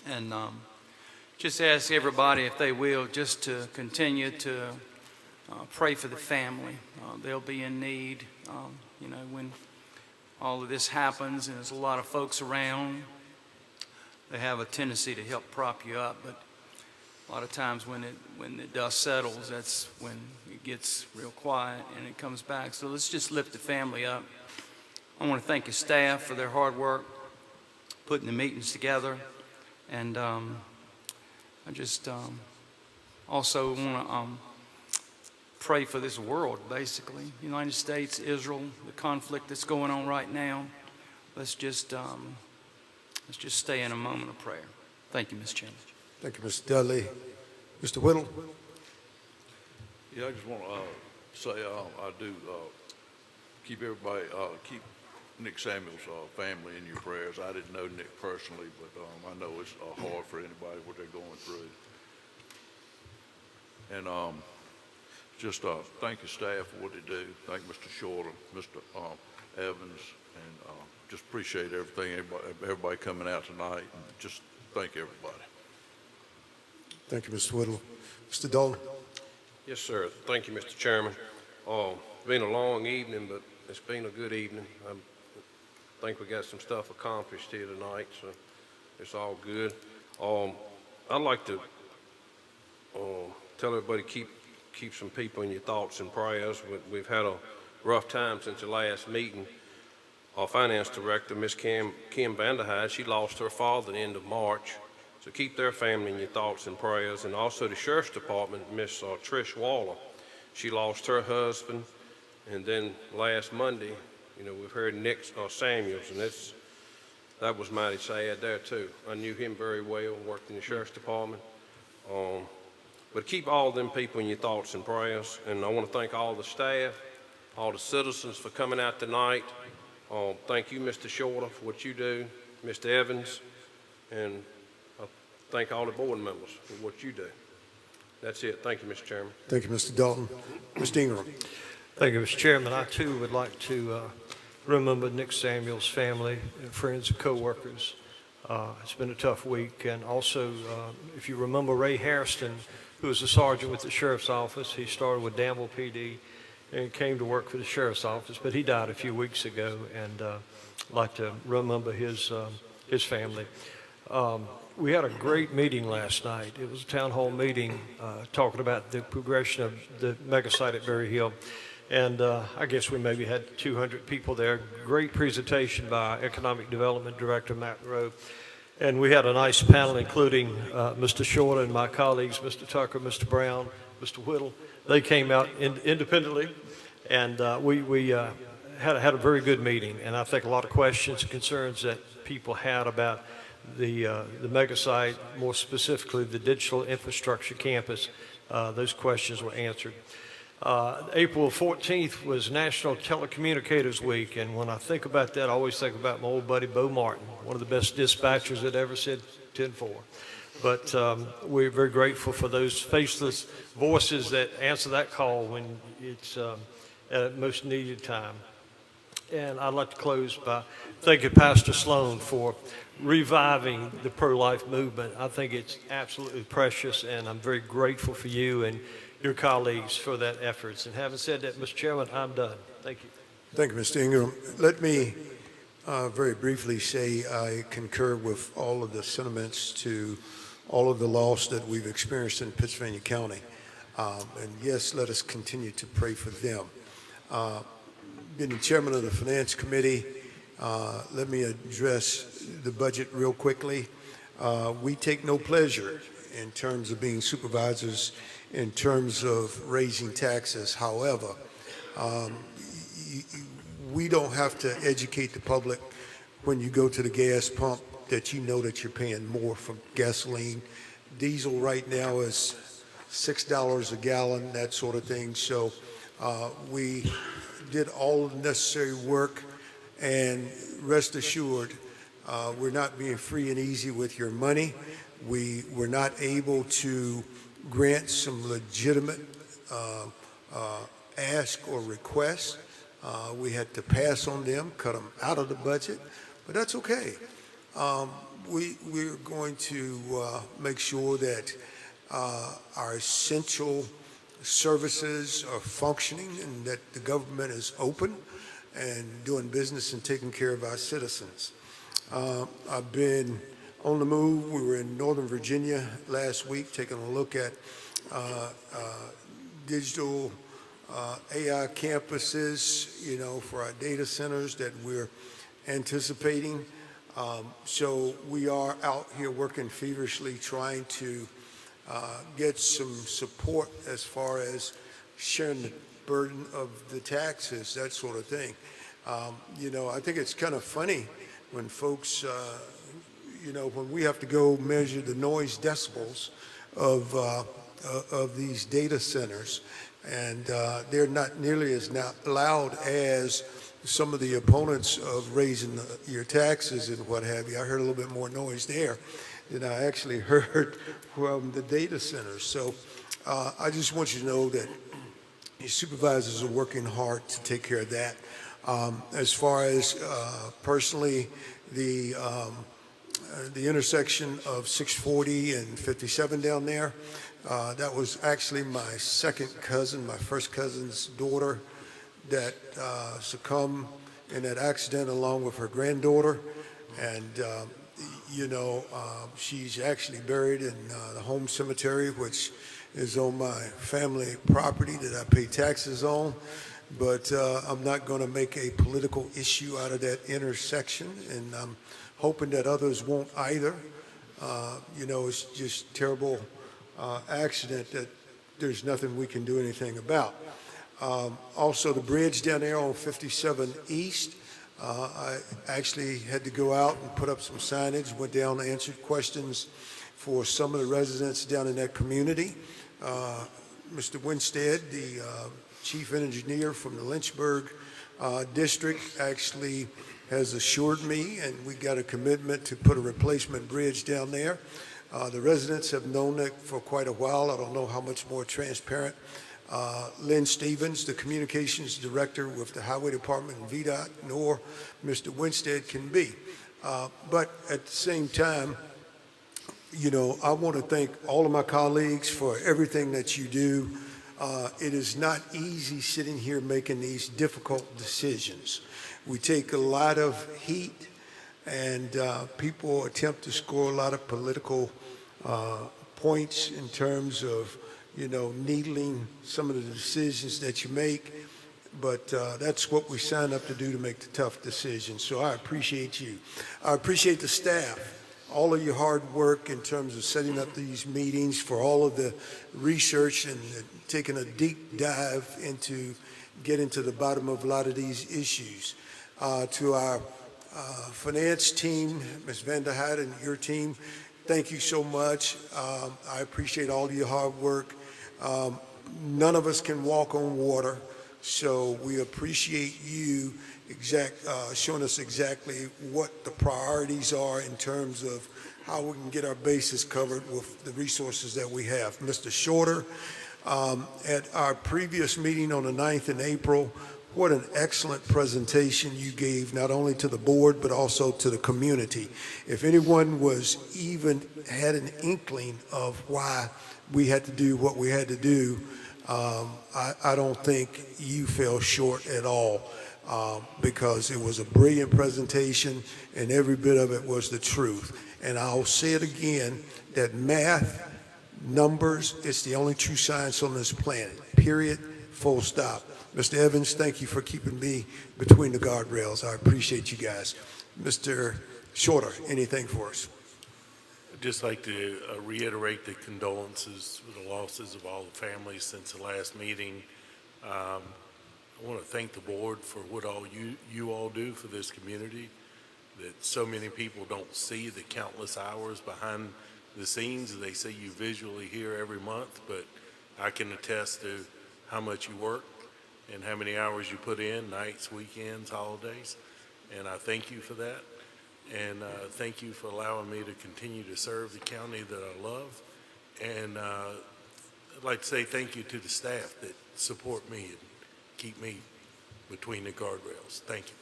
Speaker 13: And just ask everybody, if they will, just to continue to pray for the family. They'll be in need, when all of this happens and there's a lot of folks around. They have a tendency to help prop you up, but a lot of times when the dust settles, that's when it gets real quiet and it comes back. So let's just lift the family up. I want to thank your staff for their hard work putting the meetings together, and I just also want to pray for this world, basically. United States, Israel, the conflict that's going on right now. Let's just stay in a moment of prayer. Thank you, Mr. Chairman.
Speaker 1: Thank you, Mr. Dudley. Mr. Whittle?
Speaker 7: Yeah, I just want to say I do keep Nick Samuel's family in your prayers. I didn't know Nick personally, but I know it's hard for anybody what they're going through. And just thank your staff for what they do. Thank Mr. Shorter, Mr. Evans, and just appreciate everything, everybody coming out tonight, and just thank everybody.
Speaker 1: Thank you, Mr. Whittle. Mr. Dalton?
Speaker 3: Yes, sir. Thank you, Mr. Chairman. It's been a long evening, but it's been a good evening. I think we got some stuff accomplished here tonight, so it's all good. I'd like to tell everybody keep some people in your thoughts and prayers. We've had a rough time since the last meeting. Our finance director, Miss Kim Vanderhyde, she lost her father at the end of March. So keep their family in your thoughts and prayers. And also the Sheriff's Department, Miss Trish Waller. She lost her husband. And then last Monday, we've heard Nick Samuels, and that was mighty sad there too. I knew him very well, worked in the Sheriff's Department. But keep all them people in your thoughts and prayers. And I want to thank all the staff, all the citizens for coming out tonight. Thank you, Mr. Shorter, for what you do, Mr. Evans, and thank all the board members for what you do. That's it. Thank you, Mr. Chairman.
Speaker 1: Thank you, Mr. Dalton. Mr. Ingram?
Speaker 4: Thank you, Mr. Chairman. I, too, would like to remember Nick Samuel's family, and friends and co-workers. It's been a tough week. And also, if you remember Ray Hairston, who was a sergeant with the Sheriff's Office, he started with Danville PD and came to work for the Sheriff's Office, but he died a few weeks ago, and I'd like to remember his family. We had a great meeting last night. It was a town hall meeting talking about the progression of the mega site at Berry Hill. And I guess we maybe had 200 people there. Great presentation by Economic Development Director Matt Rowe. And we had a nice panel, including Mr. Shorter and my colleagues, Mr. Tucker, Mr. Brown, Mr. Whittle. They came out independently, and we had a very good meeting. And I think a lot of questions and concerns that people had about the mega site, more specifically the digital infrastructure campus, those questions were answered. April 14th was National Telecommunicators Week, and when I think about that, I always think about my old buddy Bo Martin, one of the best dispatchers that ever said 10-4. But we're very grateful for those faceless voices that answer that call when it's at a most needed time. And I'd like to close by thanking Pastor Sloan for reviving the pro-life movement. I think it's absolutely precious, and I'm very grateful for you and your colleagues for that efforts. And having said that, Mr. Chairman, I'm done. Thank you.
Speaker 1: Thank you, Mr. Ingram. Let me very briefly say I concur with all of the sentiments to all of the loss that we've experienced in Pittsylvania County. And yes, let us continue to pray for them. Being the chairman of the Finance Committee, let me address the budget real quickly. We take no pleasure in terms of being supervisors, in terms of raising taxes. However, we don't have to educate the public when you go to the gas pump that you know that you're paying more for gasoline. Diesel right now is $6 a gallon, that sort of thing. So we did all the necessary work, and rest assured, we're not being free and easy with your money. We were not able to grant some legitimate ask or requests. We had to pass on them, cut them out of the budget, but that's okay. We're going to make sure that our essential services are functioning and that the government is open and doing business and taking care of our citizens. I've been on the move. We were in Northern Virginia last week taking a look at digital AI campuses, for our data centers that we're anticipating. So we are out here working feverishly trying to get some support as far as sharing the burden of the taxes, that sort of thing. I think it's kind of funny when folks, when we have to go measure the noise decibels of these data centers, and they're not nearly as loud as some of the opponents of raising your taxes and what have you. I heard a little bit more noise there than I actually heard from the data centers. So I just want you to know that your supervisors are working hard to take care of that. As far as personally, the intersection of 640 and 57 down there, that was actually my second cousin, my first cousin's daughter that succumbed in that accident along with her granddaughter. And, she's actually buried in the home cemetery, which is on my family property that I pay taxes on. But I'm not going to make a political issue out of that intersection, and I'm hoping that others won't either. It's just terrible accident that there's nothing we can do anything about. Also, the bridge down there on 57 East, I actually had to go out and put up some signage, went down and answered questions for some of the residents down in that community. Mr. Winstead, the chief engineer from the Lynchburg district, actually has assured me, and we got a commitment to put a replacement bridge down there. The residents have known that for quite a while. I don't know how much more transparent Lynn Stevens, the communications director with the Highway Department and VDOT, nor Mr. Winstead can be. But at the same time, I want to thank all of my colleagues for everything that you do. It is not easy sitting here making these difficult decisions. We take a lot of heat, and people attempt to score a lot of political points in terms of, needling some of the decisions that you make. But that's what we signed up to do, to make the tough decisions. So I appreciate you. I appreciate the staff, all of your hard work in terms of setting up these meetings, for all of the research and taking a deep dive into getting to the bottom of a lot of these issues. To our finance team, Ms. Vanderheid and your team, thank you so much. I appreciate all of your hard work. None of us can walk on water, so we appreciate you showing us exactly what the priorities are in terms of how we can get our bases covered with the resources that we have. Mr. Shorter, at our previous meeting on the 9th in April, what an excellent presentation you gave, not only to the board, but also to the community. If anyone had an inkling of why we had to do what we had to do, I don't think you fell short at all, because it was a brilliant presentation and every bit of it was the truth. And I'll say it again, that math, numbers, it's the only true science on this planet, period, full stop. Mr. Evans, thank you for keeping me between the guardrails. I appreciate you guys. Mr. Shorter, anything for us?
Speaker 6: I'd just like to reiterate the condolences for the losses of all the families since the last meeting. I want to thank the board for what all you all do for this community, that so many people don't see the countless hours behind the scenes. They see you visually here every month, but I can attest to how much you work and how many hours you put in, nights, weekends, holidays. And I thank you for that. And thank you for allowing me to continue to serve the county that I love. And I'd like to say thank you to the staff that support me and keep me between the guardrails. Thank you.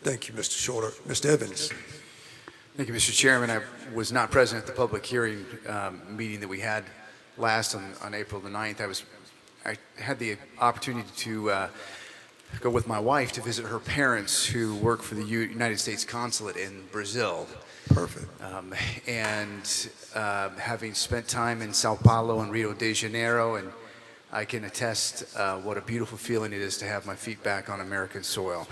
Speaker 1: Thank you, Mr. Shorter. Mr. Evans.
Speaker 11: Thank you, Mr. Chairman. I was not present at the public hearing meeting that we had last on April the 9th. I had the opportunity to go with my wife to visit her parents who work for the United States Consulate in Brazil.
Speaker 1: Perfect.
Speaker 11: And having spent time in Sao Paulo and Rio de Janeiro, and I can attest what a beautiful feeling it is to have my feet back on American soil.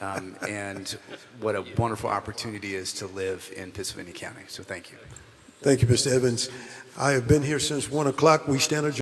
Speaker 11: And what a wonderful opportunity it is to live in Pittsylvania County. So thank you.
Speaker 1: Thank you, Mr. Evans. I have been here since 1 o'clock. We stand adjourned.